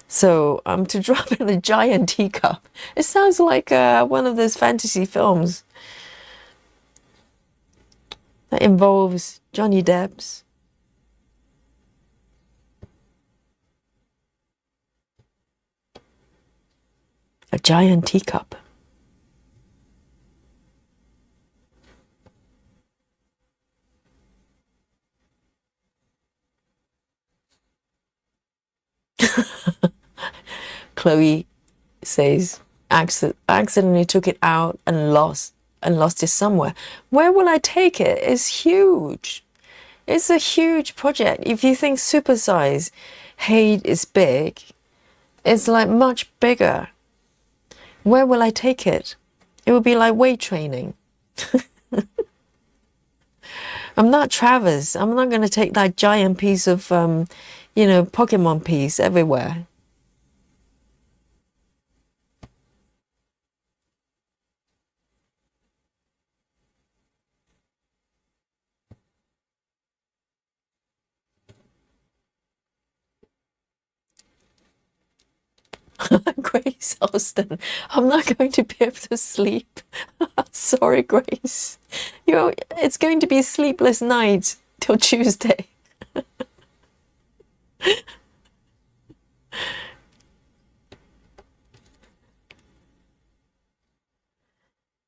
So to drop in a giant teacup, it sounds like one of those fantasy films that involves Johnny Depp's. A giant teacup. Chloe says, accidentally took it out and lost it somewhere. Where will I take it? It's huge. It's a huge project. If you think supersize hate is big, it's like much bigger. Where will I take it? It will be like weight training. I'm not Travis. I'm not going to take that giant piece of, you know, Pokemon piece everywhere. Grace Austin, I'm not going to be able to sleep. Sorry, Grace. You know, it's going to be a sleepless night till Tuesday.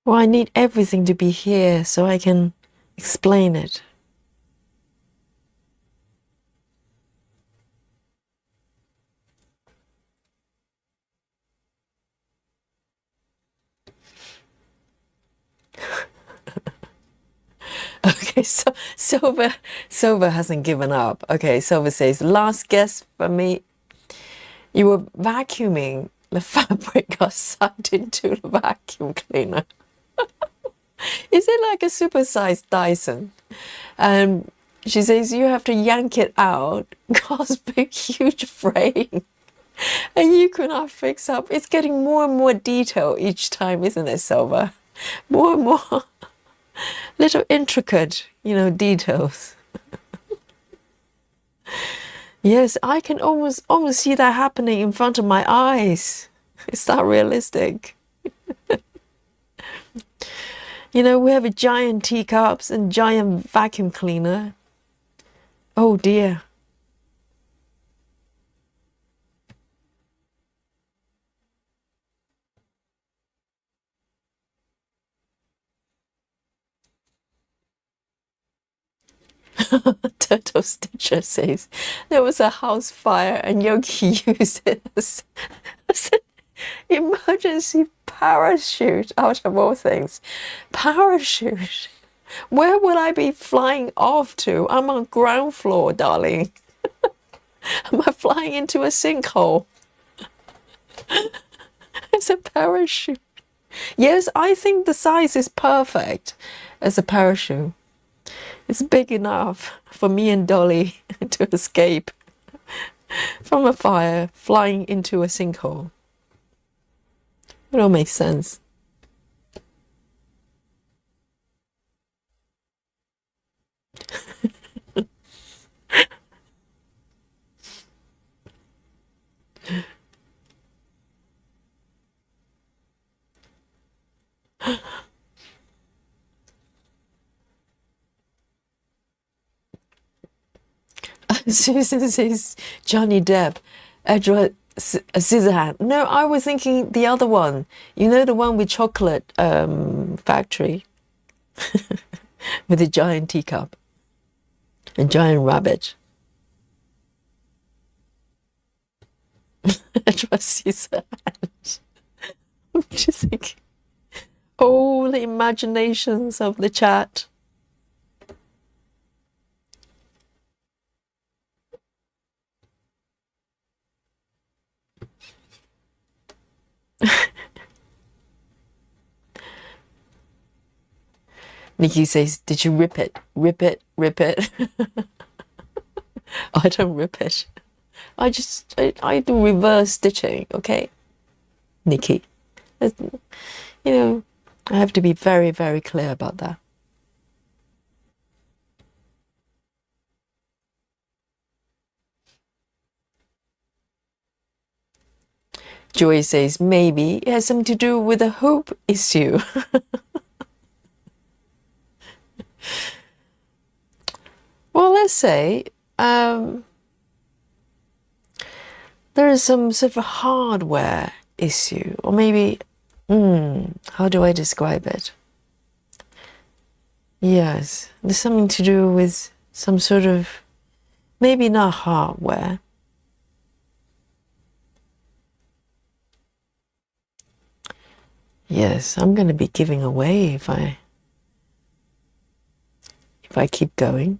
Well, I need everything to be here so I can explain it. Okay, so Silver hasn't given up. Okay, Silver says, last guess for me. You were vacuuming. The fabric got sucked into the vacuum cleaner. Is it like a supersized Dyson? And she says you have to yank it out, cause big, huge fraying. And you cannot fix up. It's getting more and more detail each time, isn't it, Silver? More and more little intricate, you know, details. Yes, I can almost see that happening in front of my eyes. It's that realistic. You know, we have a giant teacups and giant vacuum cleaner. Oh dear. Turtle Stitcher says there was a house fire and Yogi used it as an emergency parachute, out of all things. Parachute? Where would I be flying off to? I'm on ground floor, darling. Am I flying into a sinkhole? It's a parachute. Yes, I think the size is perfect as a parachute. It's big enough for me and Dolly to escape from a fire flying into a sinkhole. It all makes sense. Susan says Johnny Depp, Edward Scissorhand. No, I was thinking the other one. You know, the one with chocolate factory with a giant teacup and giant rabbit. Edward Scissorhand. I'm just thinking, all the imaginations of the chat. Nikki says, did you rip it? Rip it, rip it. I don't rip it. I do reverse stitching, okay? Nikki. You know, I have to be very, very clear about that. Joy says, maybe it has something to do with the hope issue. Well, let's say there is some sort of hardware issue, or maybe, how do I describe it? Yes, there's something to do with some sort of, maybe not hardware. Yes, I'm going to be giving away if I keep going.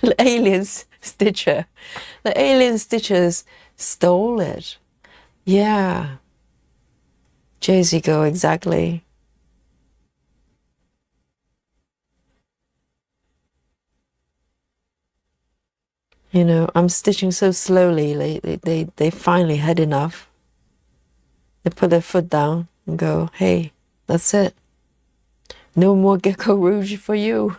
The alien stitcher. The alien stitchers stole it. Yeah. Jay-Z go, exactly. You know, I'm stitching so slowly. They finally had enough. They put their foot down and go, hey, that's it. No more gecko rouge for you.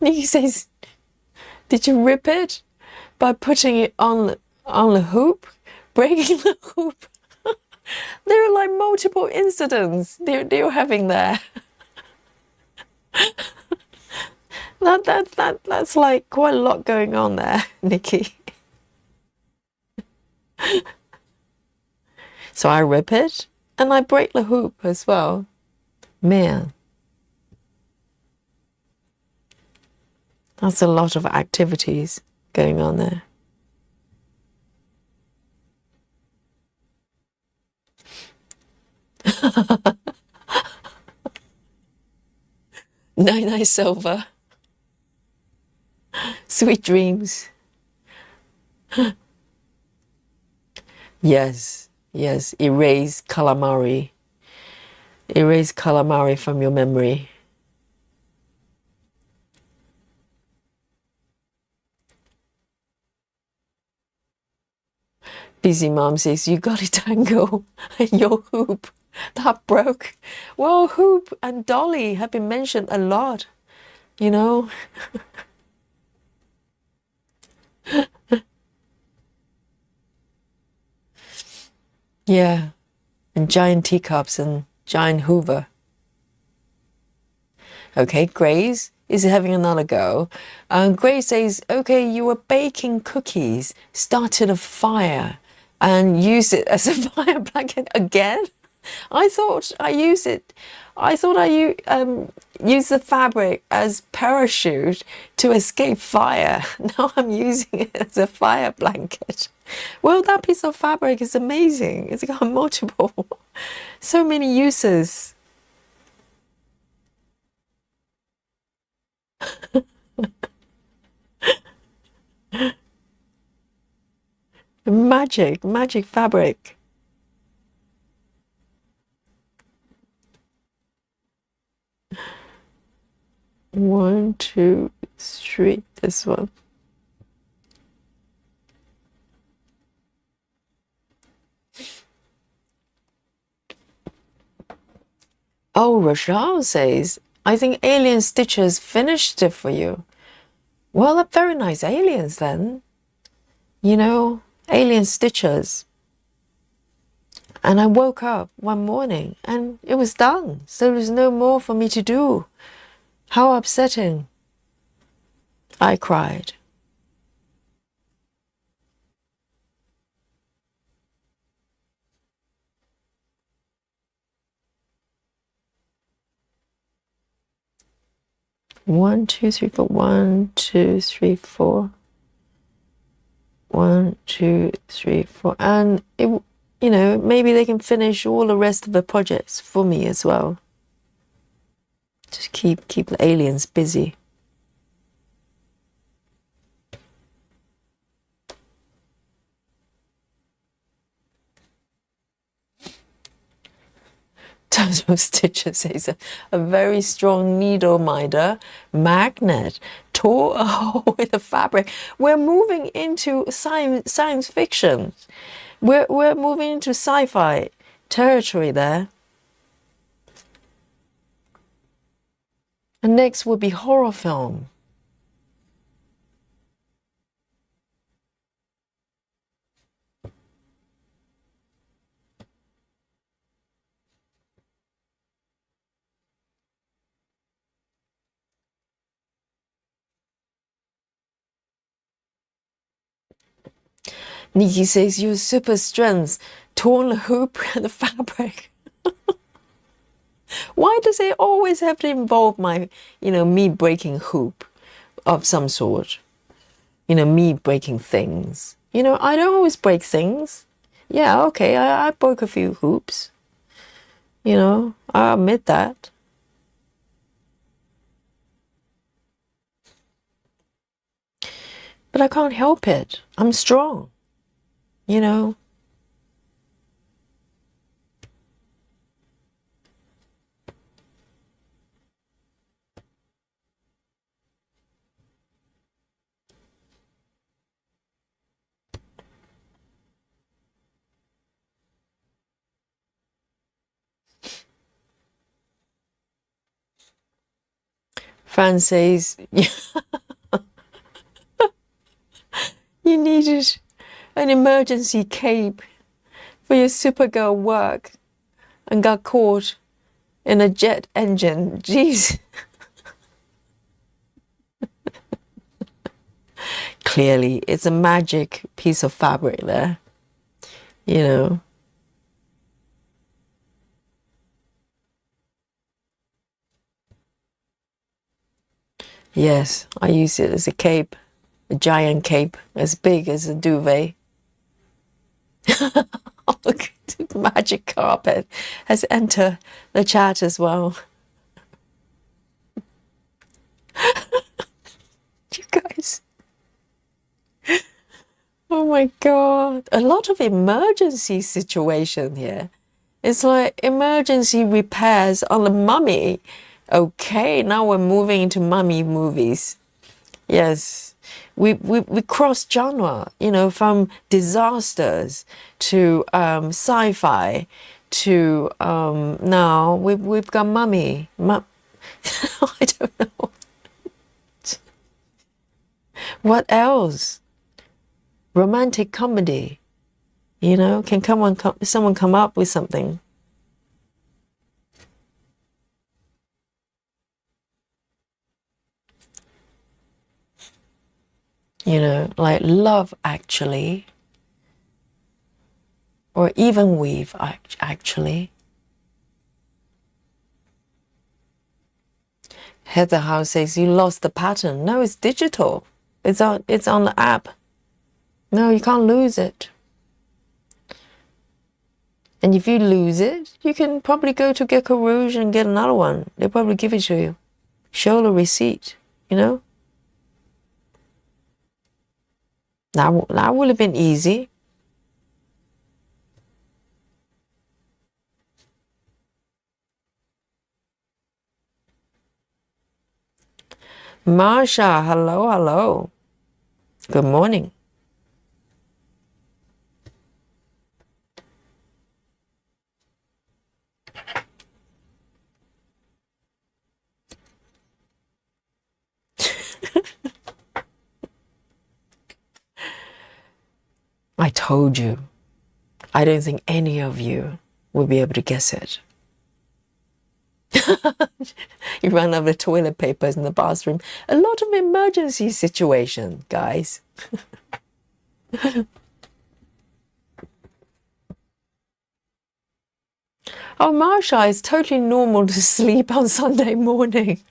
Nikki says, did you rip it by putting it on the hoop? Breaking the hoop? There are like multiple incidents they're having there. That's like quite a lot going on there, Nikki. So I rip it and I break the hoop as well. Man, that's a lot of activities going on there. Night Silver. Sweet dreams. Yes, yes. Erase calamari. Erase calamari from your memory. Busy Mom says, you got a tango in your hoop. That broke. Well, hoop and dolly have been mentioned a lot, you know. Yeah, and giant teacups and giant hoover. Okay, Grace is having another go. Grace says, okay, you were baking cookies, started a fire, and use it as a fire blanket again. I thought I use it. I thought use the fabric as parachute to escape fire. Now I'm using it as a fire blanket. Well, that piece of fabric is amazing. It's got multiple, so many uses. Magic fabric. One, two, three, this one. Oh, Rochelle says, I think Alien Stitches finished it for you. Well, they're very nice aliens then. You know, Alien Stitches. And I woke up one morning and it was done. So there was no more for me to do. How upsetting. I cried. One, two, three, four. 1, 2, 3, 4. 1, 2, 3, 4. And it, you know, maybe they can finish all the rest of the projects for me as well. Just keep the aliens busy. Total Stitcher says a very strong needle minder magnet tore a hole in the fabric. We're moving into science fiction. We're moving into sci-fi territory there. And next will be horror film. Nikki says, use super strength, torn the hoop and the fabric. Why why does it always have to involve my, me breaking hoop of some sort? Me breaking things. I don't always break things. Yeah, okay, I broke a few hoops. I admit that. But I can't help it. I'm strong. Fran says, you needed an emergency cape for your Supergirl work and got caught in a jet engine. Jeez. Clearly, it's a magic piece of fabric there. Yes, I use it as a cape, a giant cape, as big as a duvet. Look, the magic carpet has entered the chat as well. You guys. Oh my God. A lot of emergency situation here. It's like emergency repairs on the Mummy. Okay, now we're moving into Mummy movies. Yes. We cross genre, from disasters to sci-fi to now we've got Mummy. I don't know. What else? Romantic comedy. Can someone come up with something? Like Love Actually, or even Weave Actually. Heather House says you lost the pattern. No, it's digital. It's on the app. No, you can't lose it. And if you lose it, you can probably go to Gecko Rouge and get another one. They'll probably give it to you. Show the receipt, That would have been easy. Marsha, hello. Good morning. I told you. I don't think any of you will be able to guess it. You run out of toilet papers in the bathroom. A lot of emergency situation, guys. Oh, Marsha, it's totally normal to sleep on Sunday morning.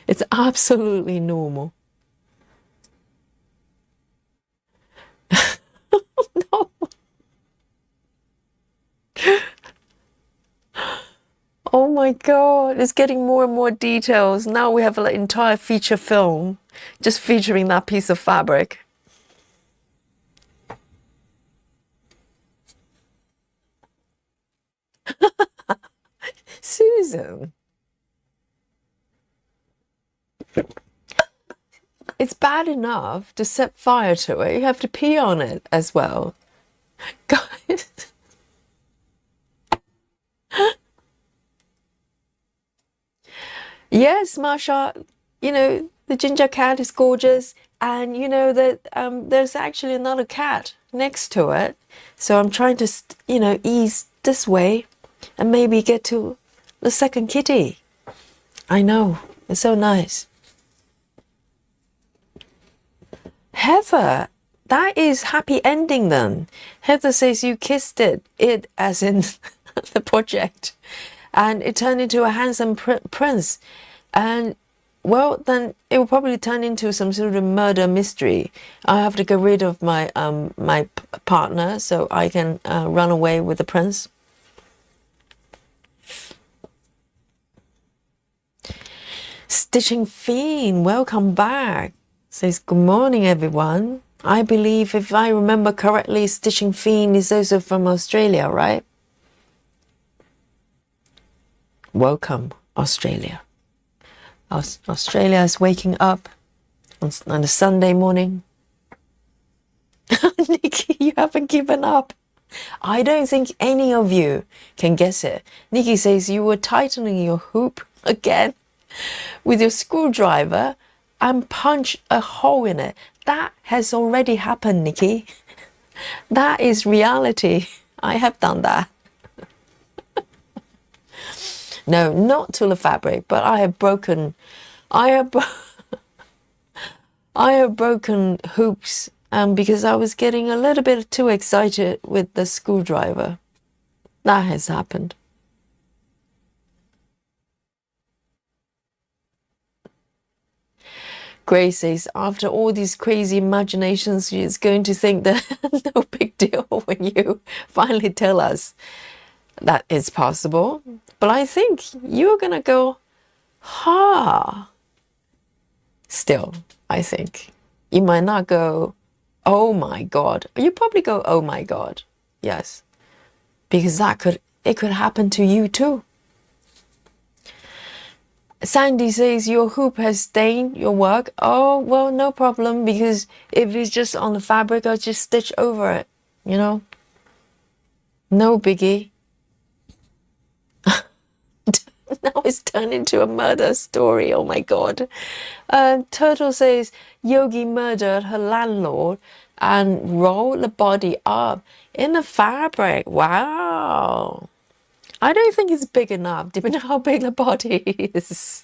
It's absolutely normal. No. Oh my God, it's getting more and more details. Now we have an entire feature film just featuring that piece of fabric. Susan. It's bad enough to set fire to it. You have to pee on it as well. Guys. Yes, Marsha, the ginger cat is gorgeous. And that there's actually another cat next to it. So I'm trying to, ease this way and maybe get to the second kitty. I know. It's so nice. Heather, that is happy ending then. Heather says you kissed it as in the project. and it turned into a handsome prince. And well, then it will probably turn into some sort of murder mystery. I have to get rid of my partner so I can run away with the prince. Stitching Fiend, welcome back. Says good morning, everyone. I believe, if I remember correctly, Stitching Fiend is also from Australia, right? Welcome, Australia. Australia is waking up on a Sunday morning. Nikki, you haven't given up. I don't think any of you can guess it. Nikki says you were tightening your hoop again with your screwdriver and punch a hole in it. That has already happened, Nikki. That is reality. I have done that. No, not to the fabric, but I have broken hoops because I was getting a little bit too excited with the screwdriver. That has happened. Grace says, after all these crazy imaginations, she's going to think that no big deal when you finally tell us that it's possible. But I think you're going to go, ha. Still, I think. You might not go, oh my God. You probably go, oh my God. Yes. Because it could happen to you too. Sandy says your hoop has stained your work. Oh, well, no problem, because if it's just on the fabric, I'll just stitch over it, you know? No biggie. Now it's turned into a murder story. Oh my God. Turtle says Yogi murdered her landlord and rolled the body up in the fabric. Wow. I don't think it's big enough, depending on how big the body is.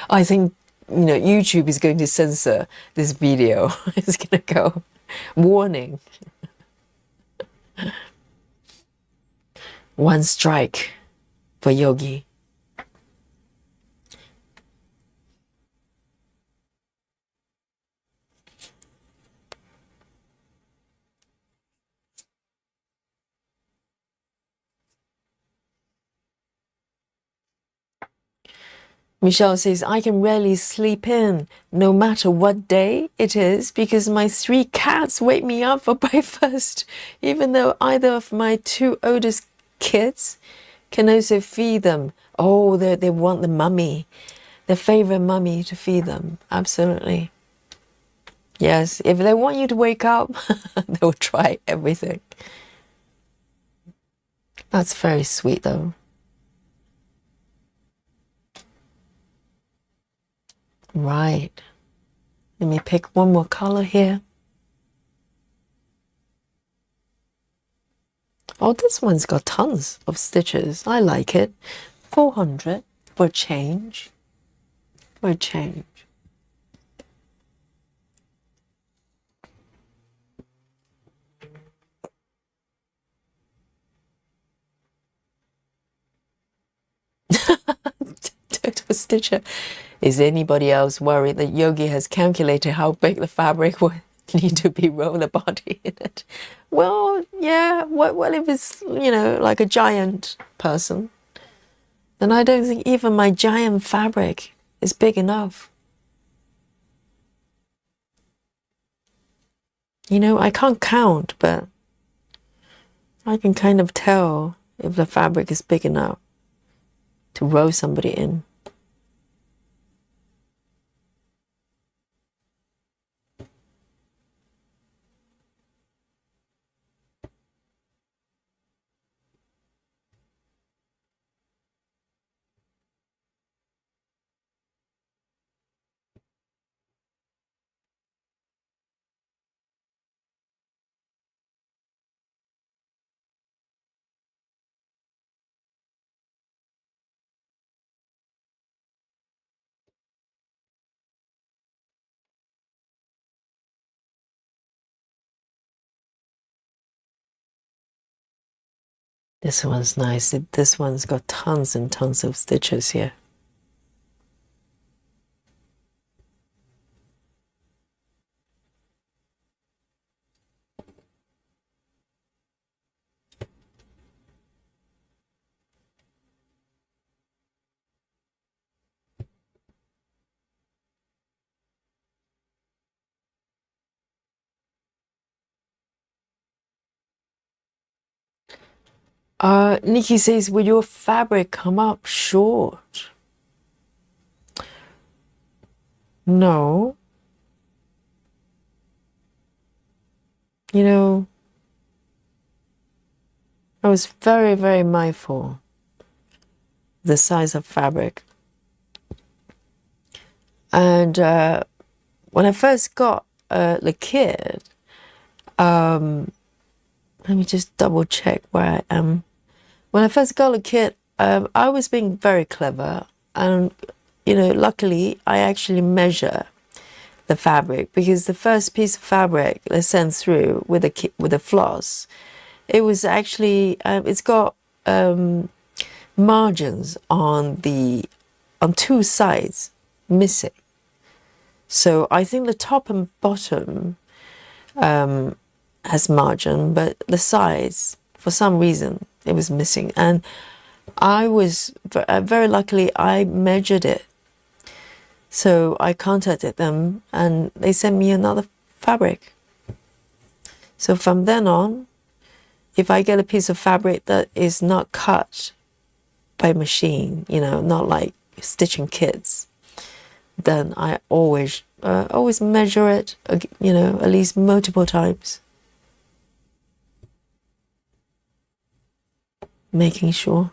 I think, YouTube is going to censor this video. It's going to go, warning. One strike for Yogi. Michelle says, I can rarely sleep in, no matter what day it is, because my 3 cats wake me up for breakfast, even though either of my 2 oldest kids can also feed them. Oh, they want the mummy, their favorite mummy to feed them. Absolutely. Yes, if they want you to wake up, they'll try everything. That's very sweet, though. Right. Let me pick one more color here. Oh, this one's got tons of stitches. I like it. 400 for a change. For a change. Total stitcher. Is anybody else worried that Yogi has calculated how big the fabric would need to be roller body in it? Well, yeah. Well, if it's, like a giant person, then I don't think even my giant fabric is big enough. I can't count, but I can kind of tell if the fabric is big enough to roll somebody in. This one's nice. This one's got tons and tons of stitches here. Nikki says, will your fabric come up short? No. You know, I was very, very mindful of the size of fabric. And when I first got the kit, let me just double check where I am. When I first got the kit, I was being very clever, and you know, luckily I actually measure the fabric, because the first piece of fabric I sent through with a floss, it was actually it's got margins on two sides missing. So I think the top and bottom has margin, but the sides, for some reason, it was missing. And I was very luckily, I measured it. So I contacted them and they sent me another fabric. So from then on, if I get a piece of fabric that is not cut by machine, you know, not like stitching kits, then I always measure it, you know, at least multiple times, making sure.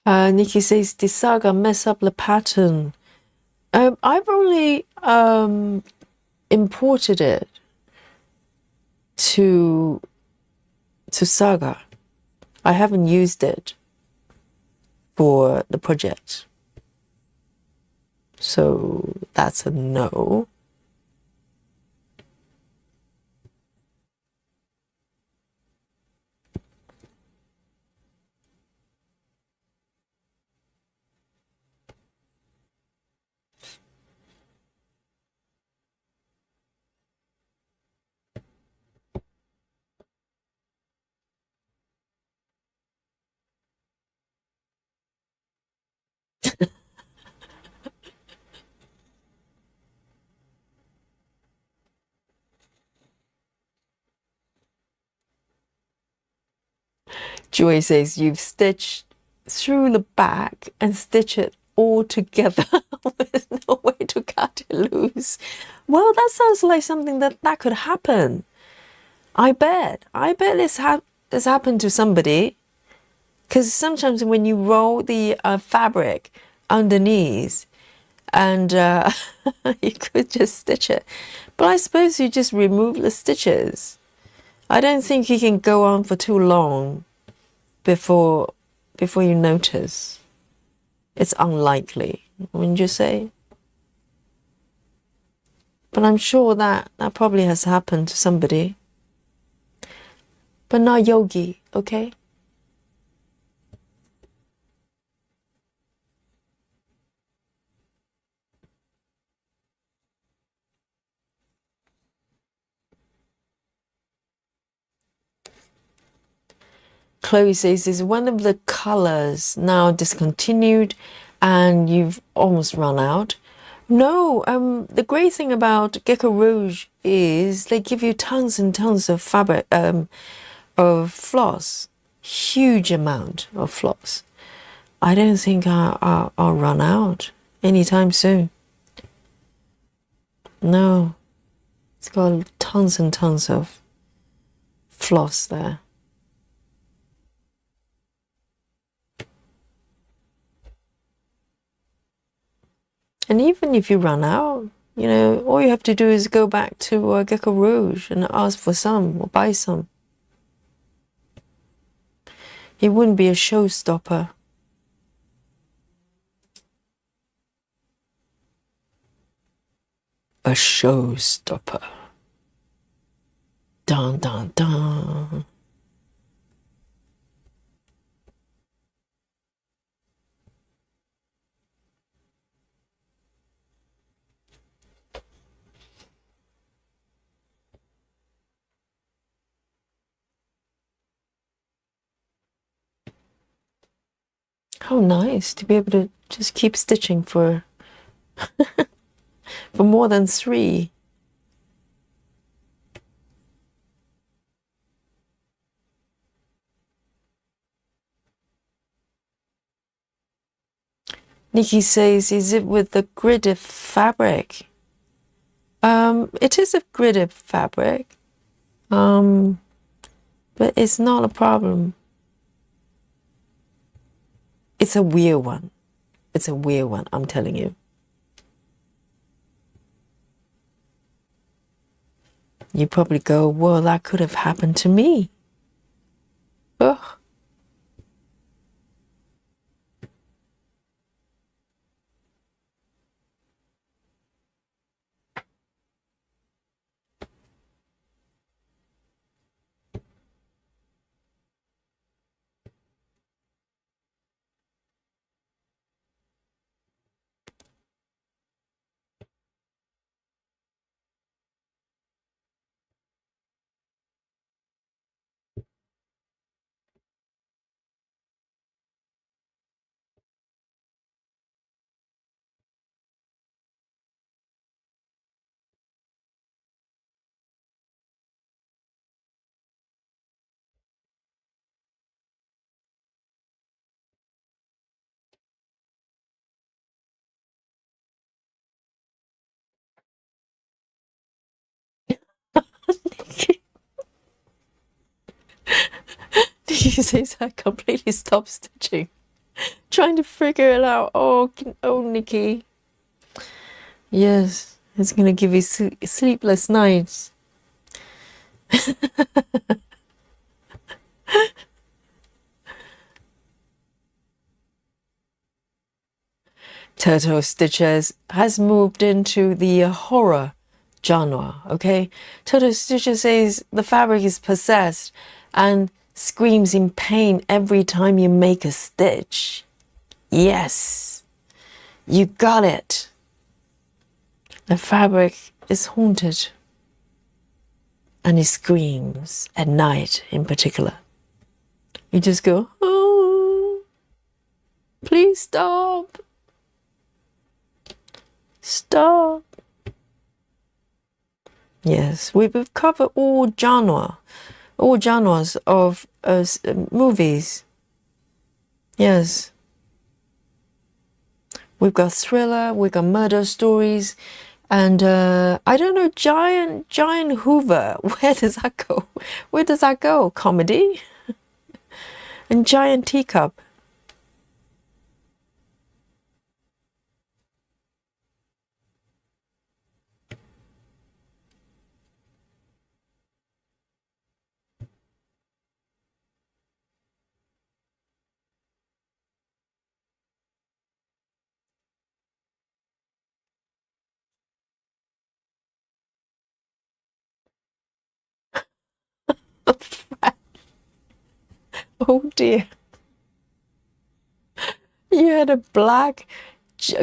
Nikki says, did Saga mess up the pattern? I've only imported it to Saga. I haven't used it for the project. So that's a no. Joy says, you've stitched through the back and stitch it all together with no way to cut it loose. Well, that sounds like something that could happen. I bet it's happened to somebody, because sometimes when you roll the fabric underneath, and you could just stitch it. But I suppose you just remove the stitches. I don't think you can go on for too long before you notice. It's unlikely, wouldn't you say? But I'm sure that probably has happened to somebody. But not Yogi, okay? Chloe says, is one of the colors now discontinued and you've almost run out? No, the great thing about Gecko Rouge is they give you tons and tons of fabric, of floss, huge amount of floss. I don't think I'll run out anytime soon. No, it's got tons and tons of floss there. And even if you run out, you know, all you have to do is go back to Gecko Rouge and ask for some or buy some. It wouldn't be a showstopper. A showstopper. Dun dun dun. How nice to be able to just keep stitching for for more than 3. Nikki says, is it with the gridded fabric? It is a gridded fabric. But it's not a problem. It's a weird one. It's a weird one, I'm telling you. You probably go, well, that could have happened to me. Ugh. Did you say I completely stopped stitching? Trying to figure it out. Oh, Nikki. Yes, it's gonna give you sleepless nights. Turtle Stitches has moved into the horror genre, okay? Turtle Stitches says the fabric is possessed and screams in pain every time you make a stitch. Yes, you got it. The fabric is haunted and it screams at night in particular. You just go, oh, please stop. Stop. Yes, we've covered all genres of movies. Yes. We've got thriller, we've got murder stories, and I don't know, Giant Hoover. Where does that go? Where does that go? Comedy? And Giant Teacup. Oh dear. You had a black,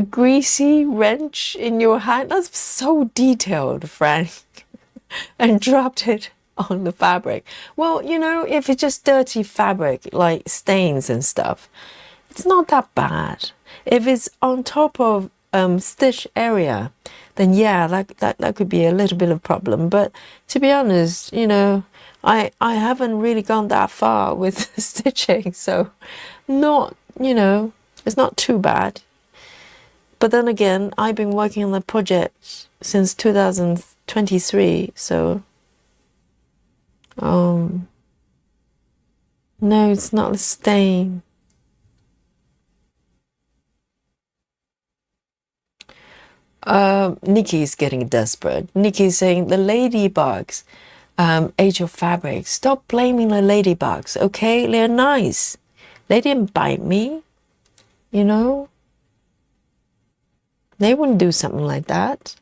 greasy wrench in your hand. That's so detailed, Frank. And dropped it on the fabric. Well, you know, if it's just dirty fabric, like stains and stuff, it's not that bad. If it's on top of stitch area, then yeah, that could be a little bit of problem. But to be honest, you know, I haven't really gone that far with stitching, so not, you know, it's not too bad. But then again, I've been working on the project since 2023, so no, it's not a stain. Nikki's getting desperate. Nikki's saying the ladybugs ate your fabric. Stop blaming the ladybugs, okay? They're nice. They didn't bite me, you know? They wouldn't do something like that.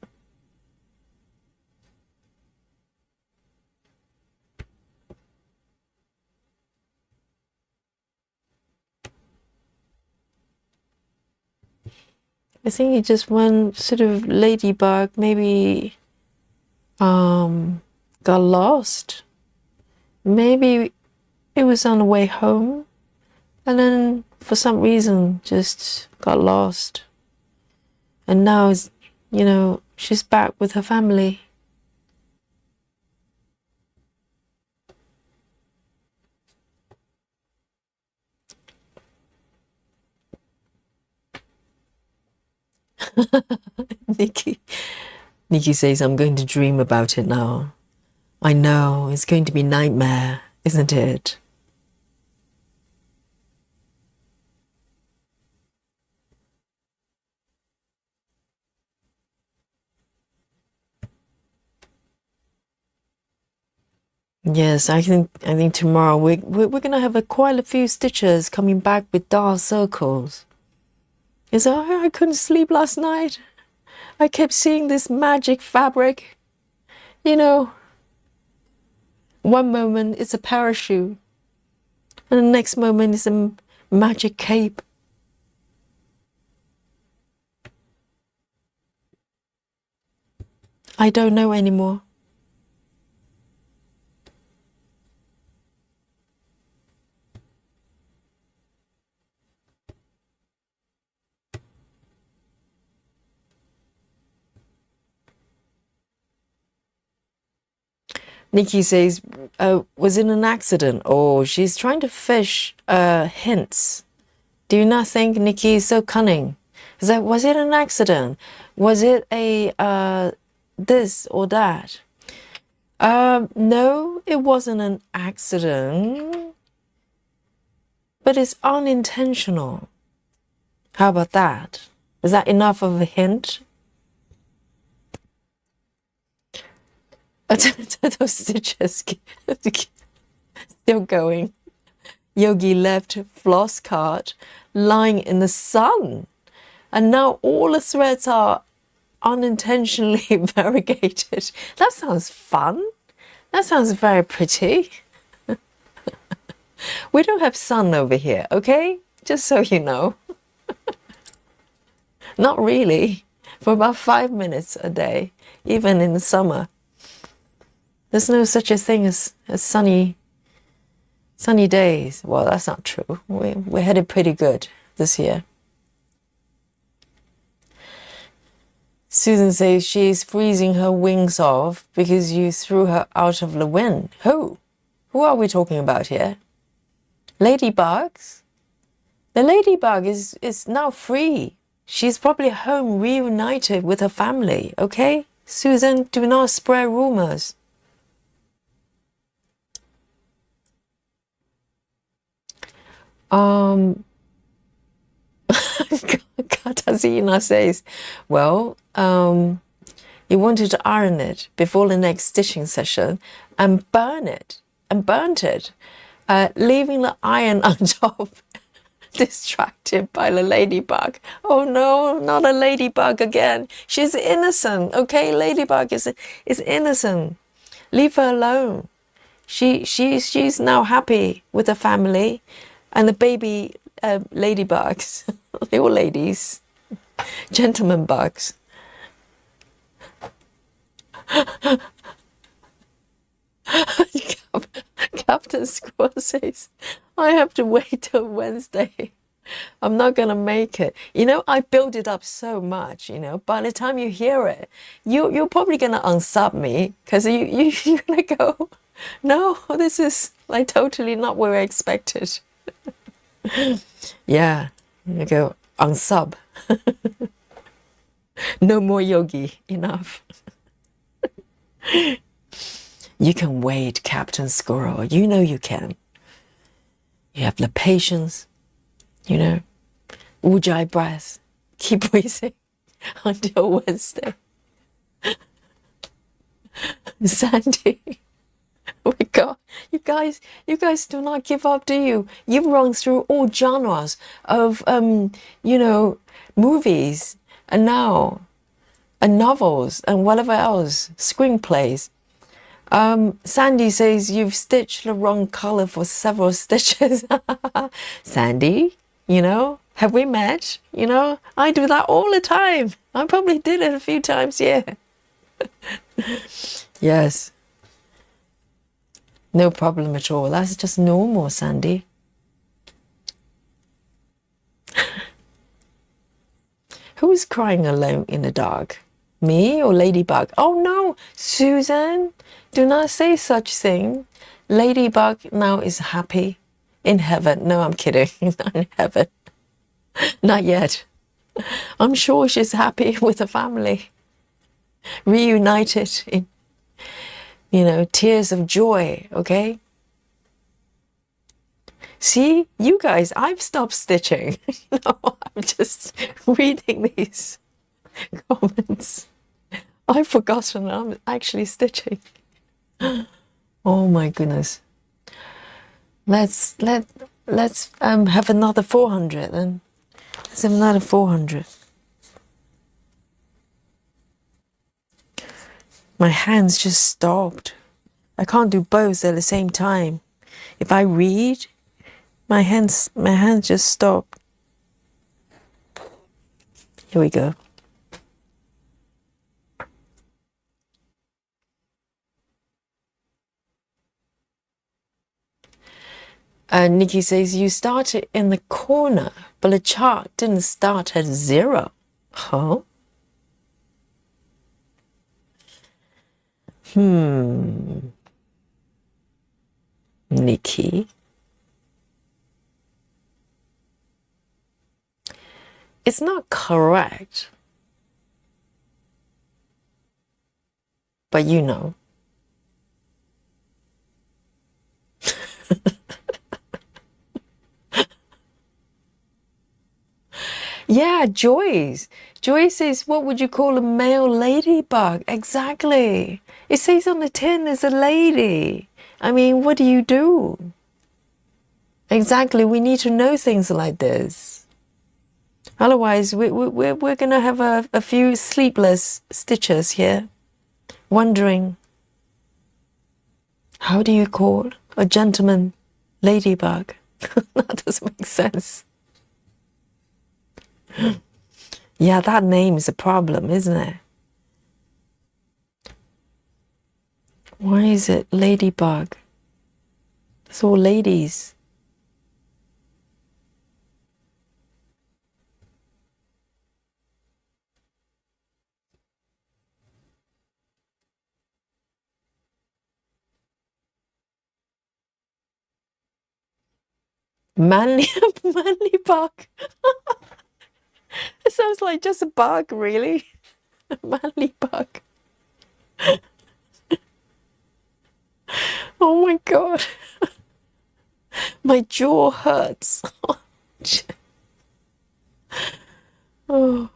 I think it just one sort of ladybug maybe got lost. Maybe it was on the way home and then for some reason just got lost. And now it's, you know, she's back with her family. Nikki says, I'm going to dream about it now. I know, it's going to be nightmare, isn't it? Yes, I think tomorrow we're gonna have quite a few stitchers coming back with dark circles. Is I couldn't sleep last night. I kept seeing this magic fabric. You know, one moment it's a parachute, and the next moment it's a magic cape. I don't know anymore. Nikki says, was it an accident? Or she's trying to fish hints. Do you not think Nikki is so cunning? Is that, was it an accident? Was it a this or that? No, it wasn't an accident. But it's unintentional. How about that? Is that enough of a hint? Those stitches still going. Yogi left floss card lying in the sun, and now all the threads are unintentionally variegated. That sounds fun. That sounds very pretty. We don't have sun over here, okay? Just so you know. Not really. For about 5 minutes a day, even in the summer. There's no such a thing as sunny days. Well, that's not true. We're headed pretty good this year. Susan says she's freezing her wings off because you threw her out of the wind. Who? Who are we talking about here? Ladybugs? The ladybug is now free. She's probably home reunited with her family, okay? Susan, do not spread rumors. Katazina says, well, you wanted to iron it before the next stitching session and burnt it, leaving the iron on top, distracted by the ladybug. Oh no, not a ladybug again. She's innocent, okay? Ladybug is innocent. Leave her alone. She's now happy with her family. And the baby ladybugs, little ladies, gentleman bugs. Captain Squirrel says, I have to wait till Wednesday. I'm not going to make it. You know, I build it up so much, you know, by the time you hear it, you're probably going to unsub me because you're going to go, no, this is like totally not what I expected. Yeah, you go unsub. No more yogi, enough. You can wait, Captain Squirrel. You know you can. You have the patience, you know. Ujjayi breath. Keep breathing. until Wednesday. Sandy. Oh my God, you guys do not give up, do you? You've run through all genres of, you know, movies and novels and whatever else, screenplays. Sandy says you've stitched the wrong color for several stitches. Sandy, you know, have we met? You know, I do that all the time. I probably did it a few times, yeah. Yes. No problem at all. That's just normal, Sandy. Who's crying alone in the dark? Me or Ladybug? Oh no, Susan, do not say such thing. Ladybug now is happy in heaven. No, I'm kidding. Not in heaven. Not yet. I'm sure she's happy with the family. Reunited in, you know, tears of joy, okay? See, you guys, I've stopped stitching. No, I'm just reading these comments. I've forgotten I'm actually stitching. Oh my goodness. Let's have another 400 then. Let's have another 400. My hands just stopped. I can't do both at the same time. If I read, my hands just stop. Here we go. Nikki says, you started in the corner, but the chart didn't start at 0. Huh? Nikki. It's not correct. But you know. Yeah, Joyce. Joyce says, what would you call a male ladybug? Exactly. It says on the tin there's a lady. I mean, what do you do? Exactly. We need to know things like this. Otherwise, we're going to have a few sleepless stitchers here, wondering, how do you call a gentleman ladybug? That doesn't make sense. Yeah, that name is a problem, isn't it? Why is it ladybug? It's all ladies. Manly bug. It sounds like just a bug, really. Manly bug. Oh my God. My jaw hurts. Oh.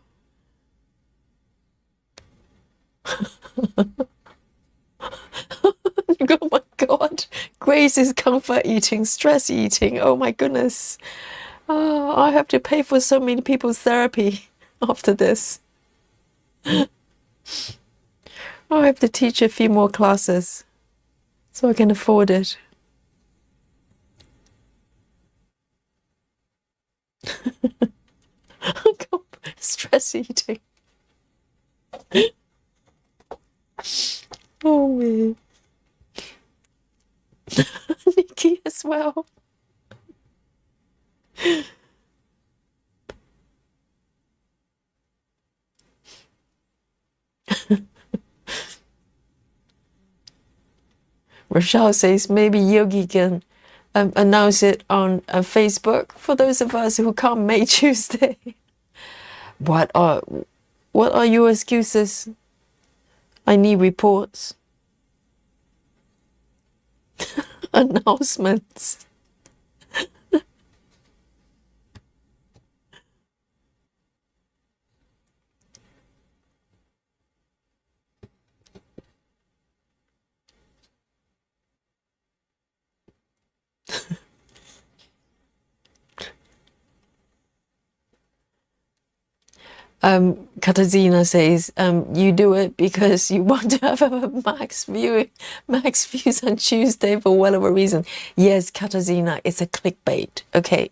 Oh my God. Grace is comfort eating, stress eating. Oh my goodness. Oh, I have to pay for so many people's therapy after this. I have to teach a few more classes so I can afford it. Stress eating. Oh man. Nikki as well. Rochelle says maybe Yogi can announce it on Facebook for those of us who can't make Tuesday. What are your excuses? I need reports. Announcements. Katarzyna says, you do it because you want to have a max views on Tuesday for whatever reason. Yes, Katarzyna, it's a clickbait. Okay,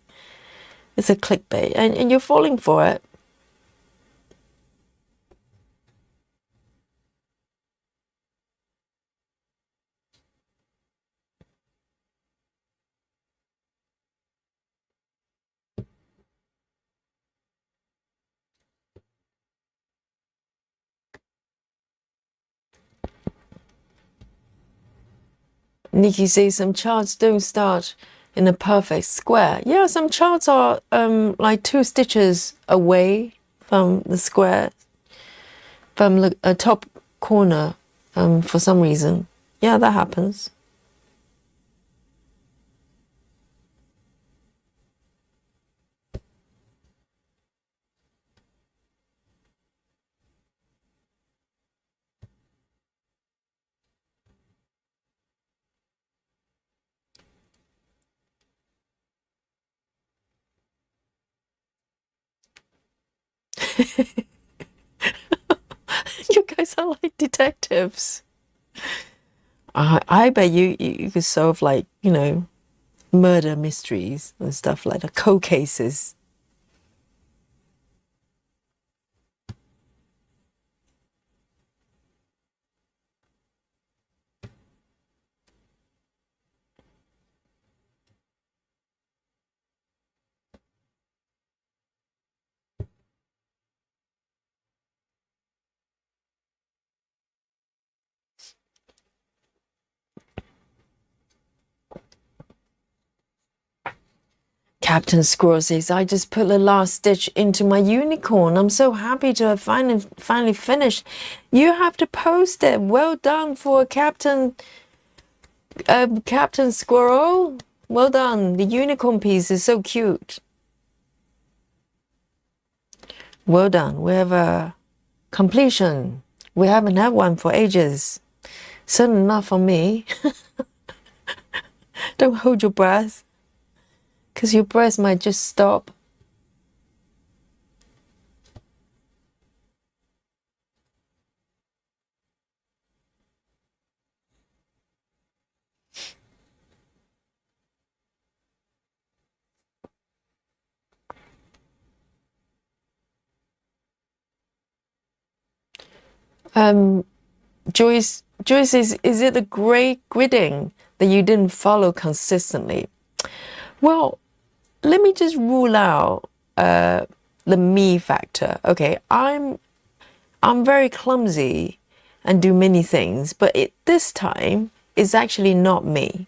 it's a clickbait, and you're falling for it. Nikki says some charts don't start in a perfect square. Yeah, some charts are like 2 stitches away from the square, from the top corner, for some reason. Yeah, that happens. You guys are like detectives. I bet you could solve, like, you know, murder mysteries and stuff like that, cold cases. Captain Squirrel says, I just put the last stitch into my unicorn. I'm so happy to have finally finished. You have to post it. Well done for Captain Squirrel. Well done. The unicorn piece is so cute. Well done. We have a completion. We haven't had one for ages. Certainly not for me. Don't hold your breath, because your breath might just stop. Joyce is it the grey gridding that you didn't follow consistently? Well, let me just rule out the me factor. Okay, I'm very clumsy and do many things, but this time it's actually not me.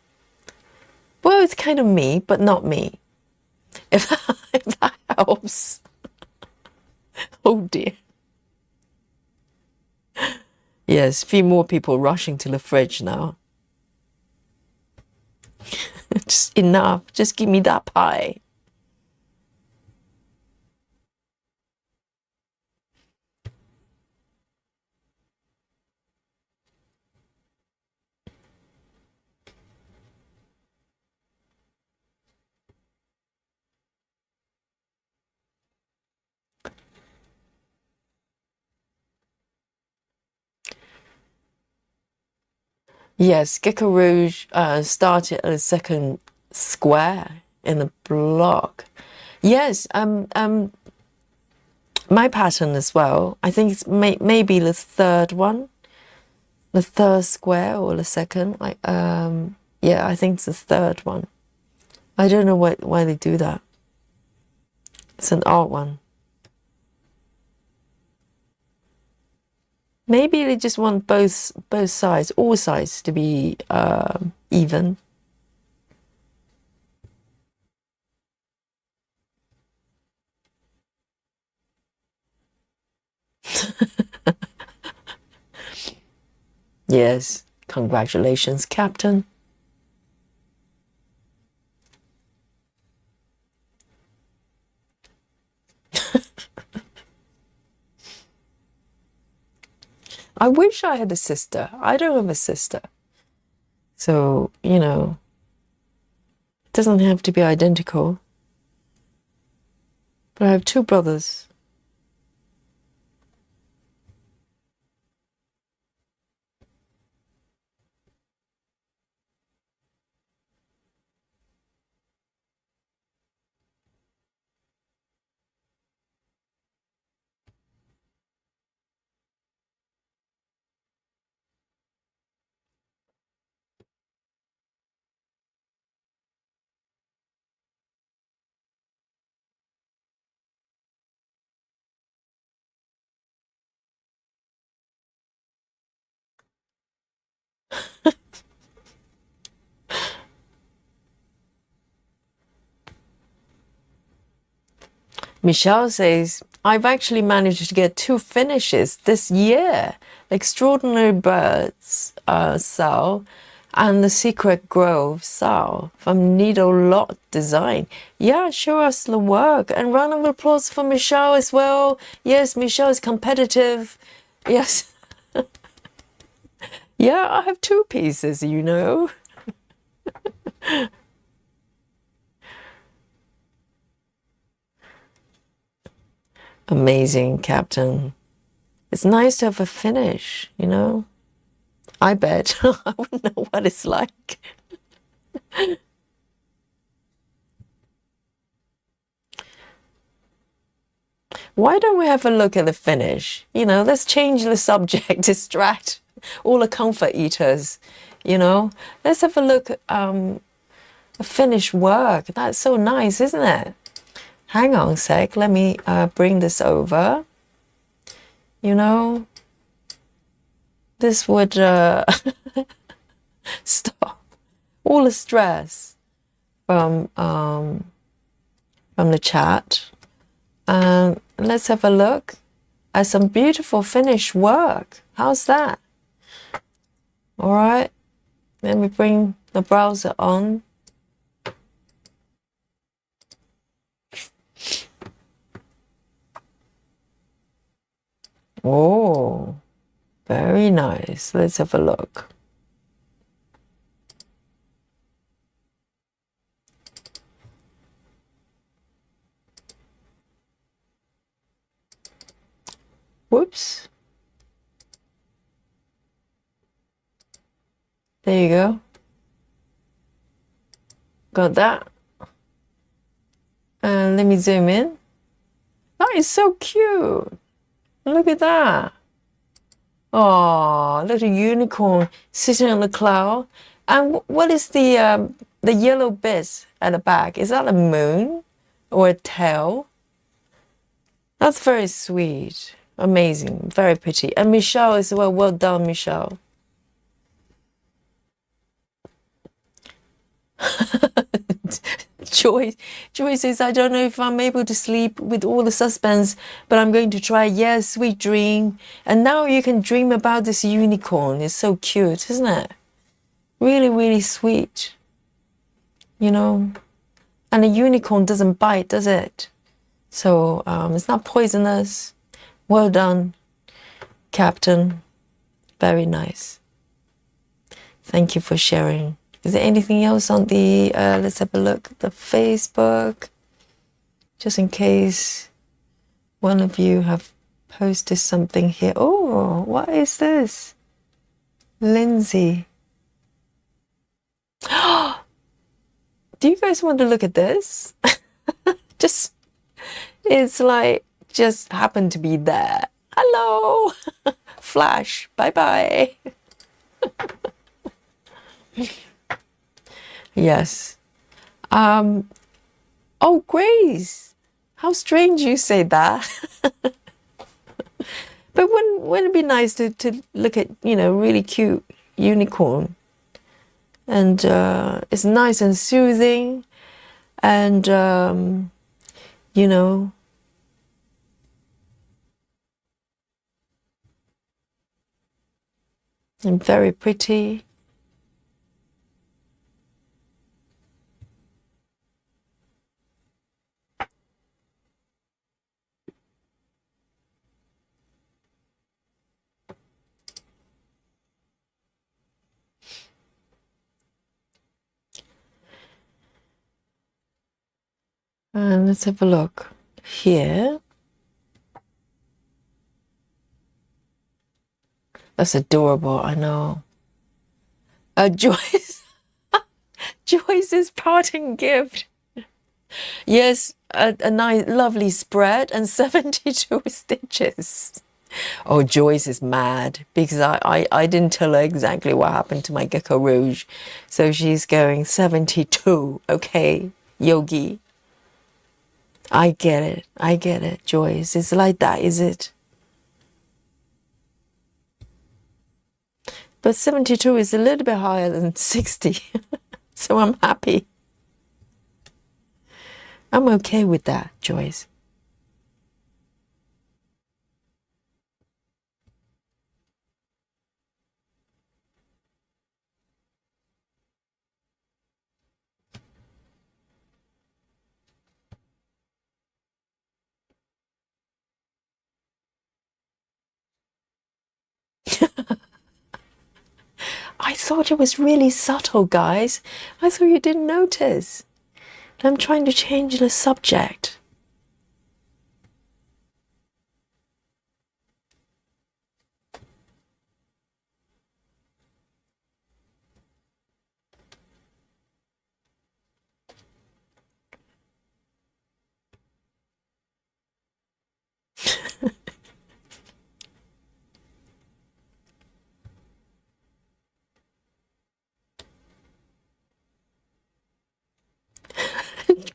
Well, it's kind of me, but not me. If that helps. Oh dear. Yes, a few more people rushing to the fridge now. Just enough. Just give me that pie. Yes, Gecko Rouge started at the second square in the block. Yes, my pattern as well. I think it's maybe the third one, the third square or the second. Like, yeah, I think it's the third one. I don't know why they do that. It's an odd one. Maybe they just want both sides, all sides, to be even. Yes, congratulations, Captain. I wish I had a sister. I don't have a sister. So, you know, it doesn't have to be identical. But I have 2 brothers. Michelle says, I've actually managed to get 2 finishes this year. The Extraordinary Birds Sal and The Secret Grove Sal from Needle Lot Design. Yeah, show us the work. And round of applause for Michelle as well. Yes, Michelle is competitive. Yes. Yeah, I have 2 pieces, you know. Amazing, Captain. It's nice to have a finish, you know. I bet. I wouldn't know what it's like. Why don't we have a look at the finish? You know, let's change the subject, distract all the comfort eaters, you know. Let's have a look at finished work. That's so nice, isn't it? Hang on a sec. Let me bring this over. You know, this would stop all the stress from the chat. And let's have a look at some beautiful finished work. How's that? All right. Let me bring the browser on. Oh, very nice. Let's have a look. Whoops. There you go. Got that. And let me zoom in. That is so cute. Look at that. Oh, little unicorn sitting on the cloud. And what is the yellow bit at the back? Is that a moon or a tail? That's very sweet. Amazing. Very pretty. And Michelle as well. Well done, Michelle. Joy says, I don't know if I'm able to sleep with all the suspense, but I'm going to try. Yes, sweet dream. And now you can dream about this unicorn. It's so cute, isn't it? Really, really sweet. You know? And a unicorn doesn't bite, does it? So it's not poisonous. Well done, Captain. Very nice. Thank you for sharing. Is there anything else on the, let's have a look, the Facebook, just in case one of you have posted something here. Oh, what is this? Lindsay. Do you guys want to look at this? It's like, just happened to be there. Hello. Flash. Bye-bye. Yes. Oh, Grace. How strange you say that. But wouldn't it be nice to look at, you know, really cute unicorn? And it's nice and soothing. And, you know, and very pretty. And let's have a look here. That's adorable, I know. Joyce. Joyce's parting gift. Yes, a nice, lovely spread and 72 stitches. Oh, Joyce is mad because I didn't tell her exactly what happened to my gecko rouge. So she's going 72. Okay, Yogi. I get it, Joyce. It's like that, is it? But 72 is a little bit higher than 60. So I'm happy. I'm okay with that, Joyce. I thought it was really subtle, guys. I thought you didn't notice. I'm trying to change the subject.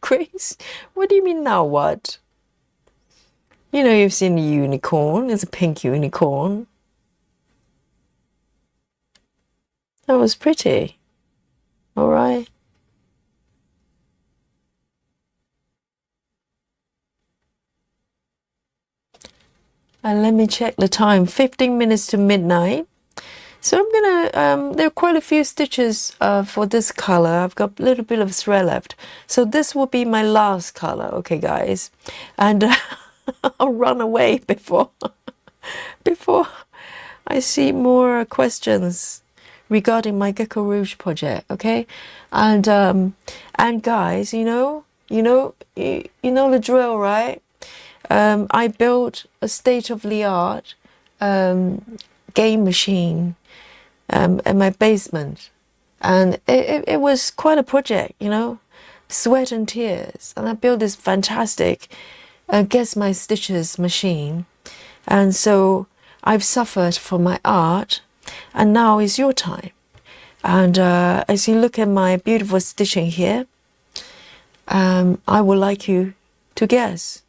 Grace, what do you mean now what? You know, you've seen the unicorn. It's a pink unicorn. That was pretty. All right. And let me check the time. 15 minutes to midnight. So I'm gonna, there are quite a few stitches for this color. I've got a little bit of thread left. So this will be my last color, okay guys? And I'll run away before I see more questions regarding my Gecko Rouge project, okay? And guys, you know the drill, right? I built a state-of-the-art game machine in my basement, and it was quite a project, you know, sweat and tears. And I built this fantastic Guess My Stitches machine, and so I've suffered for my art, and now is your time. And as you look at my beautiful stitching here, I would like you to guess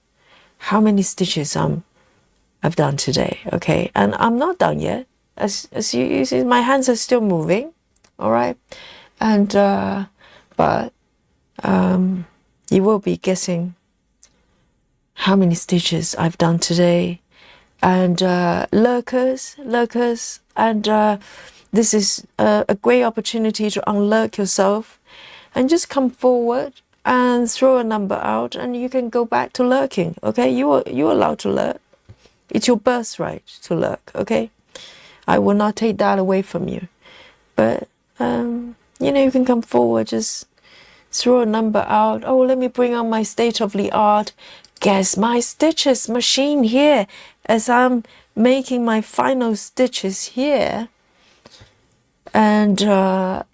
how many stitches I've done today, okay? And I'm not done yet. As you see, my hands are still moving, all right? And but you will be guessing how many stitches I've done today. And lurkers, and this is a great opportunity to unlurk yourself and just come forward and throw a number out, and you can go back to lurking, okay? You're allowed to lurk. It's your birthright to lurk, okay? I will not take that away from you. But, you know, you can come forward, just throw a number out. Oh, let me bring on my state-of-the-art Guess My Stitches machine here as I'm making my final stitches here. And let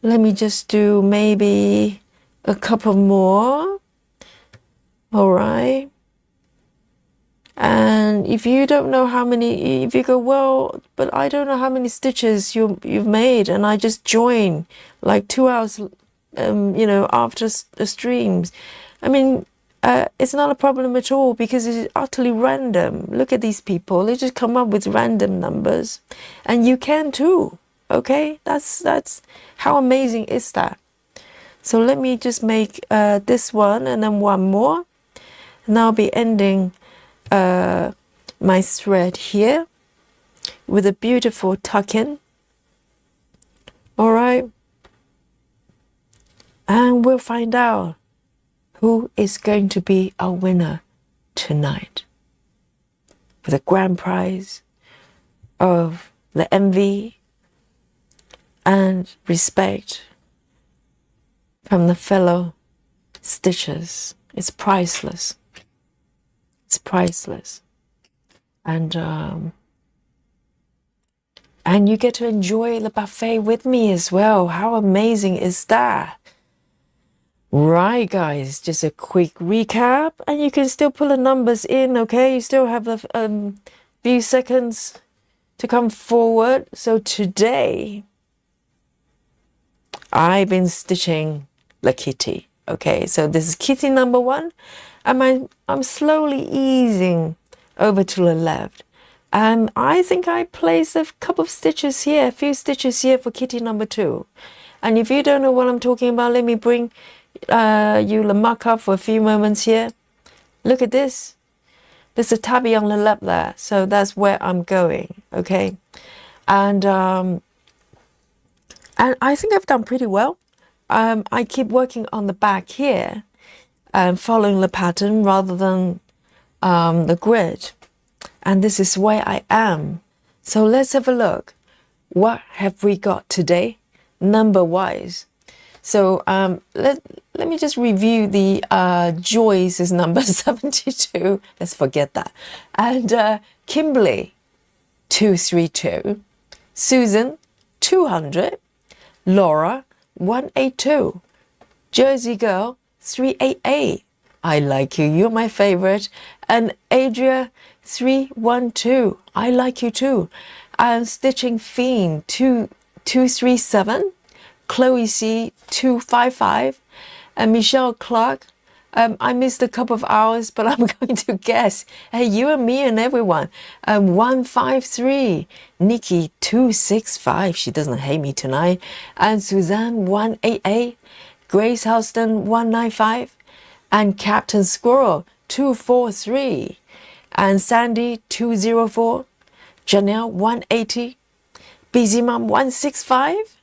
me just do maybe a couple more. All right. And if you don't know how many, if you go, well, but I don't know how many stitches you've made, and I just join like 2 hours, you know, after the streams. I mean, it's not a problem at all because it's utterly random. Look at these people; they just come up with random numbers, and you can too. Okay, that's how amazing is that? So let me just make this one and then one more, and I'll be ending my thread here with a beautiful tuck-in. All right, and we'll find out who is going to be our winner tonight with a grand prize of the envy and respect from the fellow stitchers. It's priceless. It's priceless. And you get to enjoy the buffet with me as well. How amazing is that? Right, guys, just a quick recap, and you can still put the numbers in, okay? You still have a few seconds to come forward. So today, I've been stitching the kitty, okay? So this is kitty number 1, and I'm slowly easing over to the left. And I think I placed a couple of stitches here, a few stitches here for kitty number 2. And if you don't know what I'm talking about, let me bring you the mark up for a few moments here. Look at this. There's a tabby on the left there, so that's where I'm going, okay? And I think I've done pretty well. I keep working on the back here, following the pattern rather than the grid. And this is where I am. So let's have a look. What have we got today, number-wise? So let me just review the Joyce is number 72. Let's forget that. And Kimberly, 232. Susan, 200. Laura, 182. Jersey Girl, 388. I like you. You're my favorite. And Adria, 312. I like you too. And Stitching Fiend, 237. Chloe C, 255. And Michelle Clark, I missed a couple of hours, but I'm going to guess. Hey, you and me and everyone. 153. Nikki, 265. She doesn't hate me tonight. And Suzanne, 188. Grace Houston, 195. And Captain Squirrel, 243. And Sandy, 204. Janelle, 180. Busy Mom, 165.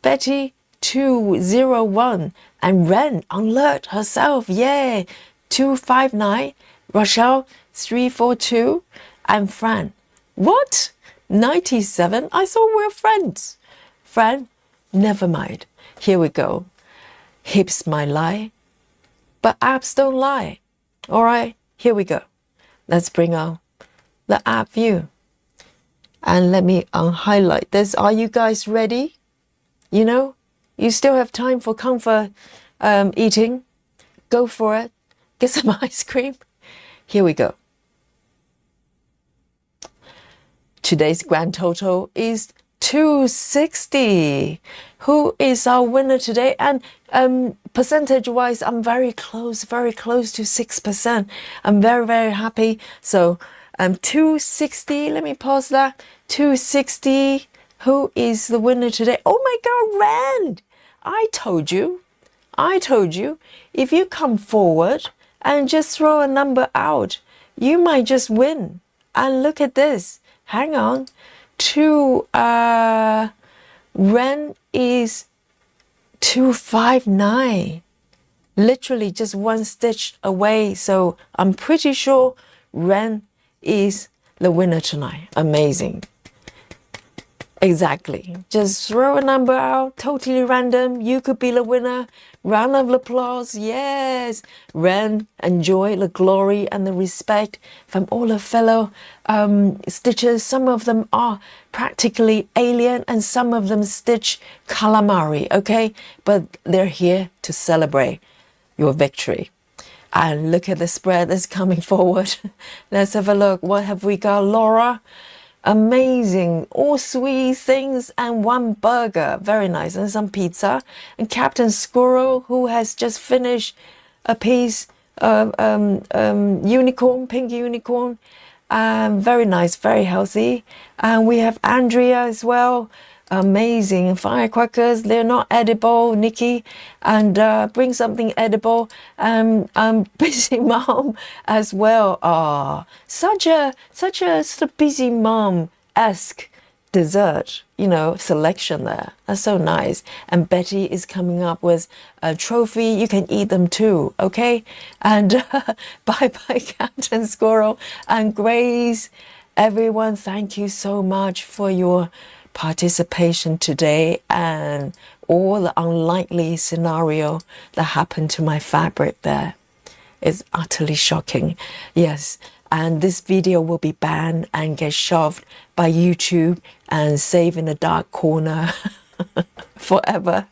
Betty, 201. And Ren, alert herself, yay, 259. Rochelle, 342. And Fran, what? 97? I thought we were friends. Fran, never mind. Here we go. Hips might lie, but apps don't lie. All right, here we go. Let's bring on the app view. And let me highlight this. Are you guys ready? You know, you still have time for comfort eating. Go for it. Get some ice cream. Here we go. Today's grand total is 260. Who is our winner today? And percentage-wise, I'm very close to 6%. I'm very, very happy. So 260, let me pause that. 260. Who is the winner today? Oh my God, Rand! I told you, if you come forward and just throw a number out, you might just win. And look at this. Hang on. Ren is 259. Literally just one stitch away. So I'm pretty sure Ren is the winner tonight. Amazing. Exactly. Just throw a number out, totally random. You could be the winner. Round of applause. Yes. Ren, enjoy the glory and the respect from all the fellow stitchers. Some of them are practically alien and some of them stitch calamari, okay? But they're here to celebrate your victory. And look at the spread that's coming forward. Let's have a look. What have we got? Laura. Amazing, all sweet things and one burger, very nice, and some pizza. And Captain Squirrel, who has just finished a piece of unicorn, pink unicorn, very nice, very healthy. And we have Andrea as well, amazing. Firecrackers, they're not edible, Nikki, and bring something edible. Busy Mom as well. Such a sort of Busy Mom-esque dessert, you know, selection there. That's so nice. And Betty is coming up with a trophy. You can eat them too, okay? And bye-bye, Captain Squirrel and Grace. Everyone, thank you so much for your participation today and all the unlikely scenario that happened to my fabric there. It's utterly shocking. Yes. And this video will be banned and get shoved by YouTube and saved in a dark corner forever.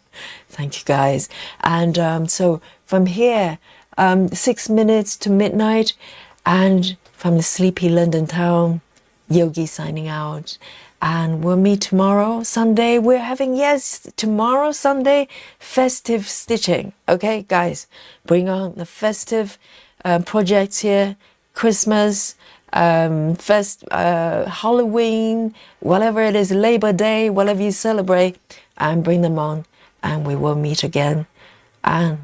Thank you guys. And so from here, 6 minutes to midnight, and from the sleepy London town, Yogi signing out. And we'll meet tomorrow, Sunday. We're having, yes, tomorrow, Sunday, festive stitching. Okay, guys, bring on the festive projects here. Christmas, Halloween, whatever it is, Labor Day, whatever you celebrate, and bring them on. And we will meet again. And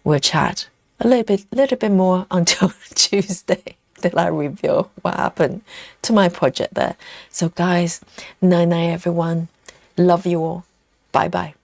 we'll chat a little bit more until Tuesday. Till I reveal what happened to my project there. So guys, night night everyone. Love you all. Bye bye.